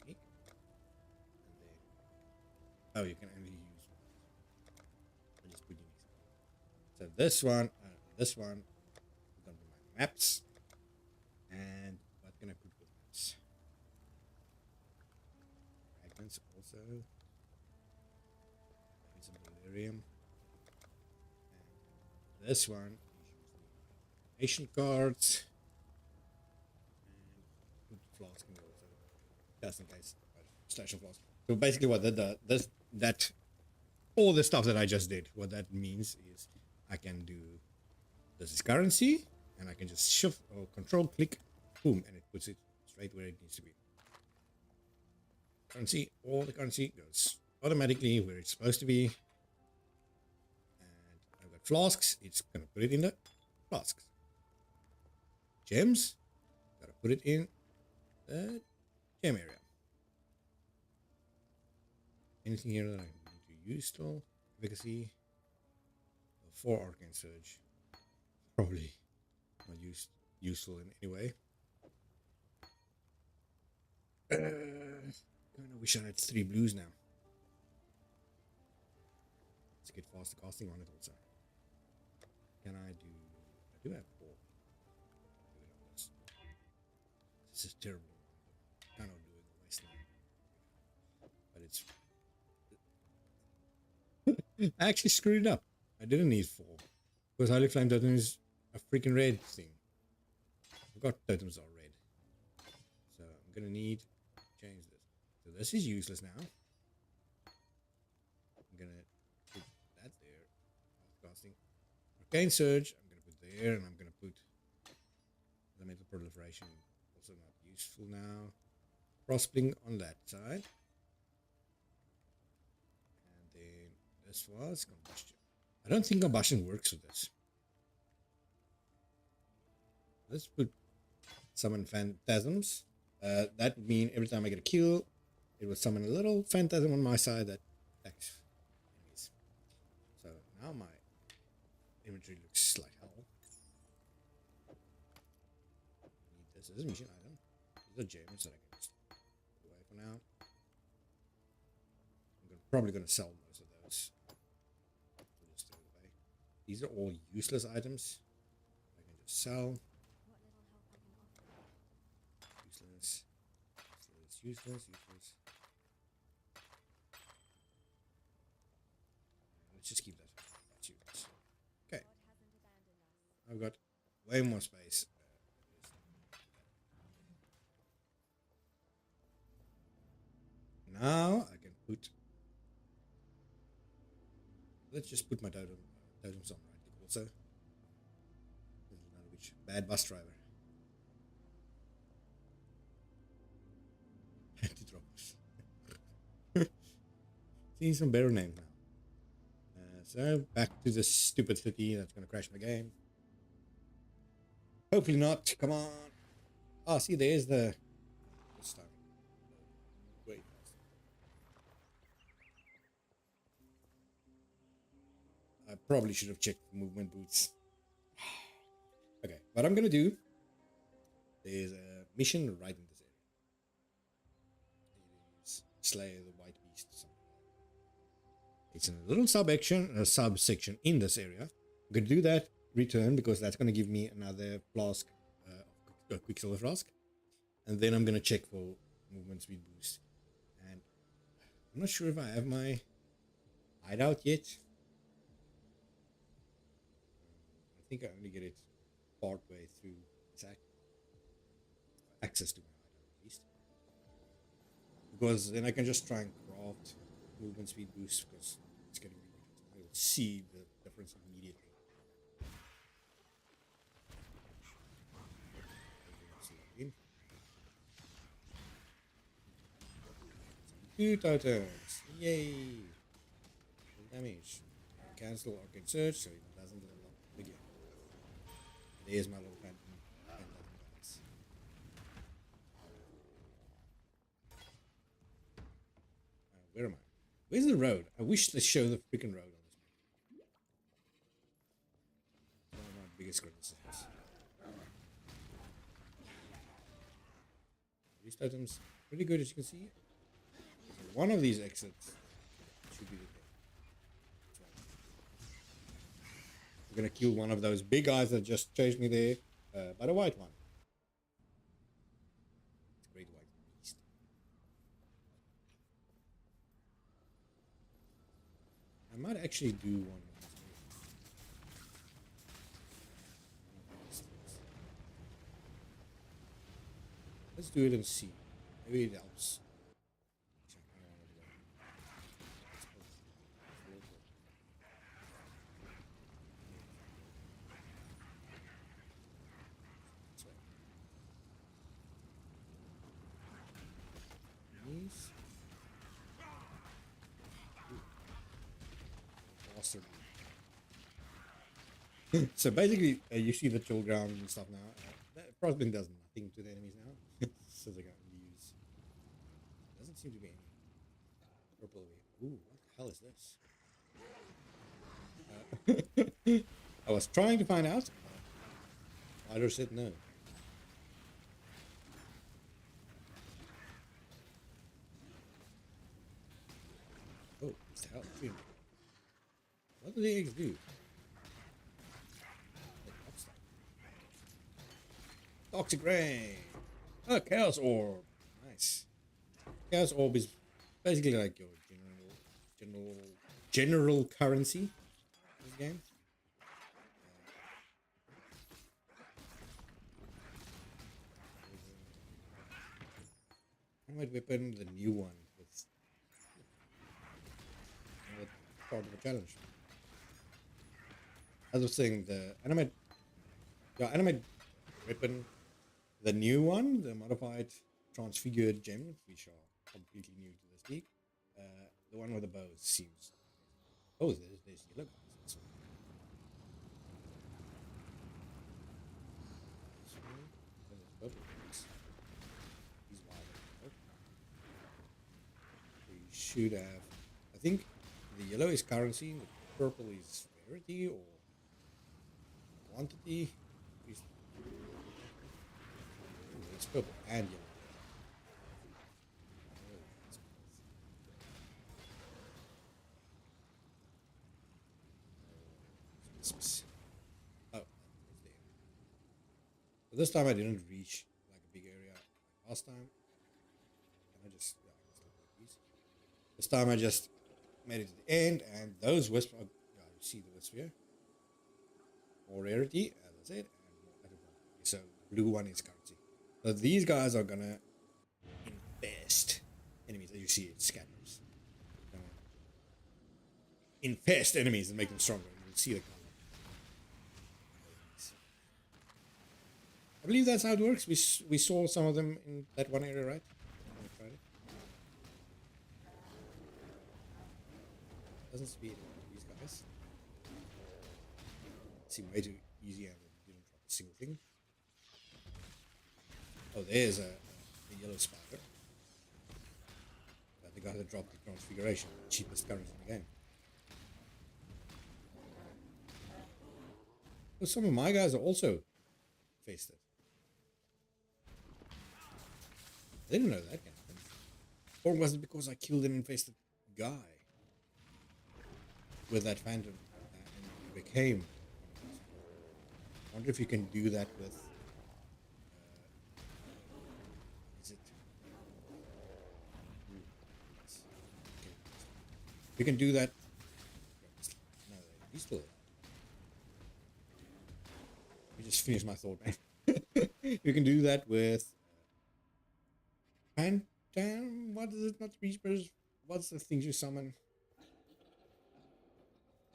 unique. And then, oh, you can only use one. I just put uniques. So this one is gonna be my maps. And what can I put with maps? Fragments also. Maybe some delirium. And this one. Nation cards and flask can go also just in case stash of flask. So basically what that all the stuff that I just did. What that means is I can do this is currency, and I can just shift or control click, boom, and it puts it straight where it needs to be. Currency, all the currency goes automatically where it's supposed to be. And I've got flasks, it's gonna put it in the flasks. Gems, gotta put it in the gem area. Anything here that I need to use still? Efficacy. 4 arcane surge. Probably not useful in any way. I wish I had 3 blues now. Let's get faster casting on it also. Can I do... I do have 4. This is terrible. I cannot do it on my slime. But it's... I actually screwed it up. I didn't need 4. Because Holy Flame Totem is a freaking red thing. I forgot totems are red. So I'm gonna need to change this. So this is useless now. I'm gonna put that there. Casting. Arcane Surge, I'm gonna put there, and I'm gonna put Elemental Proliferation. Also not useful now. Prospling on that side. And then this was Combustion. I don't think Combustion works with this. Let's put Summon Phantasms. That would mean every time I get a kill, it will summon a little phantasm on my side that attacks enemies. So now my inventory looks like hell. Need this as a mission item. These are gems that I can just put away for now. I'm probably going to sell most of those. So just throw it away. These are all useless items. I can just sell. Useless. Let's just keep that. That's useless. Okay. I've got way more space. Now I can put. Let's just put my totems on right click also. Another which bad bus driver. See some better names now. So back to this stupid city that's gonna crash my game. Hopefully not. Come on. Oh, see, there's the stuff. Wait. I probably should have checked movement boots. Okay, what I'm gonna do. There's a mission right in this area. It is slay the white beast. It's in a little subsection in this area. I'm going to do that, return, because that's going to give me another flask, a Quicksilver flask. And then I'm going to check for movement speed boost. And I'm not sure if I have my hideout yet. I think I only get it part way through access to my hideout at least. Because then I can just try and craft movement speed boost because it's getting really good. I will see the difference immediately. Two totems, yay! Damage. Cancel Arcane Surge so it doesn't level up again. There's my little phantom guys. Where am I? Where's the road? I wish they show the freaking road on this map. One of my biggest criticisms. These totems pretty good as you can see. So one of these exits should be the thing. I'm gonna kill one of those big guys that just chased me there, but a white one. It's a great white beast. I might actually do one of these. Let's do it and see. Maybe it helps. monster. So basically, you see the chill ground and stuff now. Frostbite does nothing to the enemies now. So they're going to use. Doesn't seem to be any purple here. Ooh, what the hell is this? I was trying to find out. Spider said no. Oh, what's the hell? What do the eggs do? Toxic rain. Oh, chaos orb. Nice. Chaos orb is basically like your general currency in this game. Animate weapon, the new one with part of the challenge. As I was saying, the animate weapon, the new one, the modified transfigured gems, which are completely new to this league. The one with the bow seems. Oh, there's yellow guys. There's purple guys. He's wild. We should have. I think the yellow is currency, the purple is rarity or quantity. It's purple and yellow. Oh, it's there. So this time I didn't reach like a big area like last time. And I just, yeah, I can still make these. This time I just made it to the end, and those wisps are, yeah, you see the wisp here. More rarity, as I said, and more added quantity. So blue one is currency. So these guys are gonna infest enemies. As you see, it scatters. Infest enemies and make them stronger. You'll see the color. I believe that's how it works. We saw some of them in that one area, right? Doesn't speed these guys. Seem way too easy and didn't drop a single thing. Oh, there's a yellow spider. The guy that dropped the transfiguration, the cheapest currency in the game. Well, some of my guys are also infested. I didn't know that happened. Or was it because I killed an infested guy with that phantom and became? I wonder if you can do that with. Is it? Okay. You can do that. No, he's still alive. Let me just finish my thought, man. You can do that with. Phantom? What is it? Not Reapers. What's the things you summon?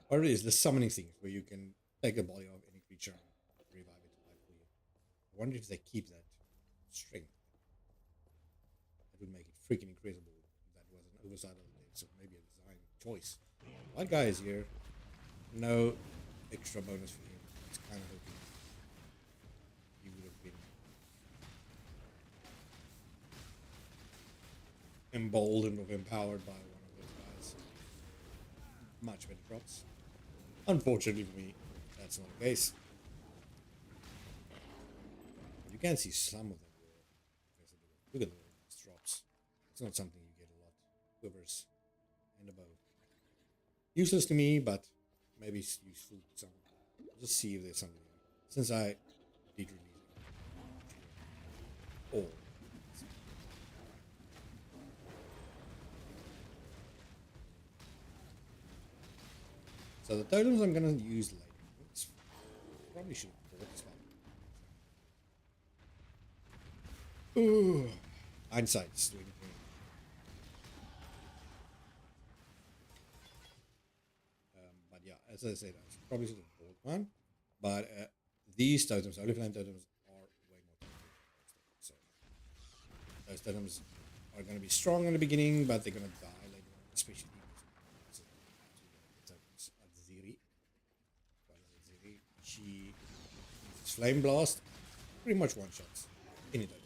Or it is the summoning things where you can take the body of any creature and revive it to life for you. I wonder if they keep that strength. That would make it freaking incredible. That was an oversight of the day, so maybe a design choice. White guy is here. No extra bonus for him. It's kind of hoping he would have been emboldened or empowered by one of those guys. Much better drops. Unfortunately for me, that's not the case. You can see some of them. Look at those drops. It's not something you get a lot. Quivers and a bow. Useless to me, but maybe it's useful to someone. I'll just see if there's something here. Since I did release it. Oh. So the totems I'm going to use later. Probably should have bought this one. Ooh. Hindsight's doing it. But yeah, as I said, I probably should have bought one. But these totems, Holy Flame totems, are way more powerful. So those totems are going to be strong in the beginning, but they're going to die later on, especially she uses Flame Blast, pretty much one shots any totems.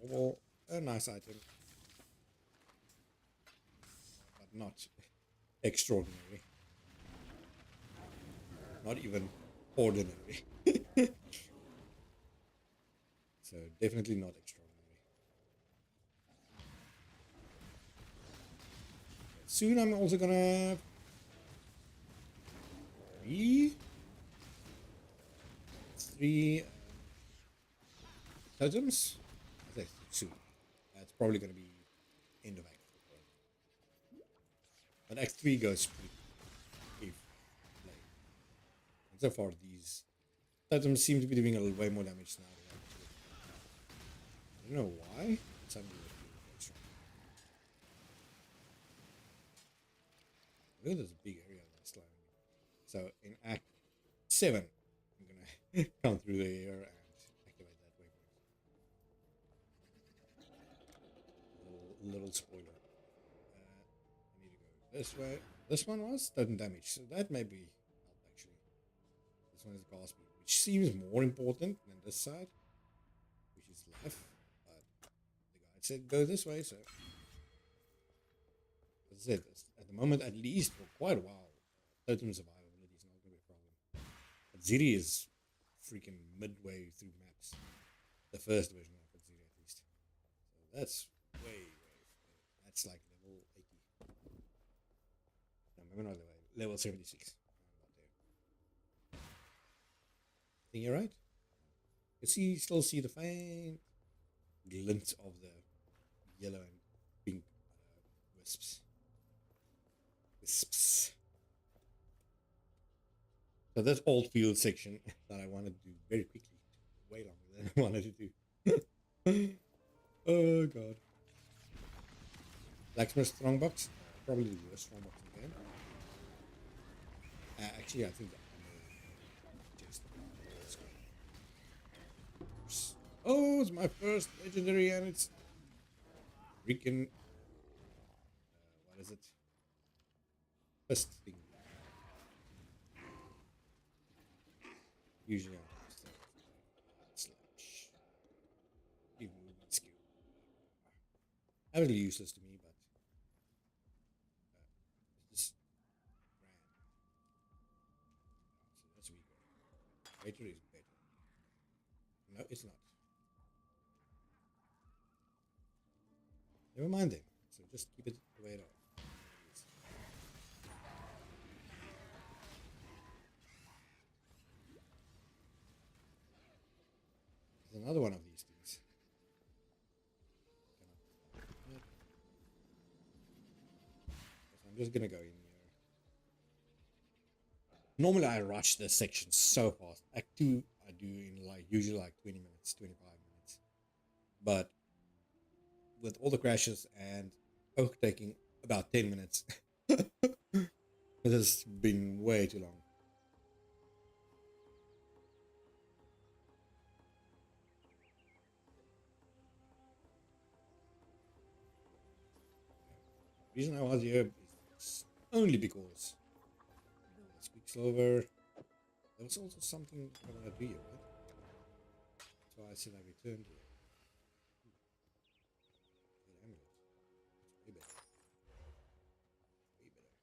Normal, a nice item, but not extraordinary. Not even ordinary. So definitely not extraordinary. Soon I'm also gonna have three totems. I say soon. It's probably gonna be end of Act 4. But Act 3 goes pretty if late. And so far these totems seem to be doing a little way more damage now. I don't know why. Suddenly very strong. Look at this big area that's slowing. So in Act 7, I'm gonna come through the air and activate that waypoint. Little spoiler. I need to go this way. This one was totem damage, so that may be help actually. This one is gas speed, which seems more important than this side, which is life. But the guide said go this way, so that's it. At the moment, at least for quite a while, totem survivability is not going to be a problem. But Ziri is freaking midway through maps. The first version of Ziri, at least. So that's way. That's like level 80. No, maybe not level 76. Not there. Think you're right? You still see the faint glint of the yellow and pink wisps. So that's old field section that I wanted to do very quickly. Way longer than I wanted to do. Oh god. Blacksmith Strongbox. Probably the worst strongbox in the game. Actually, I think the oh, it's my first legendary and it's freaking what is it? First thing. Usually I'm just slash. Give movement skill. Utterly useless to me, but it's just grand. So that's weaker. Greater is better. No, it's not. Never mind then. So just keep it the way it is. There's another one of these things. So I'm just gonna go in here. Normally I rush this section so fast. Act 2 I do in like usually like 20 minutes, 25 minutes. But with all the crashes and oak taking about 10 minutes. It has been way too long. The reason I was here is only because let's speak slower. There was also something I want to do here, right? That's why I said I returned here. Good amulet. It's way better. Way better.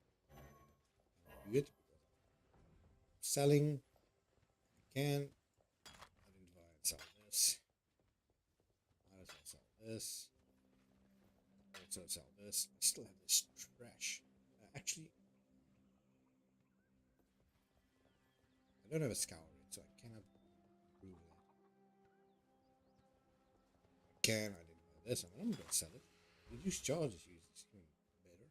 I'll do it because I'm selling. I can identify and sell this. Might as well sell this. Also sell this. I still have this trash. Actually, I don't have a scour yet, so I cannot prove that. I can identify this, and I'm going to sell it. Reduce charges used is even better.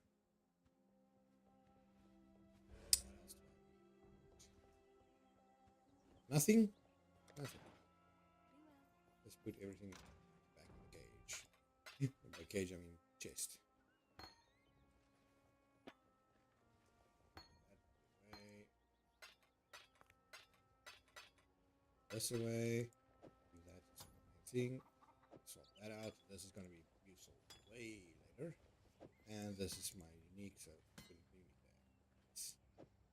What else do I want? Nothing? Nothing. Let's put everything back in the cage. By cage, I mean chest. That away. This away. Do that is one thing. Swap that out. This is going to be useful way later. And this is my unique, so I couldn't unique there. Let's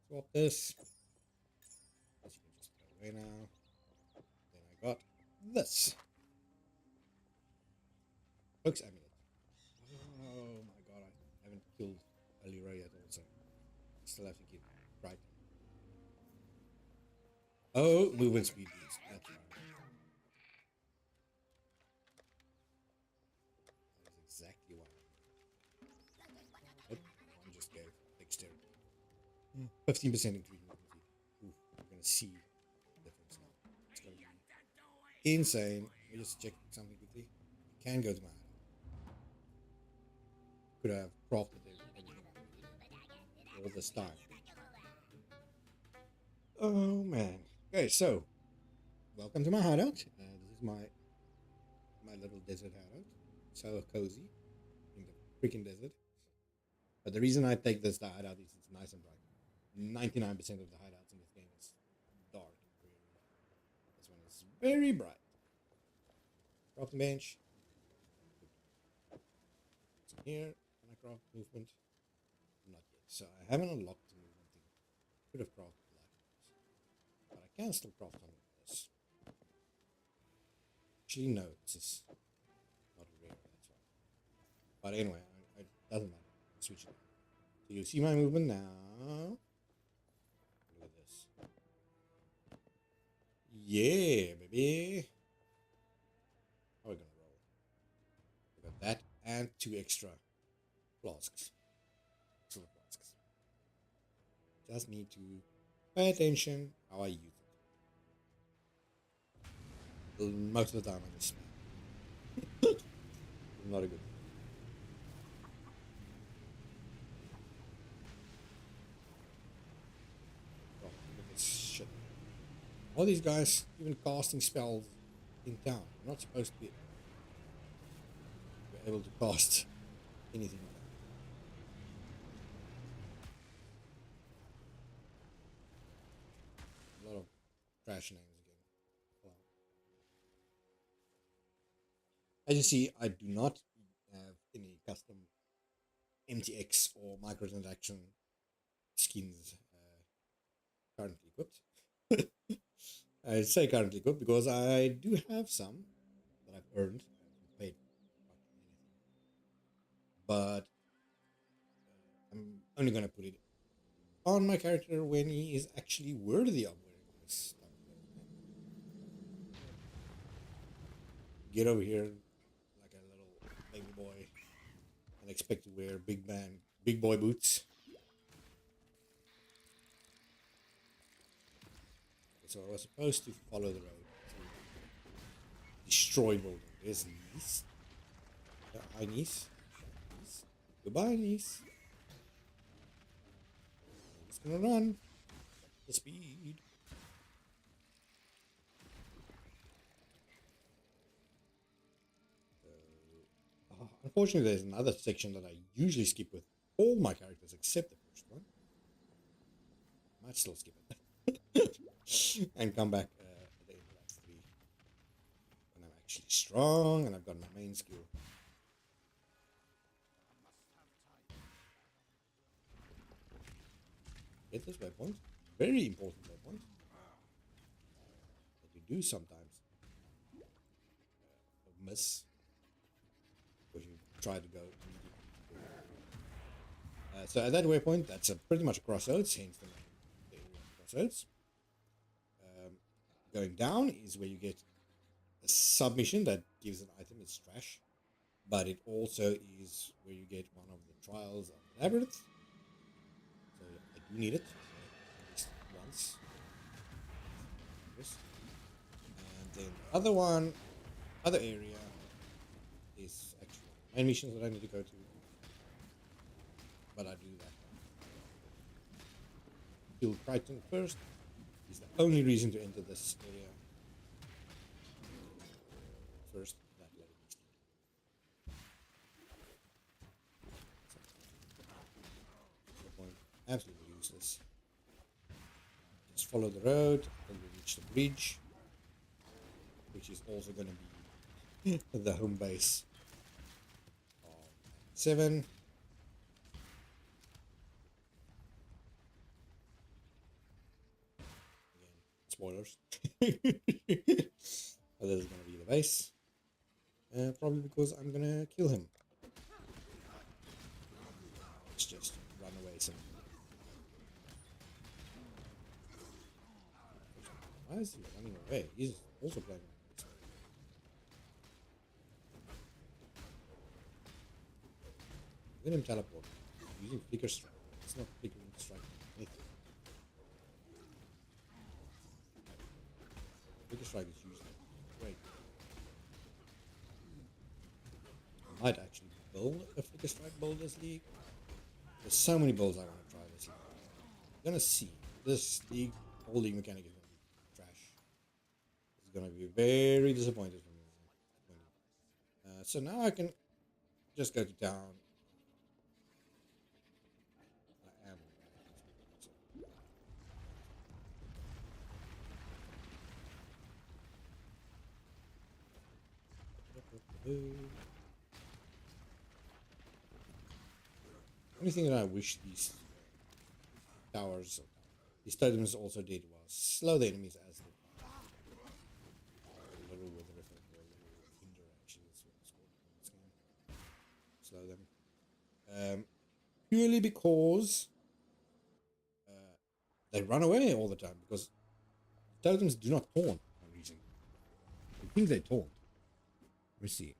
swap this. This you can just throw away now. Then I got this. Hook's amulet. Oh my god, I haven't killed Alira yet also. Still have to get right. Oh, movement speed boost. That's right. That is exactly why I'm one just gave dexterity. 15% increase movement speed. Ooh, we're gonna see the difference now. It's gonna be insane. Let me just check something quickly. I can go to my hideout. Could have crafted everything all this time. Oh man. Okay, so welcome to my hideout. This is my little desert hideout. So cozy in the freaking desert. But the reason I take this hideout is it's nice and bright. 99% of the hideouts in this game is dark and dreary. This one is very bright. Crafting bench. It's in here. Can I craft movement? Not yet. So I haven't unlocked the movement thing. Could have crafted light bulbs. But I can still craft something with this. Actually, no, this is not rare, that's why. But anyway, it doesn't matter. I'll switch it. So you see my movement now. Look at this. Yeah, baby. How are we gonna roll? We got that and 2 extra flasks. Silver flasks. Just need to pay attention how I use it. Most of the time I just spam. Not a good thing. Oh, look at this shit. All these guys even casting spells in town. You're not supposed to be able to cast anything like that. A lot of trash names again. Wow. As you see, I do not have any custom MTX or microtransaction skins currently equipped. I say currently equipped because I do have some that I've earned and paid fucking anything. But I'm only going to put it on my character when he is actually worthy of wearing this type of clothes, man. Get over here like a little baby boy and expect to wear big boy boots. So I was supposed to follow the road to destroy building. There's Nice. Hi, Nice. Nice. Goodbye, Nice. I'm just gonna run. The speed. Unfortunately, there's another section that I usually skip with all my characters except the first one. Might still skip it. And come back at the end of Act 3 when I'm actually strong and I've got my main skill. Get this waypoint. Very important waypoint. That you do sometimes miss because you try to go immediately. So at that waypoint, that's pretty much a crossroads, hence the name, the area of crossroads. Going down is where you get a submission that gives an item. It's trash, but it also is where you get one of the trials of the labyrinth. So I do need it at least once. And then the other area is actually main missions that I need to go to. But I do that one. Kill Crichton first. Is the only reason to enter this area. First, that level. The point, absolutely useless. Just follow the road until you reach the bridge, which is also going to be the home base of 7. spoilers. So this is gonna be the base. Probably because I'm gonna kill him. Let's just run away some. Why is he running away? He's also playing on this way. Let him teleport. Using flicker strike. It's not flickering strike. Anything. Flicker strike is usually great. I might actually build a flicker strike build this league. There's so many builds I want to try this league. I'm gonna see. This league, whole league mechanic is gonna be trash. It's gonna be very disappointed for me. So now I can just go to town. I am. Only thing that I wish these towers, these totems also did was slow the enemies as they a little weather effect or a little hinder, actually, that's what it's called in this game. Slow them. Purely because they run away all the time, because totems do not taunt for some reason. I think they taunt. Let me see.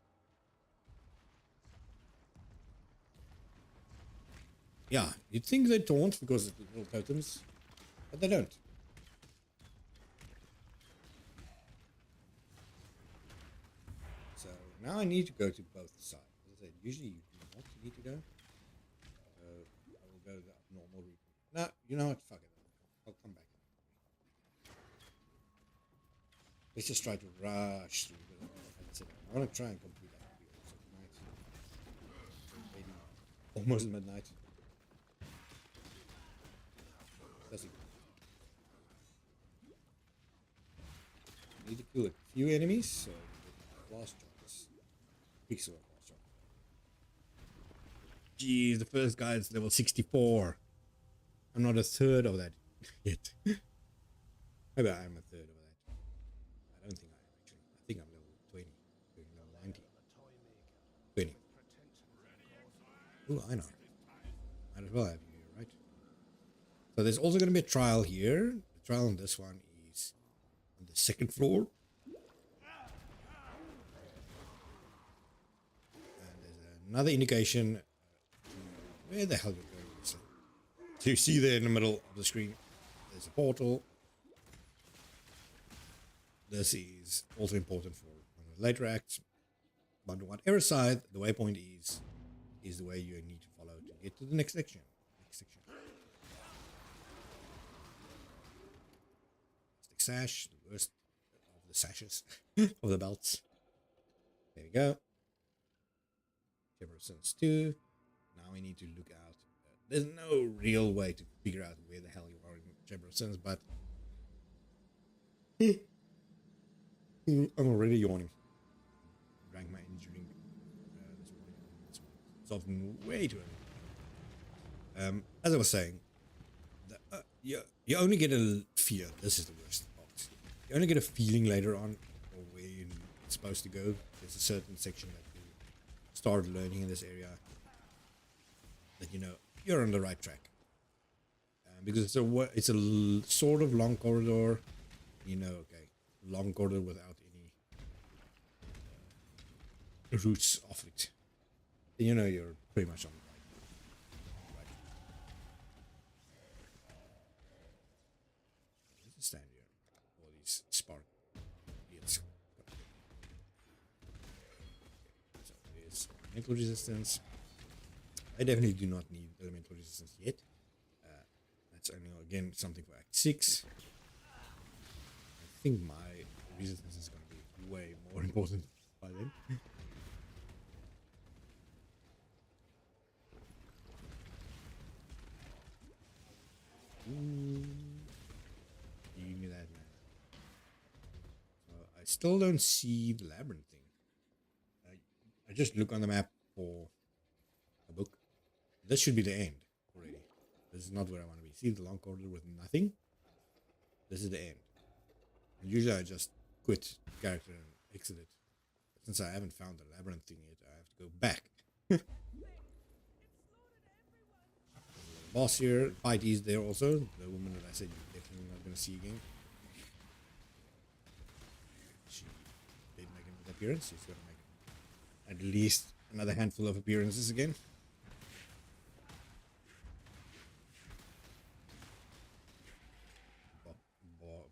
Yeah, you'd think they taunt because of the little totems, but they don't. So now I need to go to both sides. As I said, usually you do not need to go. I will go the normal route. No, you know what? Fuck it. I'll come back. Let's just try to rush through. I want to try and complete that video. So tonight, almost midnight. Does it? Need to kill a few enemies, so last chance. Pixel last chance. Jeez, the first guy is level 64. I'm not a third of that yet. Maybe I am a third of that. I don't think I am actually. I think I'm level 20. Level 90. 20. Ooh, I know. Might as well have you here, right? So there's also going to be a trial here. The trial on this one is on the second floor. And there's another indication where the hell you're going. So you see there in the middle of the screen, there's a portal. This is also important for one of the later acts. But on whatever side the waypoint is the way you need to follow to get to the next section. Stick sash, the worst of the sashes of the belts. There we go. Jefferson's 2. Now we need to look out. There's no real way to figure out where the hell you are in Jefferson's, but I'm already yawning. Drank my energy drink this morning. It's often way too early. As I was saying, you only get a fear. This is the worst part. You only get a feeling later on, or where you're supposed to go. There's a certain section that you start learning in this area that you know you're on the right track. Because it's a sort of long corridor. You know, okay, long corridor without any roots of it. You know you're pretty much on the right. Let's stand here. All these spark idiots. So there's elemental resistance. I definitely do not need elemental resistance yet. That's only again something for Act 6. I think my resistance is going to be way more important by then. Ooh. Give me that, man. So I still don't see the labyrinth thing. I just look on the map for a book. This should be the end already. This is not where I want to be. See the long corridor with nothing? This is the end. Usually I just quit the character and exit it. But since I haven't found the labyrinth thing yet, I have to go back. Boss here, Pity's there also. The woman that I said you're definitely not going to see again. She did make an appearance. She's going to make at least another handful of appearances again.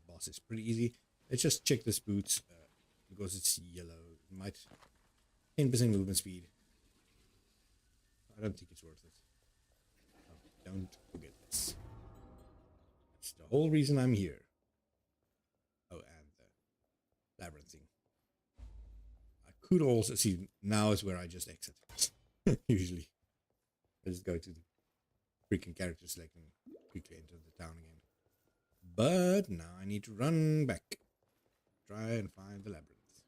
Boss is pretty easy. Let's just check this boots because it's yellow. It might 10% movement speed. I don't think it's worth it. Don't forget this. That's the whole reason I'm here. Oh, and the labyrinth thing. I could also see now is where I just exit. Usually, I just go to the freaking character select and quickly enter the town again. But now I need to run back, try and find the labyrinth.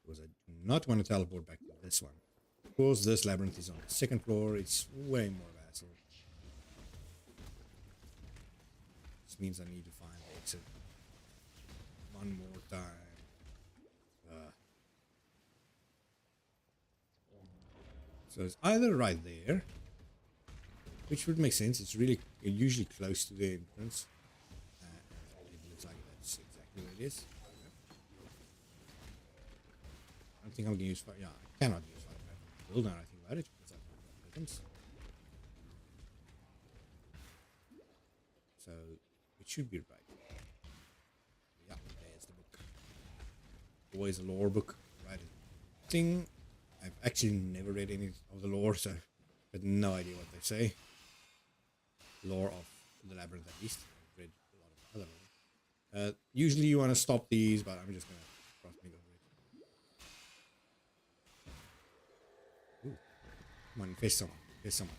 Because I do not want to teleport back to this one. Of course, this labyrinth is on the second floor. It's way more of a hassle. This means I need to find the exit one more time. So it's either right there, which would make sense. It's usually close to the entrance. It looks like that's exactly where it is. I don't think I can use fire. Yeah, I cannot use fire. Well, now I think about it, because I've got items. So it should be right. Yeah, there's the book. Always a lore book, right? Thing. I've actually never read any of the lore, so I have no idea what they say. Lore of the labyrinth, at least. I've read a lot of other lore. Usually you want to stop these, but I'm just going to cross me over it. Ooh. Come on, face someone. Face someone.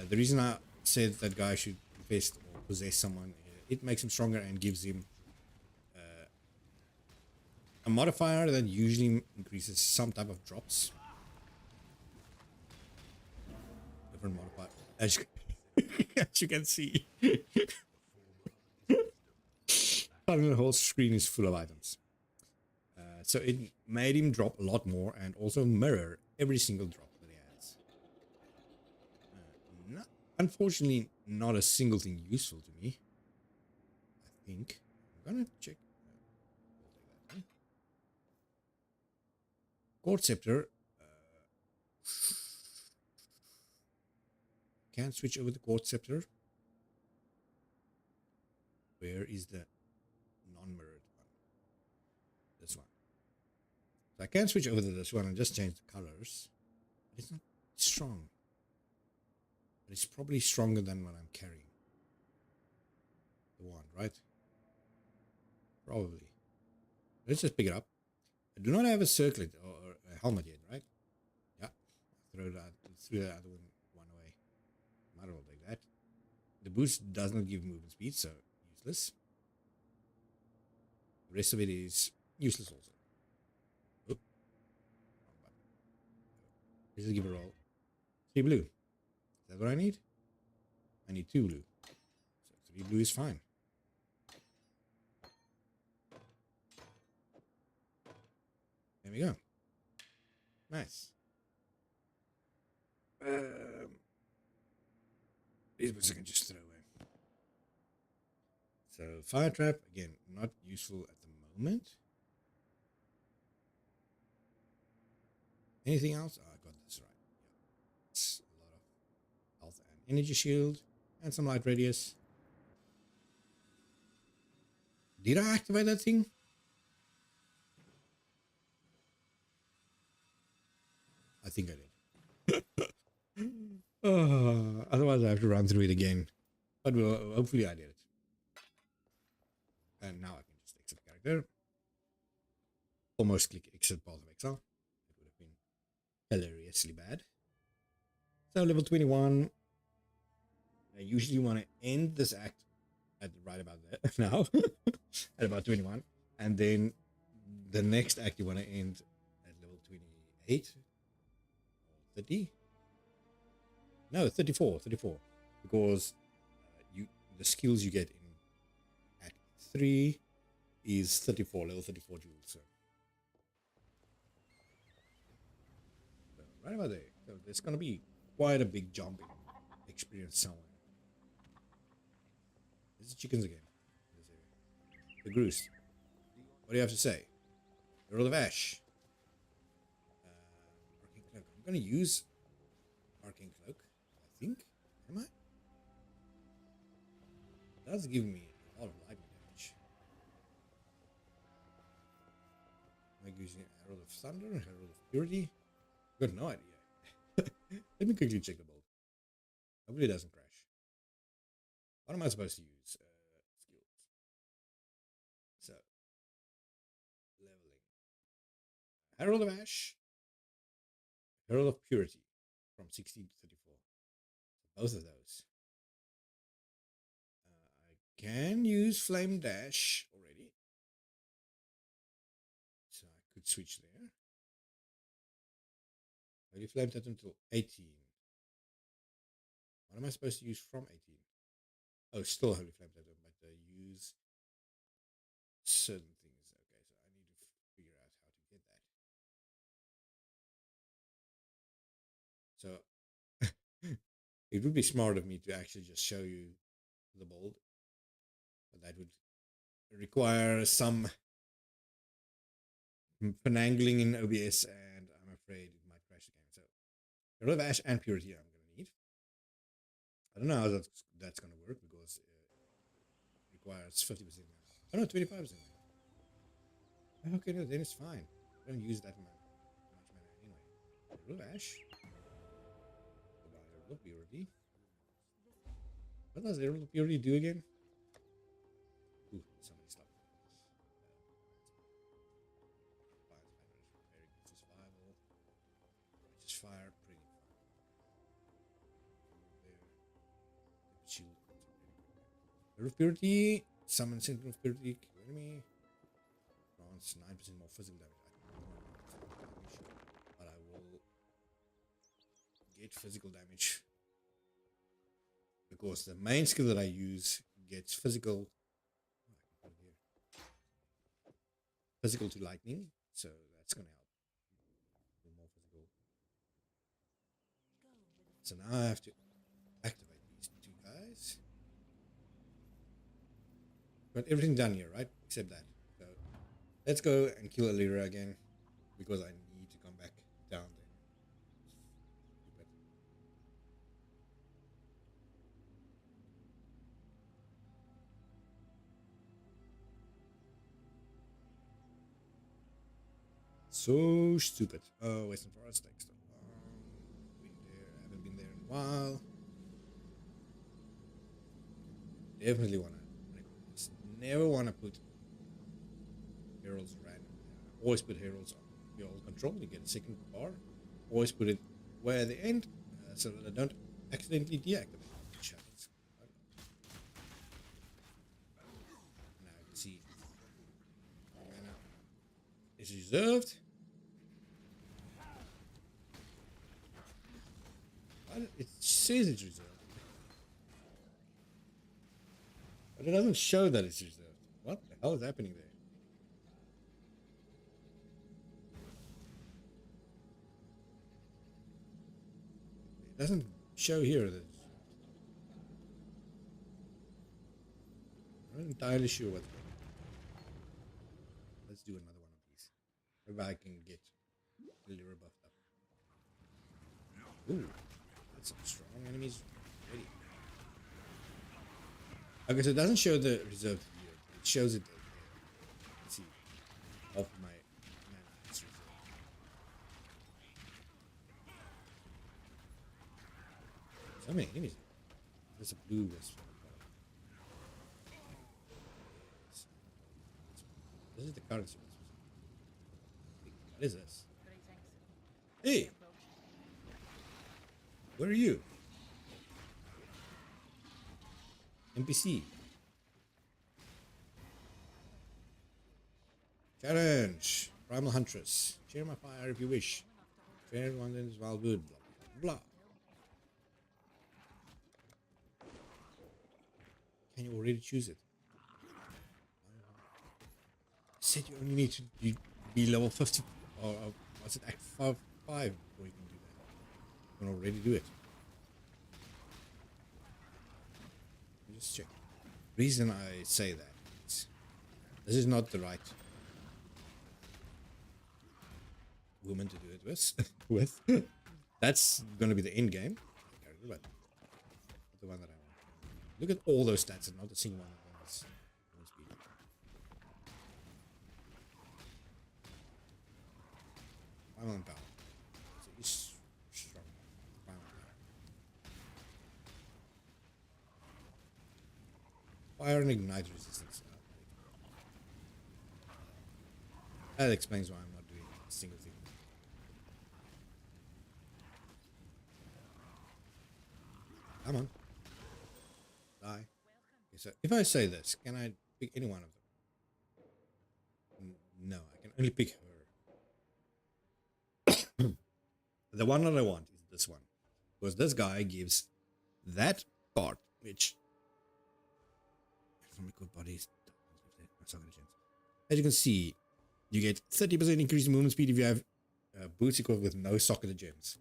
The reason I said that guy should infest or possess someone, it makes him stronger and gives him a modifier that usually increases some type of drops. Different modifier, as you can see. The whole screen is full of items. So it made him drop a lot more and also mirror every single drop that he has. Unfortunately, not a single thing useful to me. I think I'm gonna check. Court Scepter. Can't switch over the Court Scepter. Where is the non-mirrored one? This one. So I can switch over to this one and just change the colors. But it's not strong. But it's probably stronger than what I'm carrying. The wand, right? Probably. Let's just pick it up. I do not have a circlet or a helmet yet, right? Yeah. Throw the other one away. Might as well take that. The boost does not give movement speed, so useless. The rest of it is useless also. Oop. Wrong button. Let's just give it a roll. 3 blue. Is that what I need? I need 2 blue. So 3 blue is fine. There we go. Nice. These books I can just throw away. So fire trap, again, not useful at the moment. Anything else? Oh, I got this right. Yeah. It's a lot of health and energy shield and some light radius. Did I activate that thing? I think I did. Otherwise I have to run through it again. But hopefully I did it. And now I can just exit the character. Almost click exit Path of Exile. It would have been hilariously bad. So level 21. I usually want to end this act at right about there now. At about 21. And then the next act you want to end at level 28 or 30. No, 34, 34. Because you the skills you get in Act 3 is 34, level 34 jewels. So right about there. So there's gonna be quite a big jump in experience somewhere. This is chickens again. The Groose. What do you have to say? Earl of Ash. Arcane Cloak. I'm gonna use Arcane Cloak, I think. Am I? It does give me a lot of lightning damage. Am I using Herald of Thunder? Herald of Purity? I've got no idea. Let me quickly check the build. Hopefully it doesn't crash. What am I supposed to use? Skills. So, leveling. Herald of Ash. Herald of Purity. From 16 to 34. Both of those. I can use Flame Dash already. So I could switch there. Holy Flame Totem until 18. What am I supposed to use from 18? Oh, still Holy Flame Totem, but use certain things. Okay, so I need to figure out how to get that. So it would be smart of me to actually just show you the build, but that would require some finagling in OBS, and I'm afraid it might crash again. So Herald of Ash and Purity I'm going to need. I don't know how that's going to work because it requires 50%. Oh no, 25%. Okay, no, then it's fine. I don't use that much mana anyway. Herald of Ash. Herald of Purity. What does Herald of Purity do again? Ooh, somebody stopped. Very good for survival. Just fire, pretty fun. There. Shield. Herald of Purity. Summon Sentinel of Purity. Kill enemy. Grants 9% more physical damage. But I will get physical damage because the main skill that I use gets physical. Physical to lightning, so that's gonna help. More physical. So now I have to activate these two guys. Got everything done here, right? Except that. So let's go and kill Alira again because I need to come back down there. So stupid. Oh, Western Forest takes so long. Been there, haven't been there in a while. Definitely wanna just never wanna put heralds random. Always put heralds on your old control. You get a second bar. Always put it way at the end so that I don't accidentally deactivate it. Now you can see mana is reserved. It says it's reserved, but it doesn't show that it's reserved. What the hell is happening there? It doesn't show here that it's... I'm not entirely sure what's going on. Let's do another one of these. Maybe I can get a little buffed up. Ooh, that's some strong enemies ready. Okay, so it doesn't show the reserved here. It shows it there. Let's see. Half my mana is reserved. So many enemies. There's a blue wisp. This is the currency. What is this? Hey! Where are you? NPC. Challenge. Primal Huntress. Share my fire if you wish. Fair one is well good. Blah, blah, blah. Can you already choose it? Said you only need to be level 50 or was it act 5 before you can do that. You can already do it. Let me just check. Reason I say that is this is not the right woman to do it with. That's gonna be the end game. But not the one that I want. Look at all those stats and not a single one of them is speed. Final power. So he's strong. Final power. Fire and ignite resistance. That explains why I'm not doing a single thing. Come on. Die. Okay, so if I say this, can I pick any one of them? No, I can only pick her. The one that I want is this one. Because this guy gives that card, which from equip bodies. As you can see, you get 30% increase in movement speed if you have boots equipped with no socketed gems.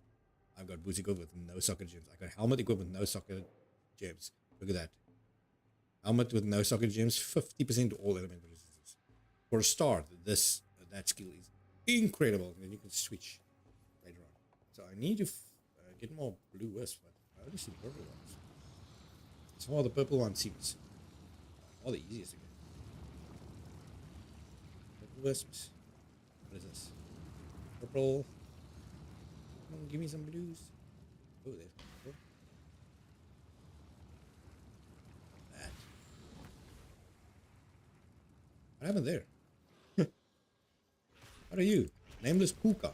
I've got boots equipped with no socketed gems. I got helmet equipped with no socketed gems. Look at that. Helmet with no socketed gems, 50% to all element resistances. For a start, that skill is incredible. And then you can switch later on. So I need to get more blue wisps, but I only see purple ones. Some of the purple ones seems all the easiest to get. Purple wisps. What is this? Purple. Come on, give me some blues. Oh, there's purple. That. What happened there? What are you? Nameless Puka.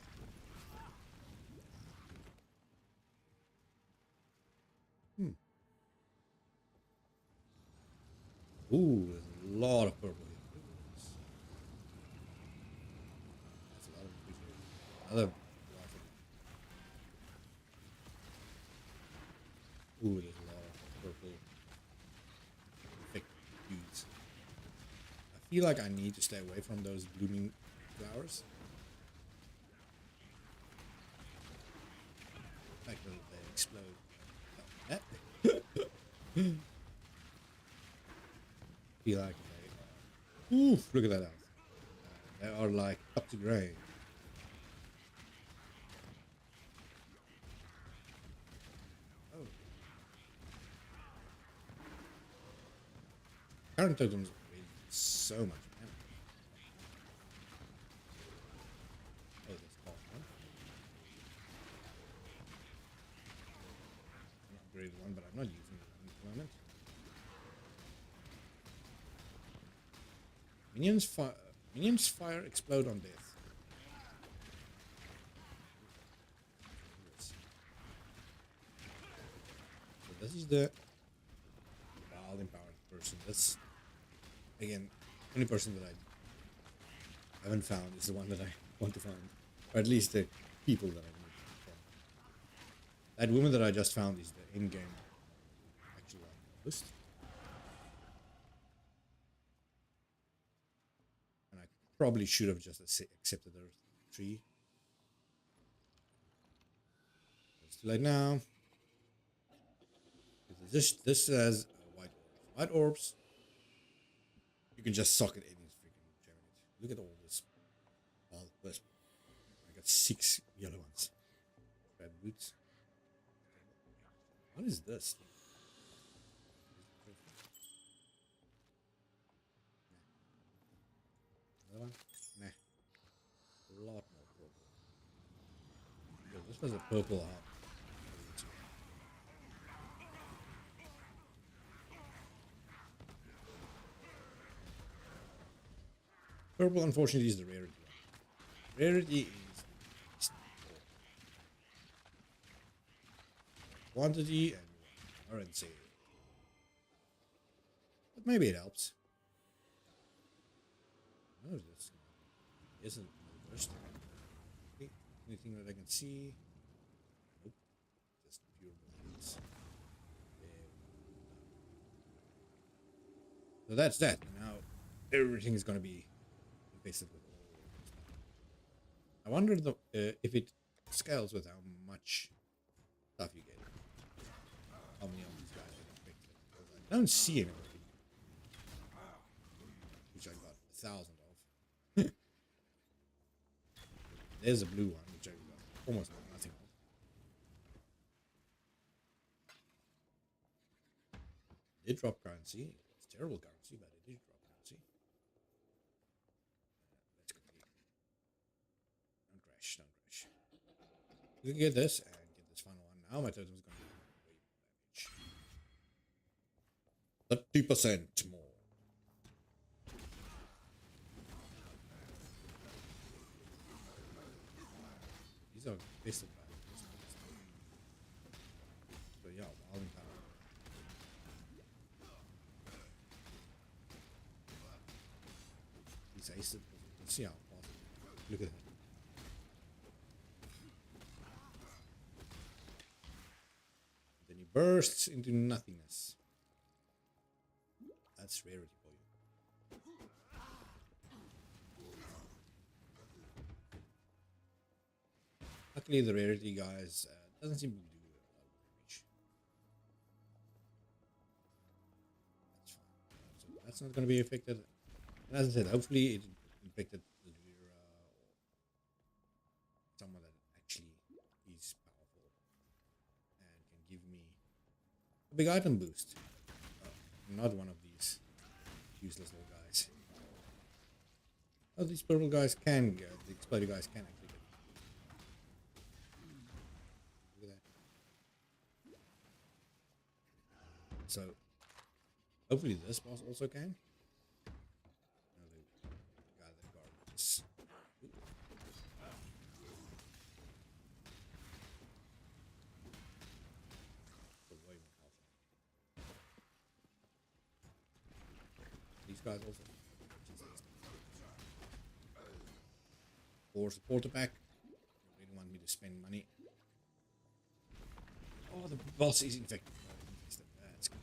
Ooh, there's a lot of purple here. That's a lot of increase. Another. Ooh, there's a lot of purple. Thick dudes. I feel like I need to stay away from those blooming flowers. Like they explode. I feel like they are. Oof, look at that out. They are like up to grade. Oh. Current totems raise so much, man. Oh, there's called one. An upgraded one, but I'm not using it at the moment. Minions fire explode on death. So this is the wild empowered person. That's again only person that I haven't found is the one that I want to find, or at least the people that I need to find. That woman that I just found is the in-game actual host. Probably should have just accepted her tree. It's too late now. This has white orbs. White orbs. You can just socket any freaking gem in it. Look at all this. Well, I got 6 yellow ones. Red boots. What is this? Another one? Nah. A lot more purple. Yo, this was a purple heart. Purple, unfortunately, is the rarity one. Rarity is quantity and currency. But maybe it helps. No, this isn't the worst. Okay. Anything that I can see? Nope. Just pure blades. So that's that. Now everything is going to be infested with all this stuff. I wonder if it scales with how much stuff you get. How many of these guys get infected? Because I don't see anybody, which I got 1,000 of. There's a blue one, which I got almost nothing of. It did drop currency. It's terrible currency, but it did drop currency. Let's quickly. Don't crash, don't crash. We can get this and get this final one. Now my totem is going to do way more damage. 30% more. These are best of bad. So yeah, wild and power. He's aced it. Let's see how fast. Look at that. Then he bursts into nothingness. That's rarity for you. Luckily, the rarity guys doesn't seem to do a lot of damage. That's fine. So that's not going to be affected. And as I said, hopefully it infected the Lyra or someone that actually is powerful and can give me a big item boost. Not one of these useless little guys. Oh, these purple guys can get, the exploded guys can actually get. Look at that. So, hopefully this boss also can. Another guy that guarded this. Way more powerful. These guys also. Or support pack. They don't want me to spend money. Oh, the boss is infected. That's good.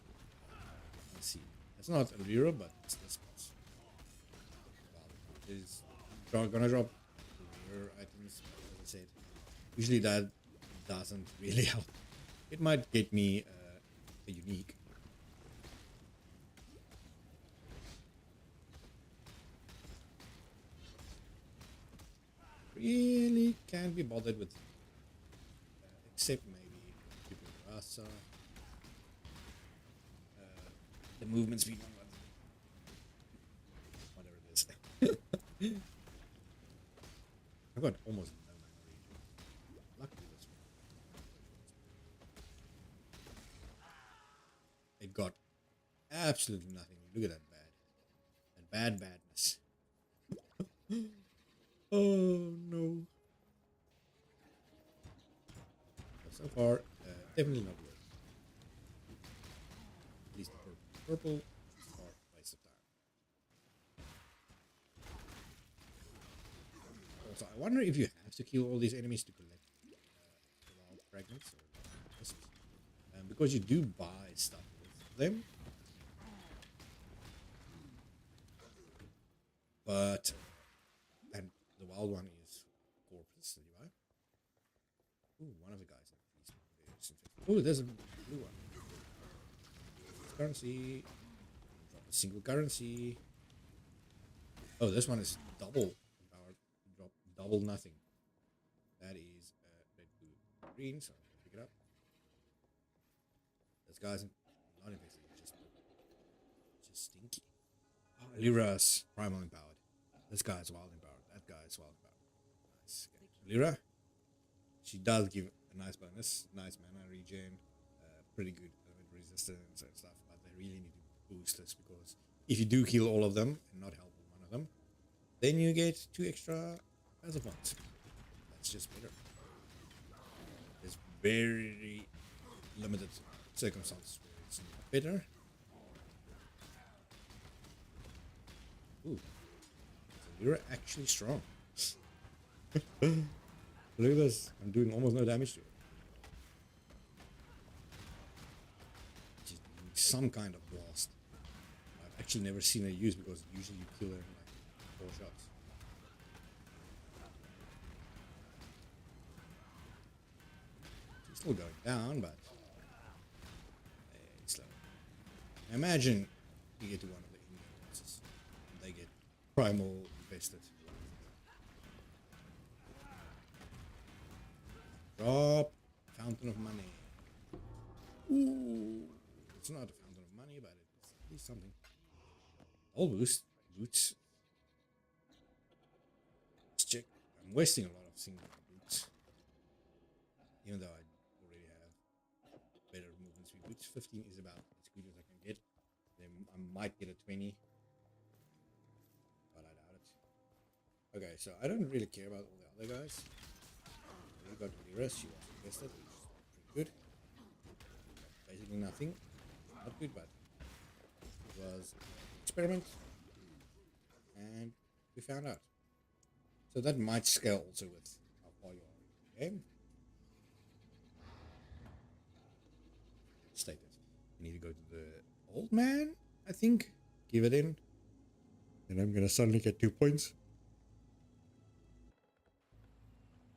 Let's see. That's not a Lyra, but it's this boss. Well, it is gonna drop rare items, as I said. Usually that doesn't really help. It might get me a unique. Really can't be bothered with, except maybe people Rasa. The movement speed one, whatever it is. I've got almost no mana region. Luckily this one. It got absolutely nothing. Look at that badness. Oh no. But so far, definitely not worth. At least the purple are waste of time. Also, I wonder if you have to kill all these enemies to collect the wild fragments or wisps. Because you do buy stuff with them. But and the wild one is corpus that you buy. Ooh, one of the guys. Oh, there's a blue one. Currency. Drop a single currency. Oh, this one is double power. Drop double nothing. That is red, blue, green. So I'm gonna pick it up. This guy's not infested. Just stinky. Oh, Lyra's primal empowered. This guy is wild empowered. That guy is wild empowered. Nice. Okay. Lyra, she does give a nice bonus, nice mana regen, pretty good resistance and stuff. But they really need to boost this because if you do kill all of them and not help one of them, then you get 2 extra passive points. That's just better. There's very limited circumstances where it's not better. Ooh. You're actually strong. Look at this. I'm doing almost no damage to it. Just doing some kind of blast. I've actually never seen her use because usually you kill her in like 4 shots. She's still going down, but it's slow. Imagine you get to one of the in-game bosses. They get primal infested. Drop Fountain of Money. Ooh, it's not a fountain of money, but it's at least something. All boots. Let's check. I'm wasting a lot of single boots, even though I already have better movement speed. Boots 15 is about as good as I can get. Then I might get a 20, but I doubt it. Okay, so I don't really care about all the other guys. We got Lyra, she was invested, which is pretty good. Basically nothing. Not good, but it was an experiment. And we found out. So that might scale also with how far you are in the game. Stated. I need to go to the old man, I think. Give it in. And I'm gonna suddenly get 2 points.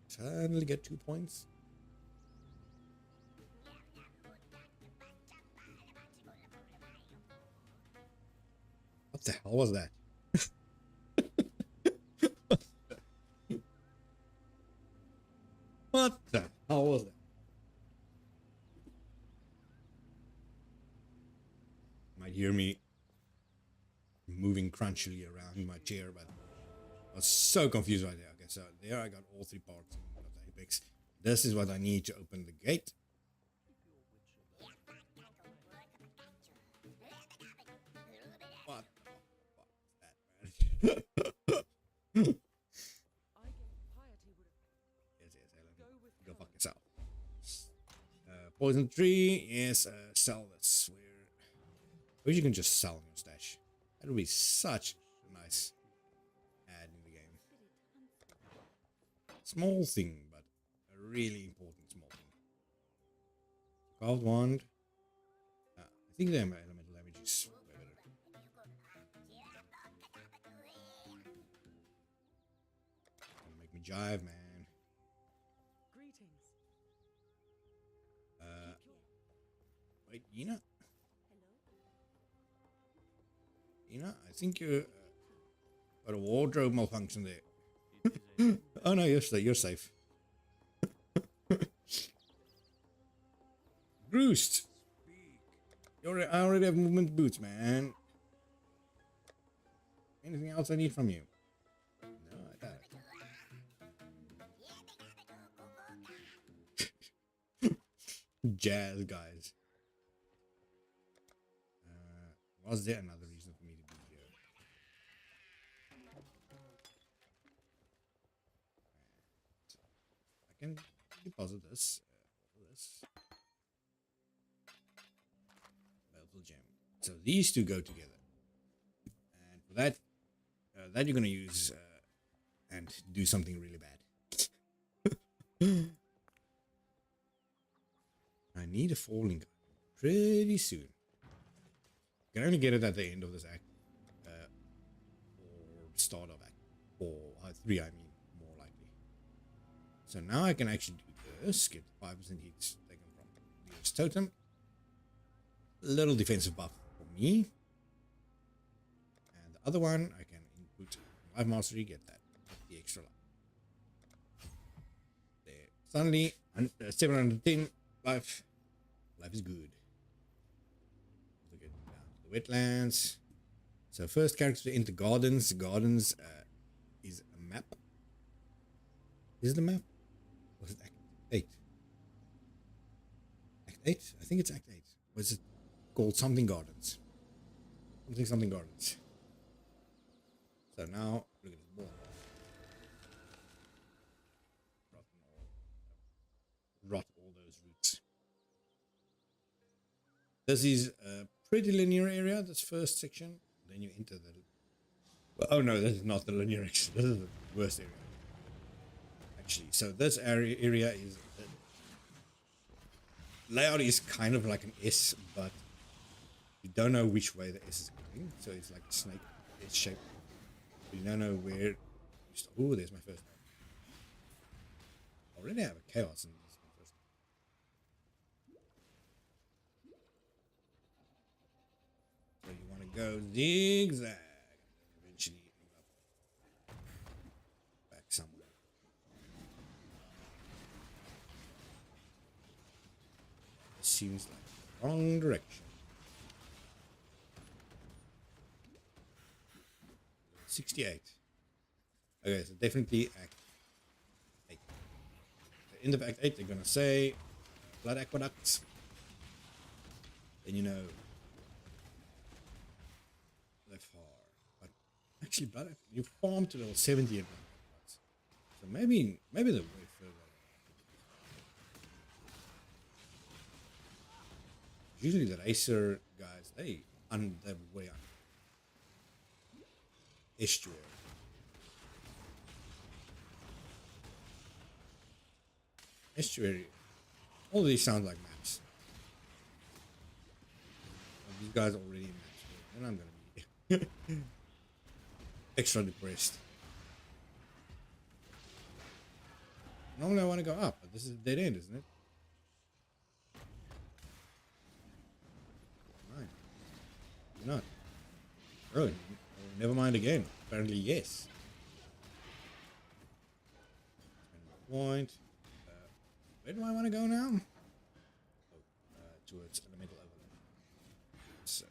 Suddenly get 2 points. What the hell was that? What the hell was that? You might hear me moving crunchily around in my chair, but I was so confused right there. Okay, so there I got all 3 parts of the Apex. This is what I need to open the gate. What the fuck is that, man? Yes, go fuck yourself. Poison tree, yes, sell this. I wish you can just sell your stash. That would be such a nice add in the game. Small thing, but a really important small thing. Carved wand. I think the elemental damage is way better. Don't make me jive, man. Wait, Ina? I think you got a wardrobe malfunction there. Oh no, you're safe. Roost! I already have movement boots, man. Anything else I need from you? No, I got it. Jazz, guys. Was there another reason for me to be here? I can deposit this. Baleful gem. So these two go together. And for that, that you're going to use and do something really bad. I need a falling gun pretty soon. You can only get it at the end of this act, or start of act 4, 3, I mean, more likely. So now I can actually do this, get 5% hits taken from this totem. Little defensive buff for me. And the other one, I can input life mastery, get that, the extra life. There, suddenly, 710 life. Life is good. Wetlands. So first character to enter gardens. Gardens is a map. Is it a map? Or is it Act 8? Act 8? I think it's Act 8. Was it called something gardens? Something gardens. So now look at this ball. Rot all those roots. This is pretty linear area, this first section. Then you enter the... Well, oh no, this is not the linear section. This is the worst area. Actually, so this area is... layout is kind of like an S, but you don't know which way the S is going. ring, so it's like a snake. It's shaped. You don't know where. Oh, there's my first one. I already have a chaos in this one first. So you want to go zigzag, and eventually end up back somewhere. It seems like the wrong direction. 68. Okay, so definitely Act 8. The end of Act 8, they're gonna say blood aqueducts. Then you know they're far. But actually, blood you farm to level 70 at blood aqueducts. So maybe they're way further. Usually the racer guys, they're way under. Estuary. Estuary. All these sound like maps. These guys are already in maps. Then I'm gonna be extra depressed. Normally I want to go up, but this is a dead end, isn't it? Right. You're not. Oh, never mind again. Apparently, yes. Point. Where do I want to go now? Oh, towards elemental overload. So,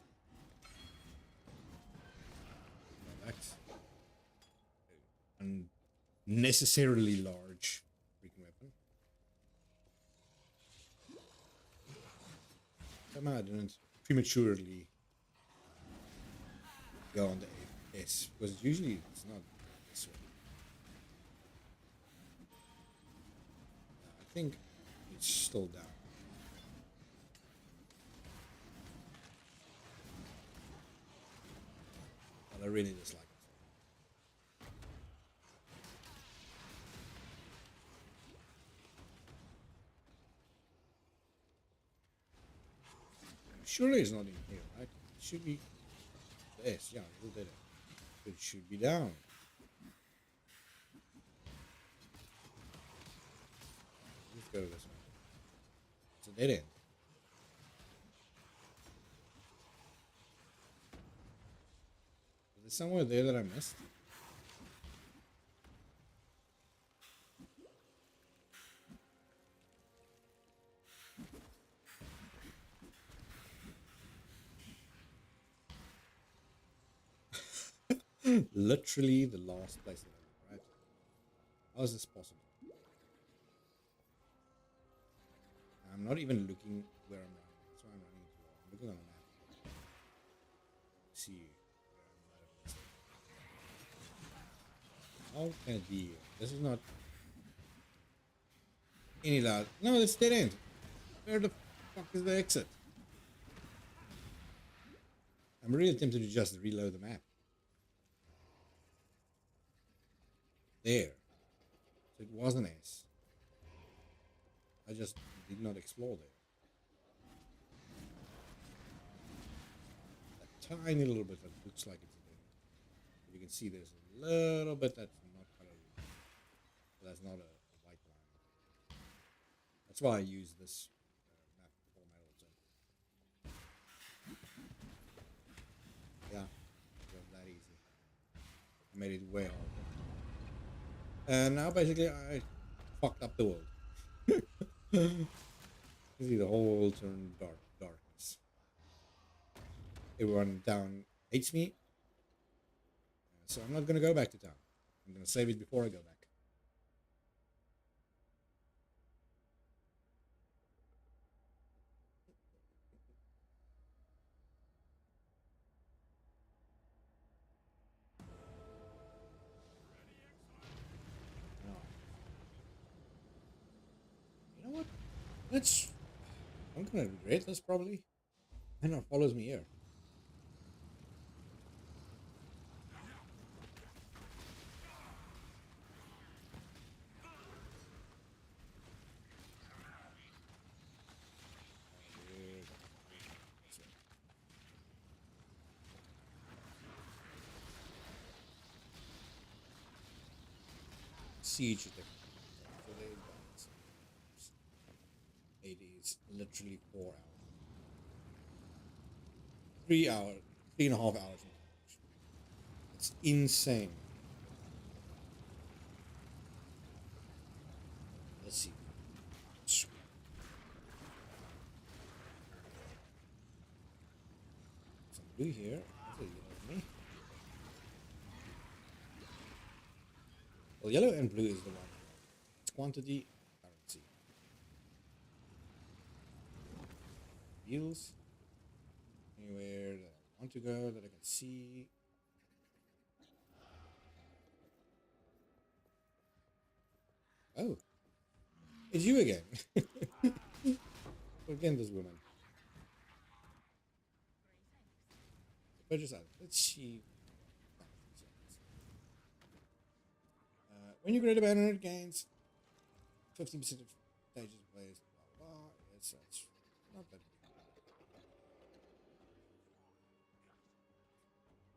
that's unnecessarily large freaking weapon. Somehow I didn't prematurely go on the S, because usually it's not this way. I think it's still down. But I really dislike it. Surely it's not in here, right? It should be the S, yeah, you did it. It should be down. Let's go this way. It's a dead end. Is there somewhere there that I missed? Literally the last place that I went, right? How is this possible? I'm not even looking where I'm running. That's why I'm running into wall. I'm looking on the map. See where I might have missed it. How can it be here? This is not any loud. No, it's dead end. Where the fuck is the exit? I'm really tempted to just reload the map. There. So it was an S. I just did not explore there. A tiny little bit that looks like it's a dead end. But you can see there's a little bit that's not colored. That's not a white line. That's why I use this map format also. Yeah, it was that easy. I made it way harder. And now basically I fucked up the world. You see the whole world turned darkness. Everyone in town hates me. So I'm not gonna go back to town. I'm gonna save it before I go back. Oh. You know what? I'm gonna regret this probably. And it follows me here. siege attack. So there you go. It is literally 4 hours. 3 hours, 3.5 hours. It's insane. Let's see. Some blue here. That's a yellow of me. Well, yellow and blue is the one. It's quantity, currency. Wheels. Anywhere that I want to go that I can see. Oh, it's you again. Again, this woman. Purchase item. Let's see. When you create a banner, it gains 15% of stages plays. Blah blah. It's not that big.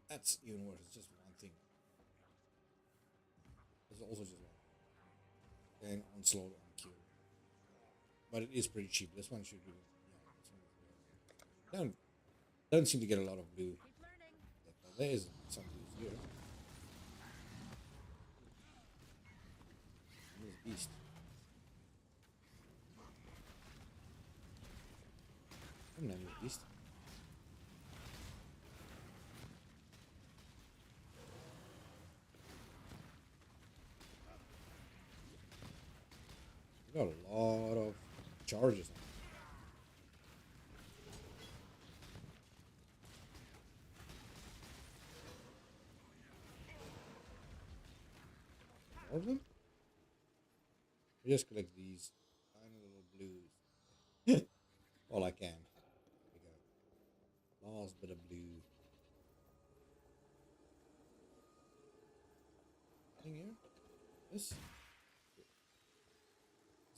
That's even worse. It's just one thing. It's also just one. Then onslaught on Q. But it is pretty cheap. This one should be. Yeah, don't seem to get a lot of blue. But there is some blues here. There's beast. I'm not a beast. We got a lot of charges on. All of them? I just collect these tiny little blues. All I can. There we go. Last bit of blue. Thing here? This?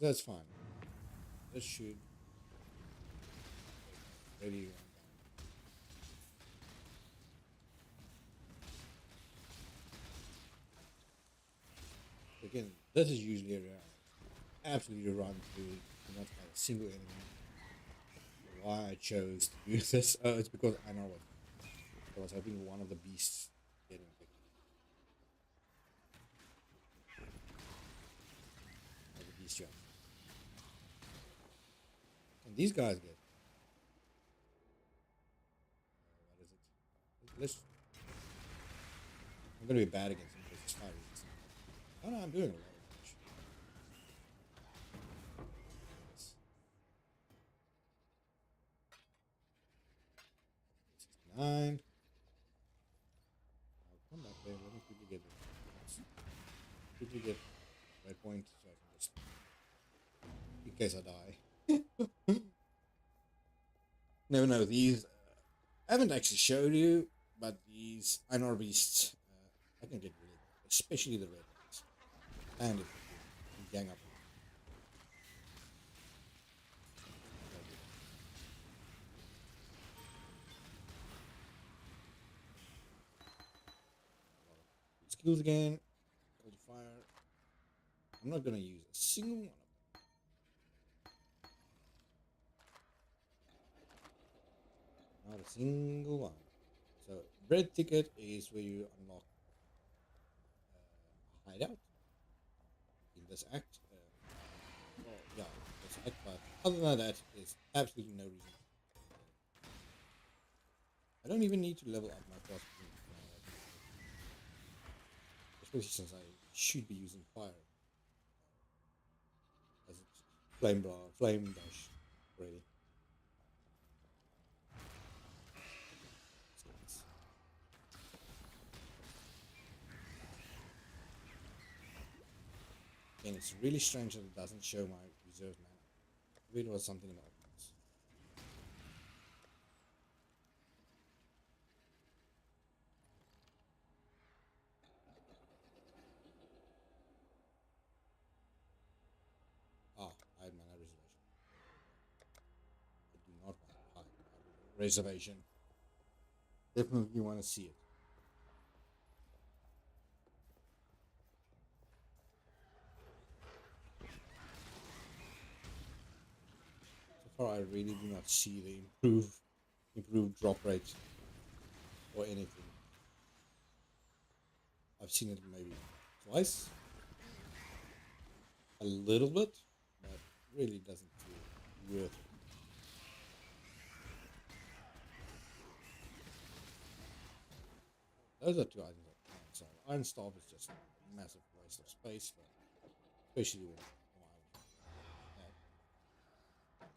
That's fine. This should really run down. Again, this is usually around. Absolutely run through, not have a single enemy. Why I chose to do this? It's because I know what. I was hoping one of the beasts getting picked. Or the beast jump. And these guys get. What is it? Let's. I'm gonna be bad against him because it's fire resistant. Oh no, I'm doing a lot of damage. 69. I'll come back there. Let me quickly get it. Quickly get red point so I can just. In case I die. No, these. I haven't actually showed you, but these Einor beasts, I can get rid of them, especially the red ones. And if you gang up. Skills again. Call to fire. I'm not gonna use a single one of them. Not a single one. So red ticket is where you unlock a hideout in this act. Well, yeah, this act, but other than that, there's absolutely no reason. I don't even need to level up my crossbow, especially since I should be using fire as a flame dash, really. And it's really strange that it doesn't show my reserve mana. Maybe it was something in the options. Ah, I had mana reservation. I do not want to hide my reservation. Definitely want to see it. far, I really do not see the improved drop rate or anything. I've seen it maybe twice, a little bit, but really doesn't feel worth it. Those are two items I can sell. Iron Staff is just a massive waste of space, but especially when at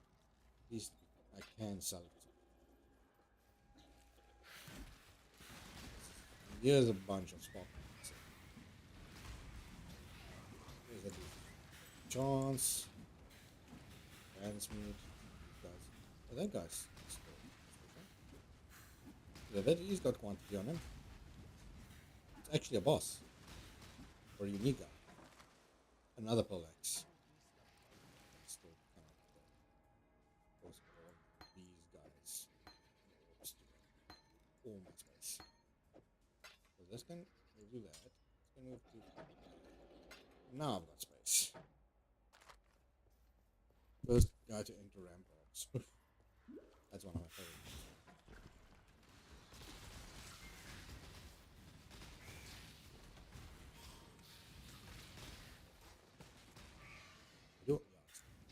least I can sell it. Here's a bunch of stock. Here's a chance. Transmute. Guys. Oh, that guy's still special. Yeah, that he's got quantity on him. It's actually a boss. Or a unique guy. Another pole-axe. Still kind of force all these guys. All my space. So this can we'll do that. This can move to now I've got space. First guy to enter ramparts. That's one of my favorites. I do, yeah,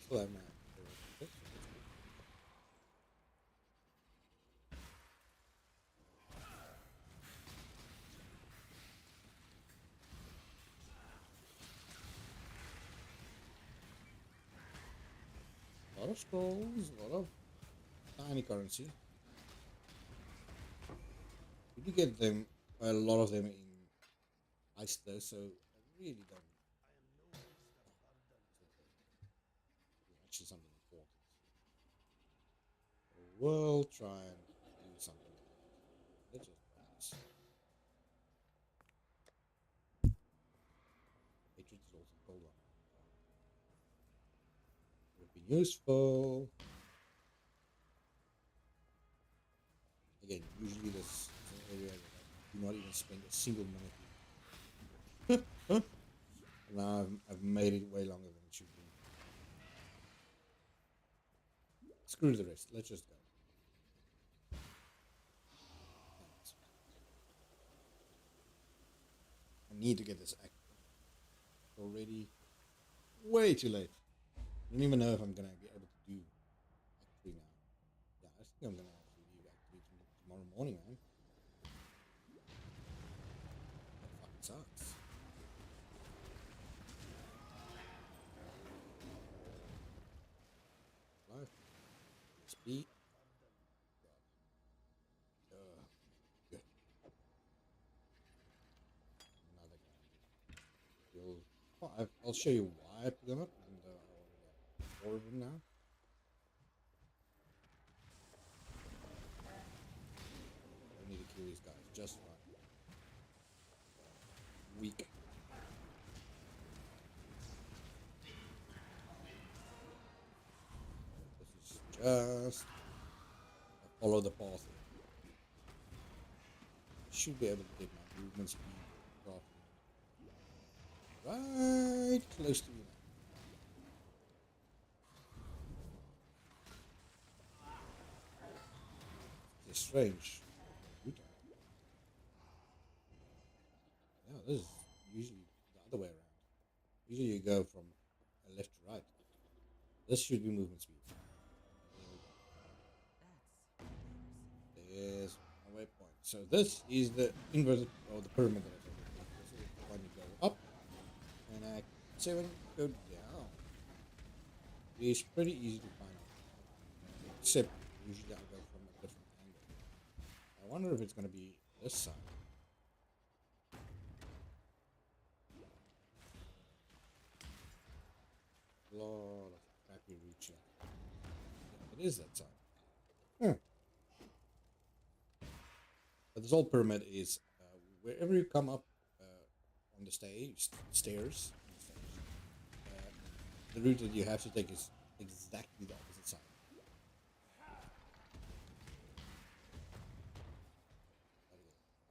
still have my a lot of scrolls, a lot of tiny currency. You do get them, a lot of them in ice though, so I really don't. Actually, something important. So we'll try and do something with that. Let's just drop this. Hatred is also cold one. Would have been useful. Again, usually this is an area that I do not even spend a single minute in. Now I've made it way longer than it should be. Screw the rest. Let's just go. I need to get this act already. Way too late. I don't even know if I'm gonna be able to do Act 3 now. Yeah, I think I'm gonna actually do Act 3 tomorrow morning, man. That fucking sucks. Life. Speed. Good. Another guy. I'll show you why I put them up, even though I already have 4 of them now. I need to kill these guys just right. Weak. This is just follow the path. I should be able to get my movement speed dropped right close to me now. It's strange. Yeah, this is usually the other way around. Usually you go from left to right. This should be movement speed. There's my waypoint. So this is the inverted, or the pyramid that I told you about. This is the one you go up, and Act 7 go down. It's pretty easy to find out. Except usually I go from a different angle. I wonder if it's going to be this side. A lot of crappy reaching. Yeah, it is that side. But this whole pyramid is wherever you come up on the stairs, the route that you have to take is exactly the opposite side.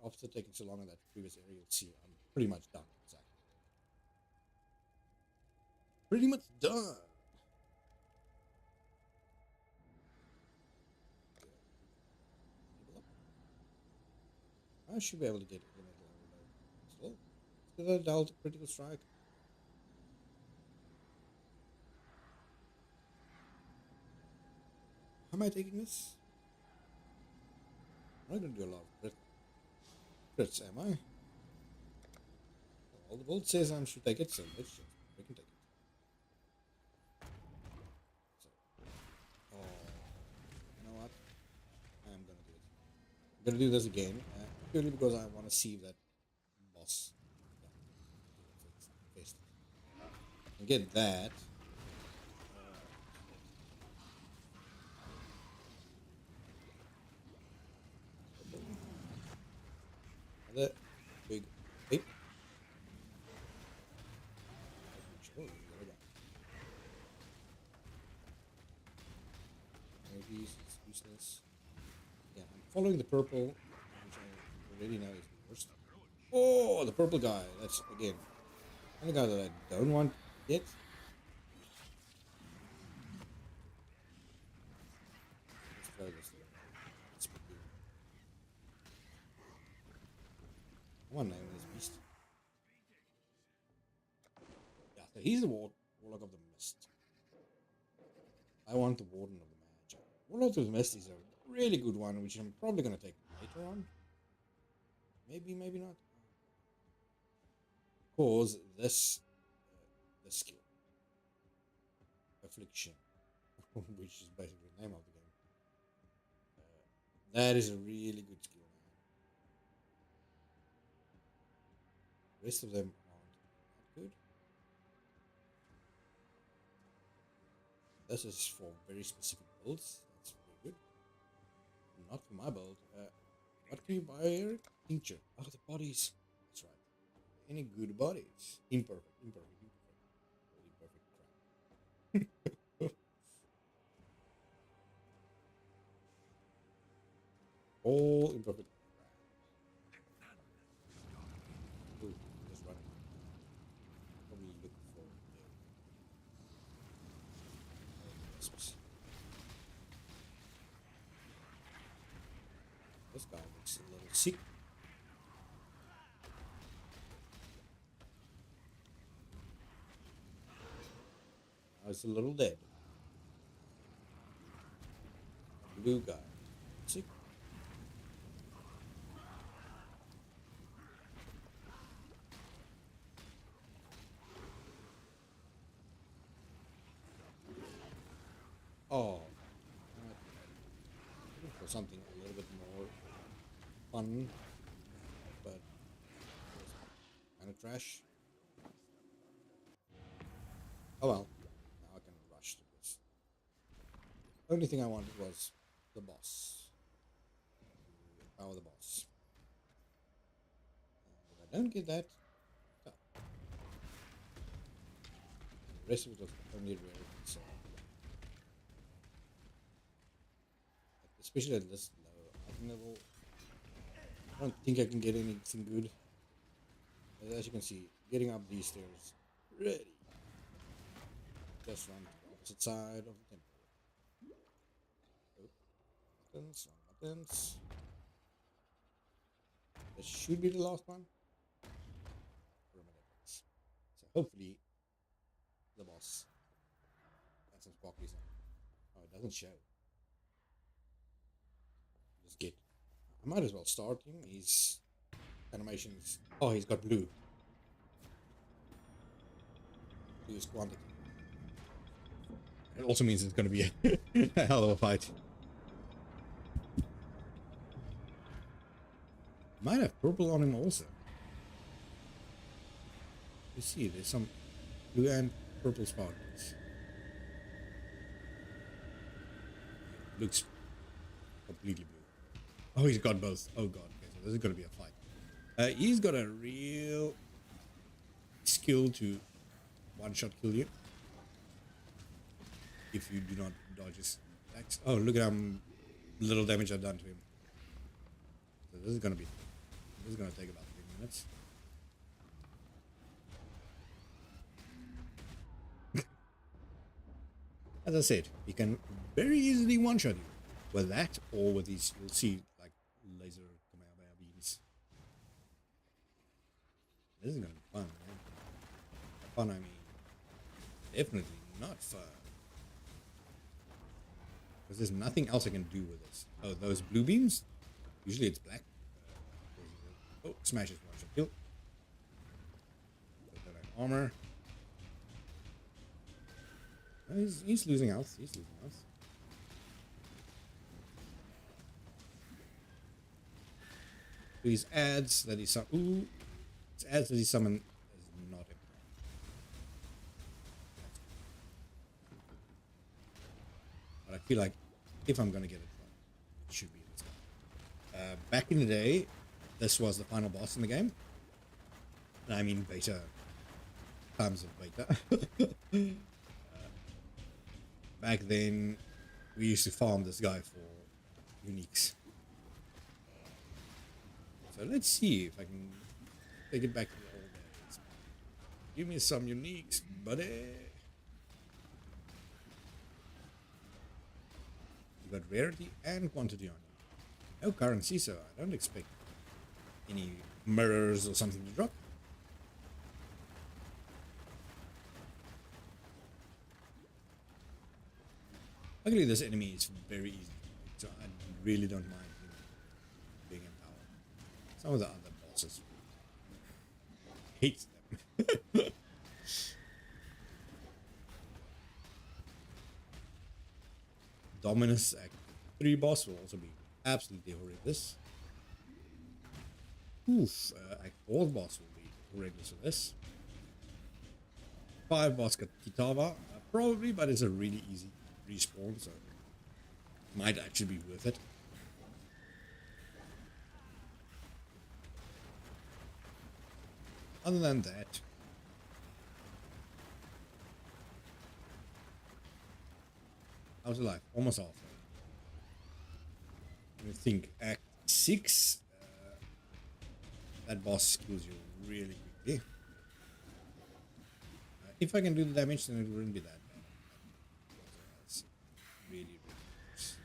After taking so long in that previous area, you'll see I'm pretty much done. Exactly. Pretty much done. I should be able to get it in a level though. Still, still a Delta critical strike. How am I taking this? I'm not going to do a lot of crits, am I? Well, the vault says I should take it, so let's just freaking take it. So, oh, you know what? I'm going to do it. I'm going to do this again, purely because I want to see that boss. And get that. Another big ape. Sure, maybe it's useless. Yeah, I'm following the purple, which I already know is the worst. Oh, the purple guy. That's, again, the guy that I don't want yet. Let's throw this thing. Let's do. I want to name this beast. Yeah, so he's the Warlock of the Mist. I want the Warden of the Magi. Warlock of the Mist is a really good one, which I'm probably going to take later on. Maybe, maybe not. Because this skill, Affliction, which is basically the name of the game, that is a really good skill, man. The rest of them aren't that good. This is for very specific builds. That's very good. Not for my build. What can you buy here? Tincture. Oh, the bodies. That's right. Any good bodies? Imperfect. Crap. All imperfect crap. Ooh, just running. Probably look for wisps. This guy looks a little sick. Now it's a little dead. Blue guy. Sick. Oh. Looking for something a little bit more fun, but kind of trash. Oh well. Now I can rush to this. Only thing I wanted was the boss. Power the boss. If I don't get that, oh. The rest of it was only rare. So, especially at this low item level, I don't think I can get anything good. As you can see, getting up these stairs, ready. Just run to the opposite side of the temple. Oh, buttons, wrong buttons. This should be the last one. So hopefully the boss has some sparklies on. Oh, it doesn't show. Just get. I might as well start him. His animations. Oh, he's got blue. Blue is quantity. It also means it's going to be a hell of a fight. Might have purple on him also. You see, there's some blue and purple sparkles. Looks completely blue. Oh, he's got both. Oh god, okay, so this is going to be a fight. He's got a real skill to one-shot kill you if you do not dodge his attacks. Oh, look at how little damage I've done to him. So this is going to take about 3 minutes. As I said, he can very easily one-shot you with that, or with these, you'll see, like laser Kamehameha beams. This is gonna be fun, man. Fun, I mean, definitely not fun. Because there's nothing else I can do with this. Oh, those blue beams? Usually it's black. Oh, smashes one shot kill. Put that on armor. Oh, he's losing health. He's losing health. These ads that he summon. Ooh, it's ads that he summoned is not important. But I feel like if I'm gonna get it wrong, it should be this guy. Back in the day, this was the final boss in the game. And I mean beta. Times of beta. Back then, we used to farm this guy for uniques. So let's see if I can take it back to the old days. Give me some uniques, buddy. You got rarity and quantity on you. No currency, so I don't expect any mirrors or something to drop. Luckily, this enemy is very easy, so I really don't mind being in power. Some of the other bosses hate them. Dominus Act 3 boss will also be absolutely horrendous. Oof, Act 4 boss will be horrendous for this. 5 boss got Kitava, probably, but it's a really easy respawn, so it might actually be worth it. Other than that, how's your life? Almost halfway. I think Act 6, that boss kills you really quickly. If I can do the damage, then it wouldn't be that bad. It's really, really close.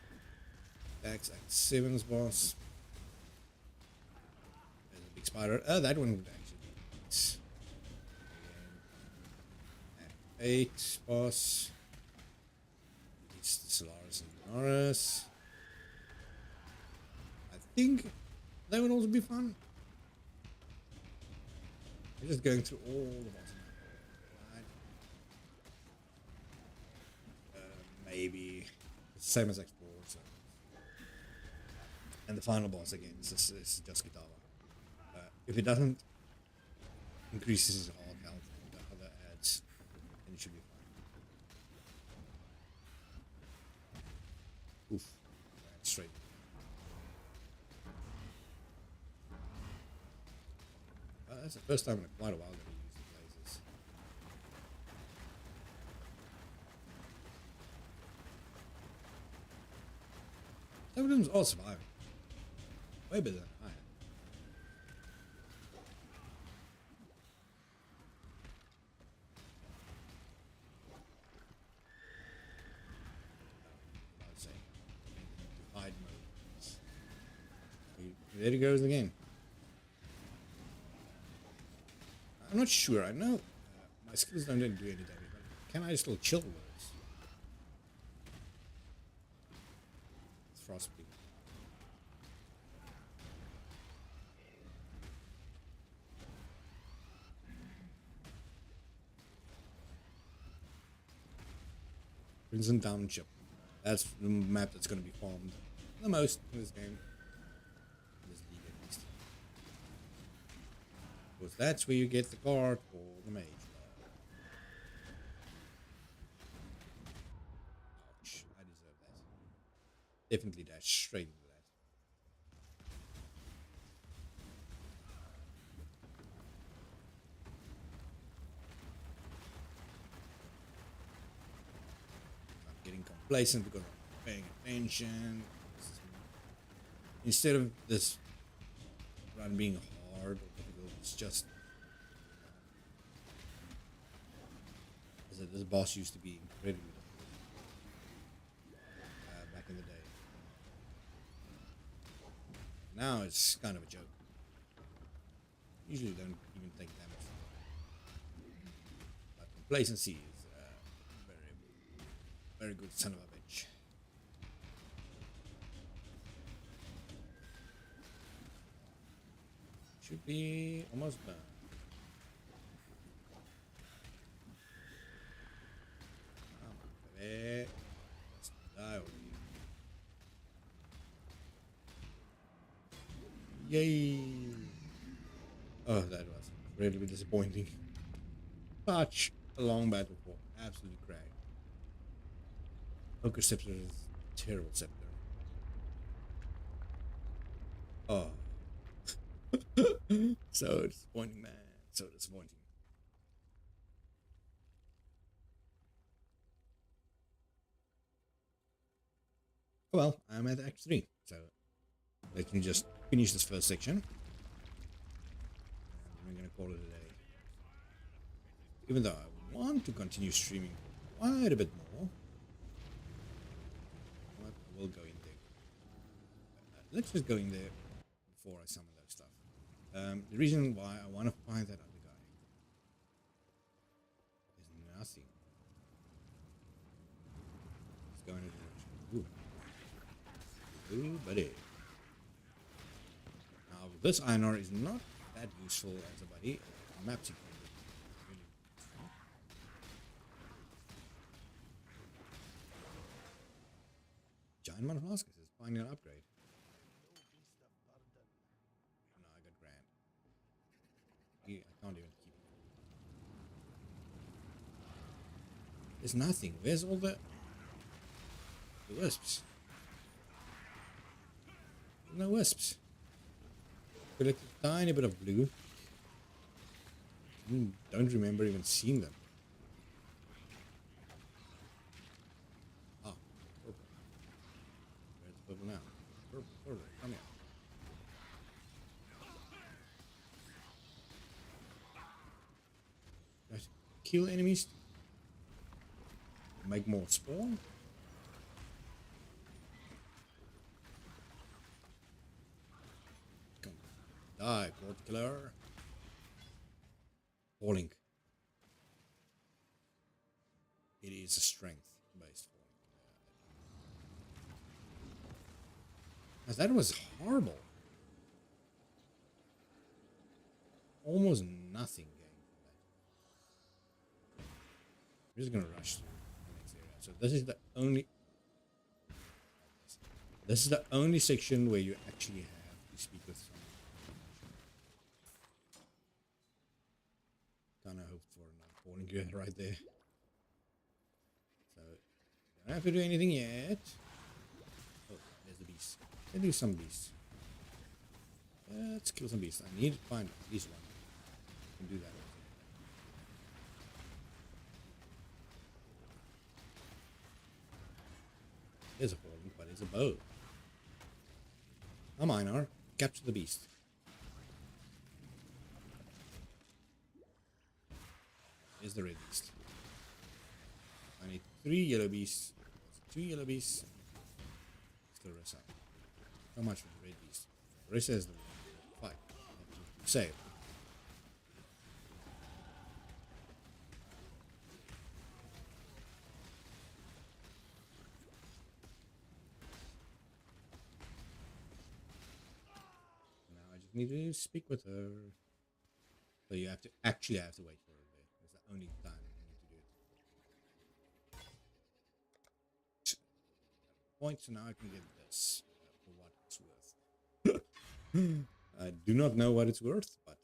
Act 7's boss. There's a big spider. That one would actually be nice. Act 8 boss. It's the Solaris and Norris. I think that would also be fun. I'm just going through all the bosses. Maybe it's the same as X4, so. And the final boss again is just Kitava. If it doesn't increase his hard health and the other adds, then it should be fine. Oof, straight. That's the first time in quite a while that I used the lasers. Some of them are surviving. Way better than I am. I'd say. Hide mode. There it goes again. I'm not sure. I know my skills don't do any damage, but can I still chill with this? Frostbeam. Crimson Township. That's the map that's going to be farmed the most in this game. This league at least. Because that's where you get the card for the mage. Ouch, I deserve that. Definitely dash straight into that. I'm getting complacent because I'm paying attention. Instead of this run being hard or difficult, it's just as I said, this boss used to be incredibly difficult back in the day. Now it's kind of a joke. usually don't even take damage. But complacency is very, very good son of a bitch. Should be almost done. Come on, baby. Let's die already. Yay! Oh, that was really disappointing. Such a long battle for absolute crap. Poker Scepter is a terrible scepter. Oh. So disappointing, man. So disappointing. Well, I'm at Act 3, so let me just finish this first section. And we're gonna call it a day. Even though I want to continue streaming quite a bit more. But I will go in there. Let's just go in there before I summon those stuff. The reason why I want to find that other guy is nothing. Let's go in a direction. Ooh. Ooh, buddy. Now, this INR is not that useful as a buddy. Map security. Really useful. Giant Man of Alaska says finding an upgrade. No, I got grand. I can't even keep it. There's nothing. Where's all the wisps? No wisps. Collected a tiny bit of blue. Don't remember even seeing them. Ah, purple. Where's the purple now? Purple, come here. Right. Kill enemies. Make more spawn. Come on. Die, Court Killer. Falling. It is a strength-based falling. That was horrible. Almost nothing gained from that. I'm just gonna rush to the next area. So this is the only. This is the only section where you actually have to speak with someone. Kinda hoped for another falling good right there. So don't have to do anything yet. Oh, there's the beast. Let's do some beasts. Let's kill some beasts. I need to find at least one. I can do that. There's a falling, but it's a bow. A minor. Capture the beast. Here's the red beast. I need 3 yellow beasts. 2 yellow beasts. Let's kill the rest out. How much for the red beast? The rest is the 5. Save. Now I just need to speak with her. So you have to actually have to wait for her there. It's the only time you need to do it. Point, so now I can get this for what it's worth. I do not know what it's worth, but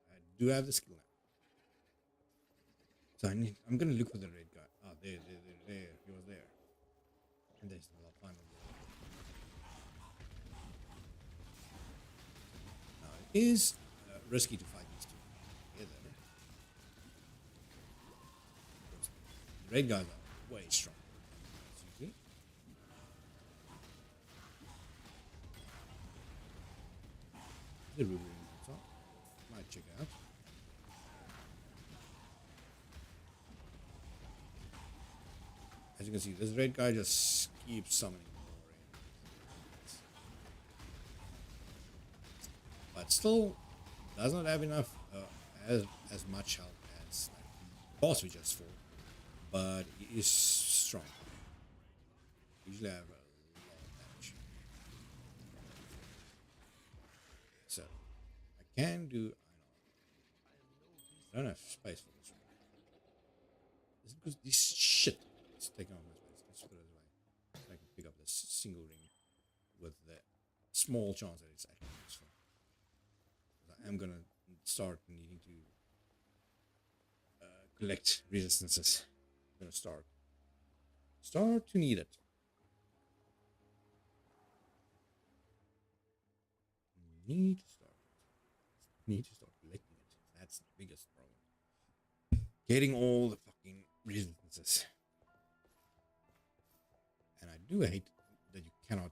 I do have the skill now. So I'm gonna look for the red guy. Ah, there. He was there. And there's the final one. Now it is risky to fight these two together. The red guys are way stronger. As you see. The ruler on top. Might check out. As you can see, this red guy just keeps summoning more enemies. But still does not have enough, as much health as like, the boss we just fought, but he is strong. Usually I have a lot of damage. So, I can do... I don't have space for this one. Is it because this shit is taking up my space? Let's put it away. So I can pick up this single ring with the small chance that it's actually useful. I am gonna start needing to collect resistances. I'm gonna start to need it. Need to start collecting it. That's the biggest problem. Getting all the fucking resistances. And I do hate that you cannot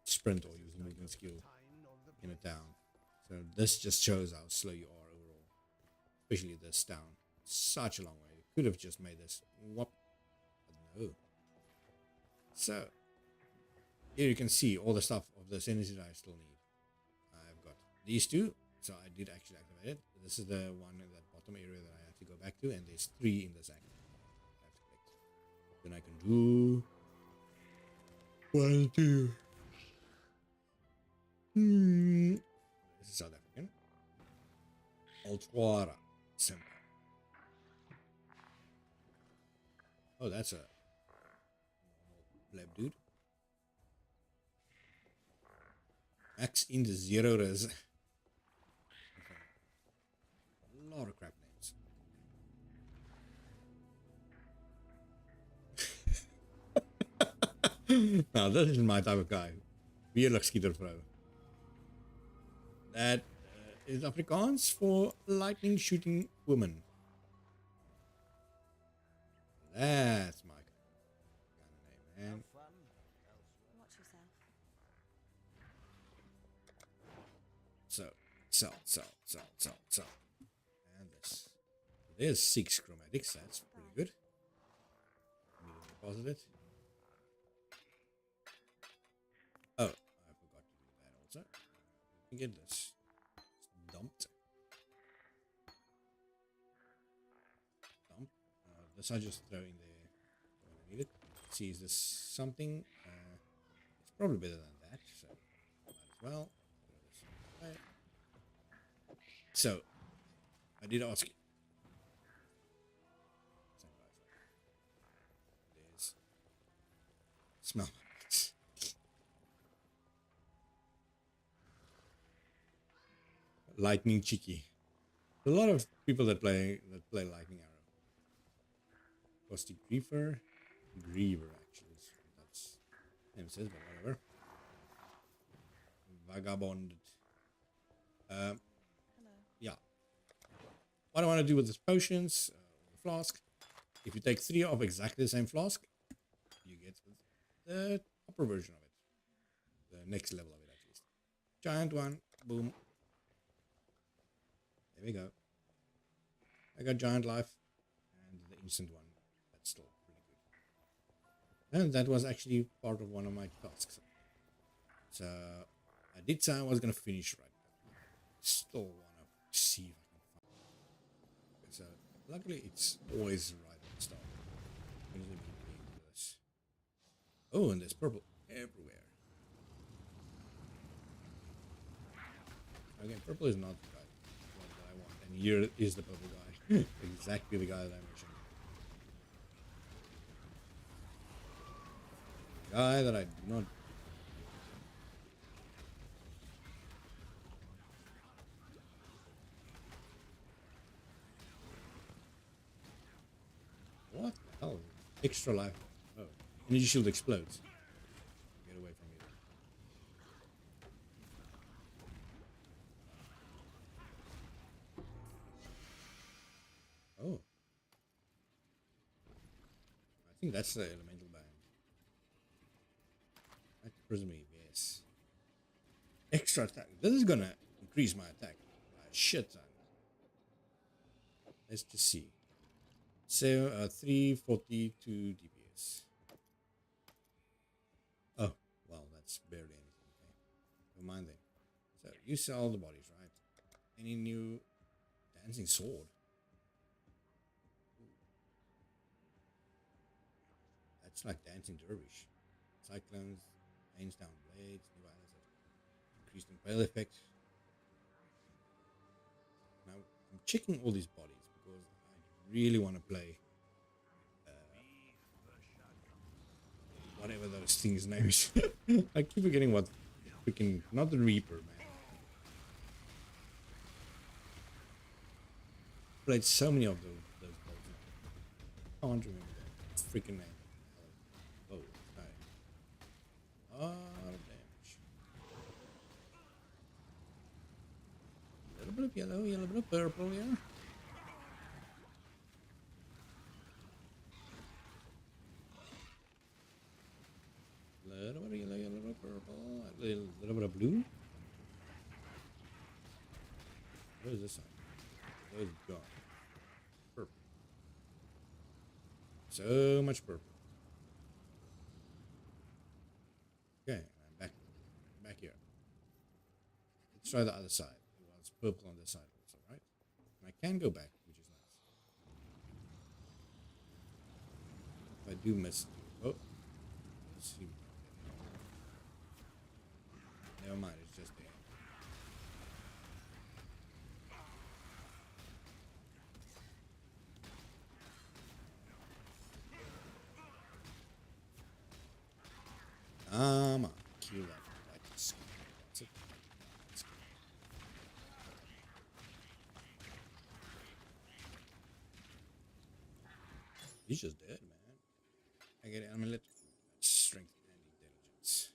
sprint or use movement skill in a town. So this just shows how slow you are overall. Especially this town. Such a long way. You could have just made this whoop. But no. So here you can see all the stuff of the synergy that I still need. I've got these two. So I did actually activate it. This is the one in that bottom area that I have to go back to. And there's 3 in this act. I have to collect. Then I can do 1, 2. This is South African. Ultra simple. Oh, that's a normal pleb dude. Max in the 0 res. Okay. A lot of crap names. Now, this is my type of guy. Weerlig skieter vrou. That is Afrikaans for lightning shooting woman. That's my kind of name, man. Watch yourself. So. And this. There's 6 chromatics. That's pretty good. Need to deposit it. Oh, I forgot to do that also. Let me get this. It's dumped. This I just throw in there when I need it. See, is this something? It's probably better than that, so might as well. Throw this away. So, I did ask you. There's smell marks. Lightning cheeky. A lot of people that play lightning arrow. Caustic Griever actually is what that's name says, but whatever. Vagabond. Hello. Yeah. What I want to do with this potions, the flask. If you take 3 of exactly the same flask, you get the upper version of it, the next level of it at least. Giant one, boom. There we go. I got giant life, and the instant one. That's still pretty good. And that was actually part of one of my tasks. So I did say I was gonna finish right now. Still wanna see if I can find it. So luckily it's always right at the start. Usually keep into this. Oh, and there's purple everywhere. Again, purple is not the guy that I want. And here is the purple guy. Exactly the guy that I mentioned. Guy that I do not. What the hell? Extra life. Oh. Energy shield explodes. Get away from me. Oh. I think that's the elemental band. Right, prison me, yes. Extra attack. This is gonna increase my attack by a shit ton. Let's just see. So 342 DPS. Oh, well, that's barely anything. Okay, never mind then. So you sell the bodies, right? Any new dancing sword? Ooh, that's like dancing dervish. Cyclones, rains down blades, new items that increased impale effect. Now I'm checking all these bodies because I really want to play whatever those things' names. I keep forgetting what freaking, not the Reaper, man. Played so many of those builds now. Can't remember the freaking name. Oh, okay. A lot of damage. A little bit of yellow, a little bit of purple here. A little bit of yellow, a little bit of purple, a little bit of blue. What is this side? What is gone? Purple. So much purple. Okay, I'm back here. Let's try the other side. Well, it's purple on this side also, right? And I can go back, which is nice. If I do miss, oh, let's see. Never mind, it's just there. Come on, kill that. That's it. He's just dead, man. I get amulet, strength, and intelligence.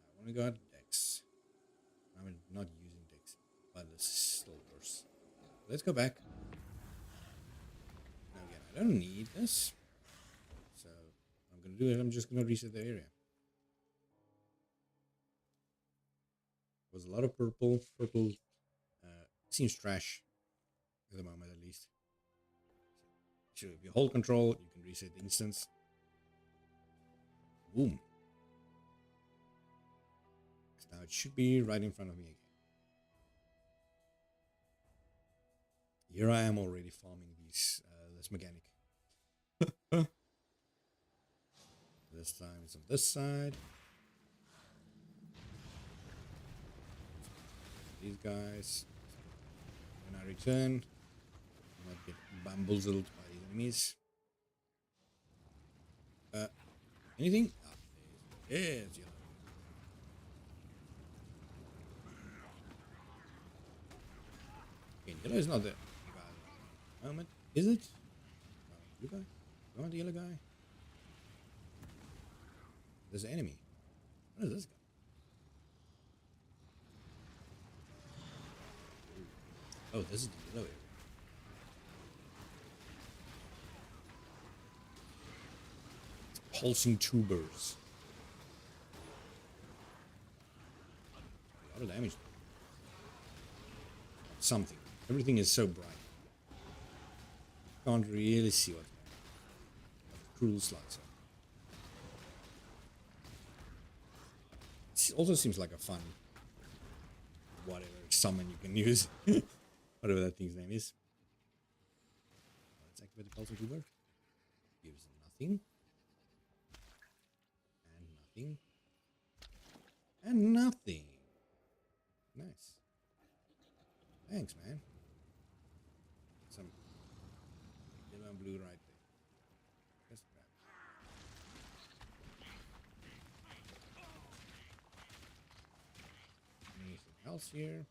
I only got dex. I'm not using dex, but this is still worse. Let's go back. Now again, I don't need this, so I'm gonna do it. I'm just gonna reset the area. Was a lot of purple. Purple seems trash at the moment, at least. So if you hold control, you can reset the instance. Boom. Now it should be right in front of me again. Here I am already farming these this mechanic. This time it's on this side. These guys. When I return, I might get bamboozled by these enemies. Anything? Ah, there's yellow. Okay, yellow is not the guy. Moment. Is it? You guy? You want the yellow guy? There's an enemy. What is this guy? Oh, this is the yellow area. It's pulsing tubers. A lot of damage. Something. Everything is so bright. Can't really see what's going on. Cruel slots. It also seems like a fun whatever summon you can use. Whatever that thing's name is. Let's activate the pulsing tuber. Gives nothing. And nothing. And nothing. Nice. Thanks, man. Some yellow and blue right there. Just grab it. Anything else here?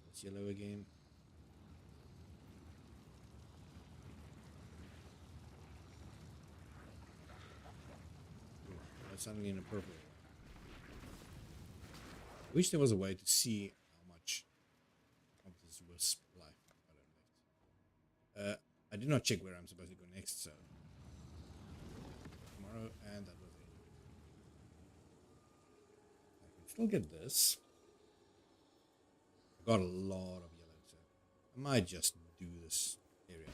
It's yellow again. Ooh, suddenly in a purple. I wish there was a way to see how much of this wisp life I don't left. I did not check where I'm supposed to go next, so tomorrow, and that was it. I can still get this. I got a lot of yellow, so I might just do this area.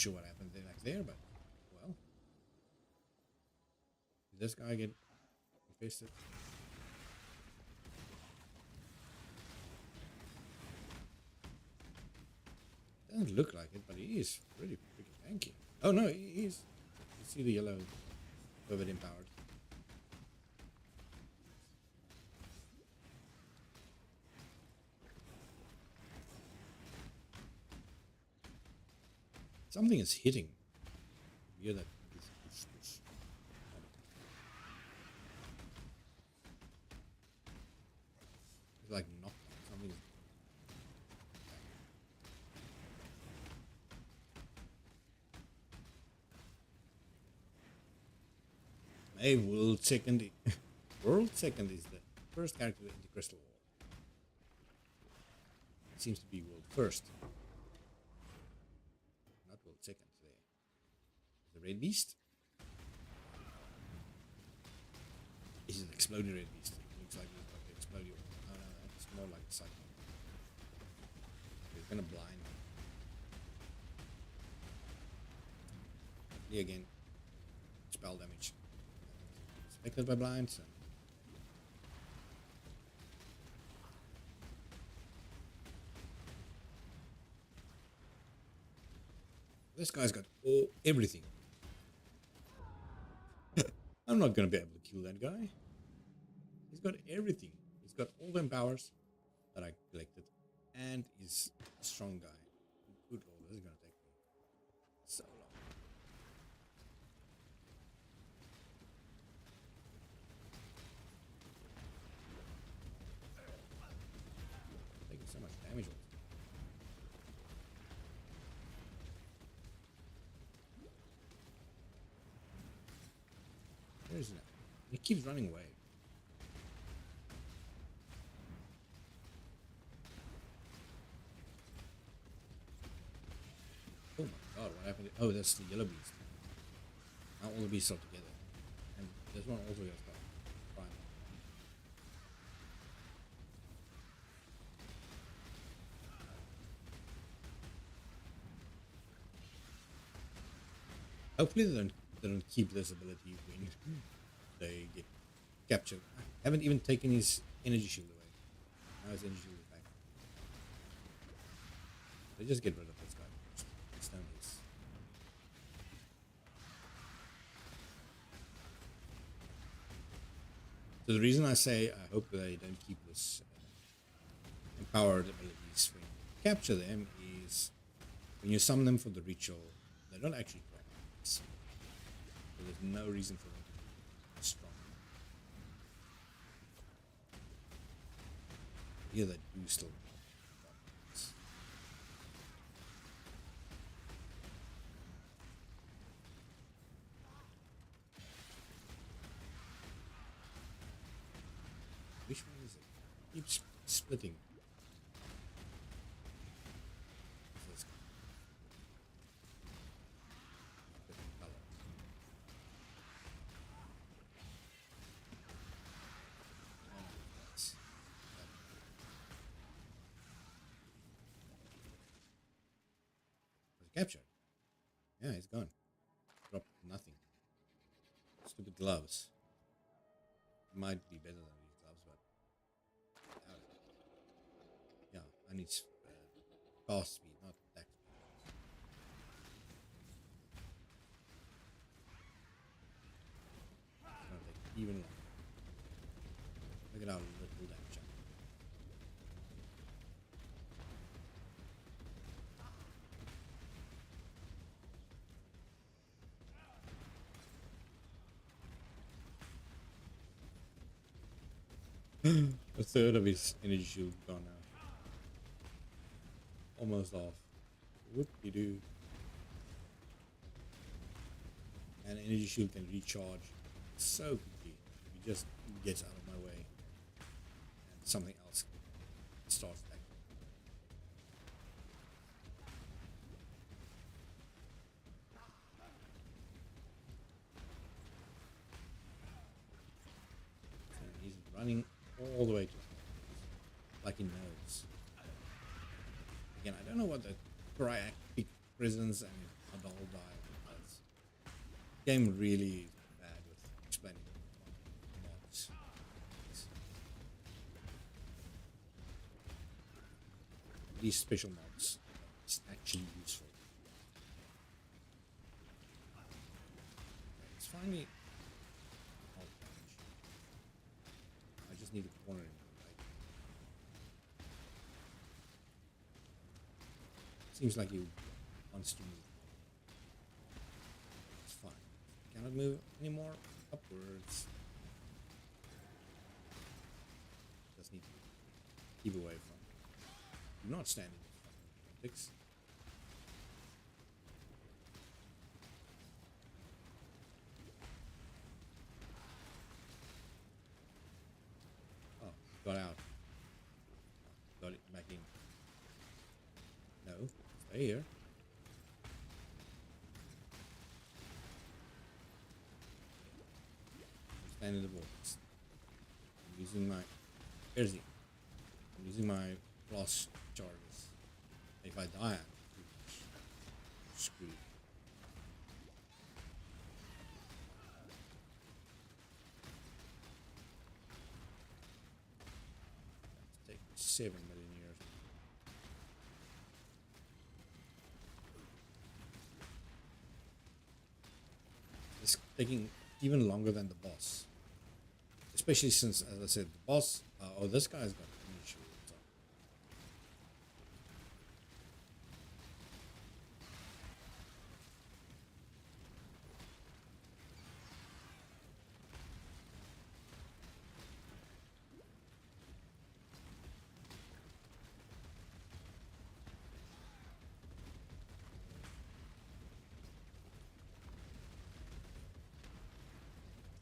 sure what happened there, like there, but well, did this guy get infested? Doesn't look like it, but he is pretty freaking tanky. Oh no, he is. You see the yellow over empowered. Something is hitting. You hear that? It's like knocked. Something is. Hey, world second. World second is the first character in the Crystal War. It seems to be world first. Not world second there. The red beast? Is an exploding red beast. It looks like it's about to explode you. No, no, no, it's more like a cyclone. It's gonna blind. Here again. Spell damage. Affected by blinds. This guy's got everything. I'm not gonna be able to kill that guy. He's got everything. He's got all them powers that I collected, and he's a strong guy. Good lord, this is gonna take me so long. Taking so much damage. Where is he now? He keeps running away. Oh my god, what happened? Oh, that's the yellow beast. Now all the beasts are together. And this one also gets got fine. Hopefully they don't keep this ability when they get captured. I haven't even taken his energy shield away. Now his energy shield is back. They just get rid of this guy. Stone his. So the reason I say I hope they don't keep this empowered abilities when you capture them is when you summon them for the ritual, they don't actually drop. So there's no reason for them to be strong. Here they do still drop. Which one is it? Keeps splitting. This guy. Different color. That's was captured. Yeah, he's gone. Dropped nothing. Stupid gloves. Might be better than these gloves, but yeah, I need fast speed, not attack speed. It's gonna take even longer. Look at how little damage. A third of his energy shield gone now. Almost off. Whoop-de-doo. And energy shield can recharge so quickly. He just gets out of my way. And something else starts attacking. And he's running all the way to like he knows. Again, I don't know what the proactive presence and how dull dialogue. That's, game really is bad with explaining mods. These special mods is actually useful. It's finally. Oh, I just need a corner in the right. Seems like he wants to move. It's fine. Cannot move anymore. Upwards. Just need to keep away from. Do not stand in the politics. Oh, got out. Got it back in. No, stay here. Stand in the vortex. I'm using my. Here's the. I'm using my frost charges. If I die, I'm screwed. Take 7 million years. It's taking even longer than the boss. Especially since, as I said, the boss. Oh, this guy's got an issue. So.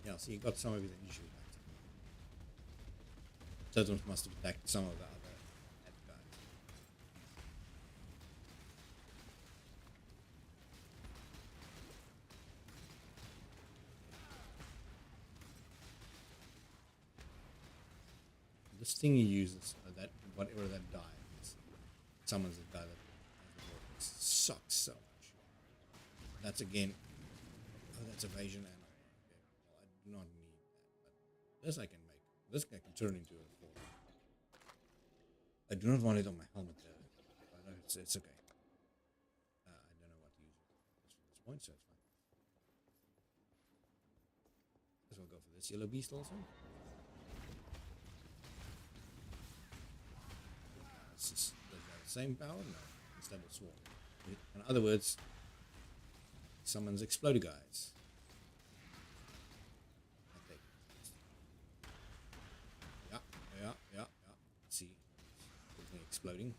Yeah, so he got some of his initial back. Totems must have attacked some of the other bad guys. This thing he uses, that whatever that die is, summons the guy that has the vortex. Sucks so much. That's again, oh, that's evasion and okay. Well, I do not need that, but this I can make. This guy can turn into a force. I do not want it on my helmet though. But it's okay. I don't know what to use it for this point, so it's fine. Guess we'll go for this yellow beast also. Does that have the same power? No, it's double swarm. In other words, summons explodey guys. Okay. Yeah. See, everything exploding.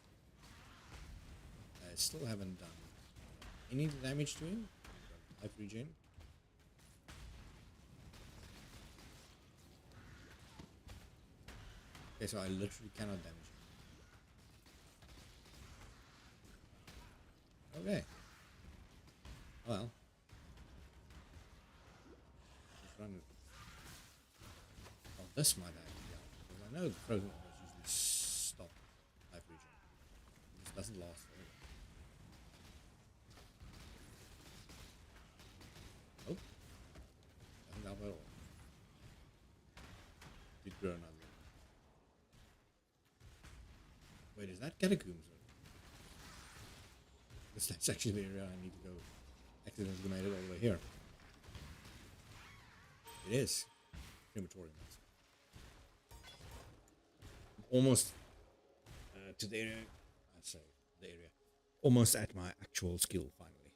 I still haven't done any damage to him. Life regen. Okay, so I literally cannot damage him. Okay. Well. Just run it. Oh, this might actually help. Because I know the frozen walls usually stop life regen. It just doesn't last forever. Nope. Doesn't help at all. Did grow another one. Wait, is that catacombs? That's actually the area I need to go. Accidentally made it all the way here. It is. Crematorium. Almost to the area. I'd say the area. Almost at my actual skill finally.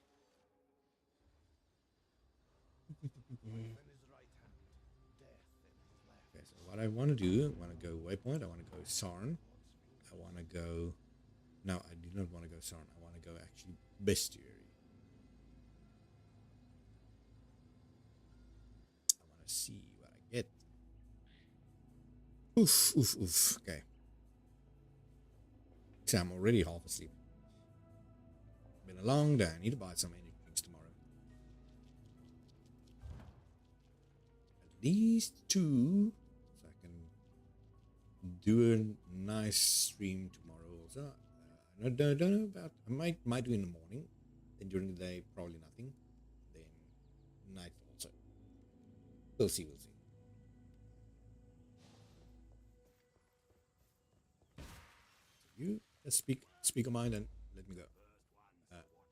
Okay, so what I want to do, I want to go waypoint, I want to go Sarn. I want to go. No, I do not want to go Sarn. I want to go actually Bestiary. I want to see what I get. Oof. Okay. So I'm already half asleep. Been a long day. I need to buy some energy drinks tomorrow. At least 2. So I can do a nice stream tomorrow also. I don't know about. I might do in the morning. Then during the day, probably nothing. Then night also. We'll see, we'll see. You just speak a mind and let me go.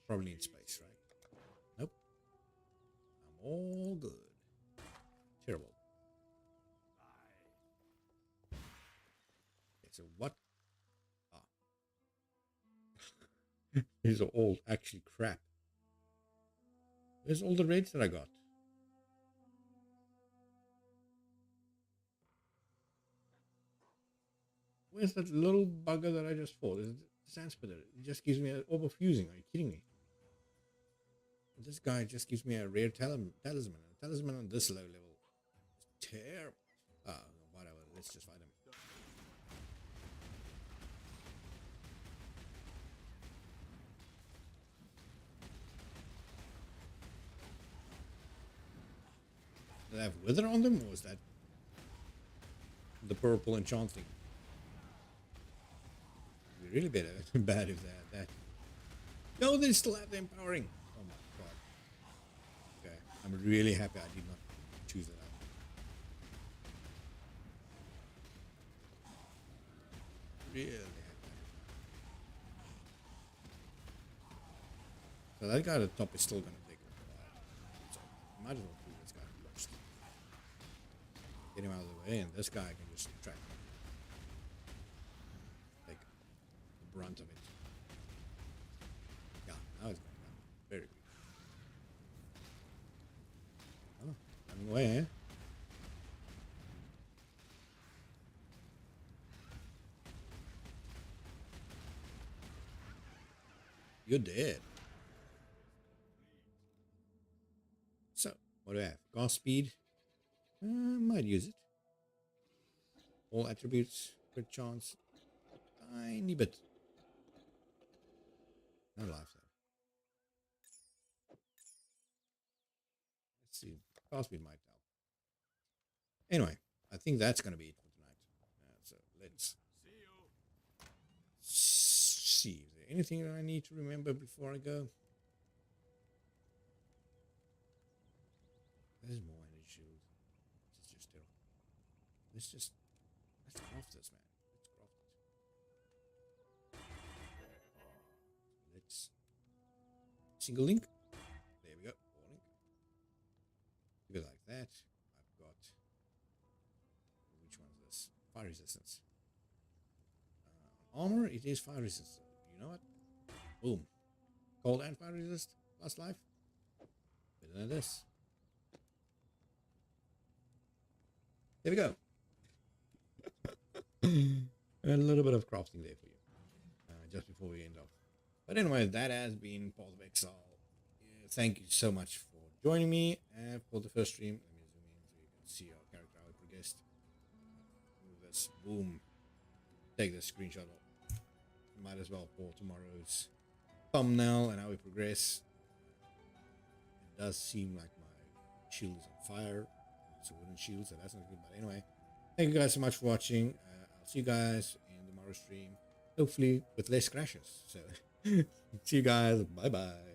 Probably in space, right? Nope. I'm all good. Terrible. Okay, so what? Ah. These are all actually crap. Where's all the raids that I got? Where's that little bugger that I just fought? Is it Sandspitter? It just gives me an orb of fusing. Are you kidding me? This guy just gives me a rare talisman. A talisman on this low level is terrible. Whatever. Let's just fight him. Did I have wither on them, or was that the purple enchanting? It'd be really bad if they had that. No, they still have the empowering. Oh my god. Okay, I'm really happy I did not choose that out. Really happy. So that guy at the top is still gonna take a while. So might as well kill this guy first. Get him out of the way, and this guy can just track him. Take the brunt of it. Yeah, now it's going down. Very good. Oh, running away, eh? You're dead. So, what do I have? Gas speed. Might use it. All attributes. Crit chance. Tiny bit. No life though. Let's see. Gas speed might help. Anyway, I think that's going to be it for tonight. So let's see. Is there anything that I need to remember before I go? There's more energy shield. This is just terrible. Let's craft this, man. Let's craft it. Let's single link. There we go. Four link. Leave it like that. I've got, which one is this? Fire resistance. Armor, it is fire resistance. You know what? Boom. Cold and fire resist. Last life. Better than this. There we go. A little bit of crafting there for you. Just before we end off. But anyway, that has been Path of Exile. Thank you so much for joining me for the first stream. Let me zoom in so you can see our character, how it progressed. Move this. Boom. Take this screenshot. Might as well for tomorrow's thumbnail and how we progress. It does seem like my shield is on fire. It's a wooden shield, so that's not good. But anyway, thank you guys so much for watching. I'll see you guys in tomorrow's stream, hopefully with less crashes. So see you guys. Bye bye.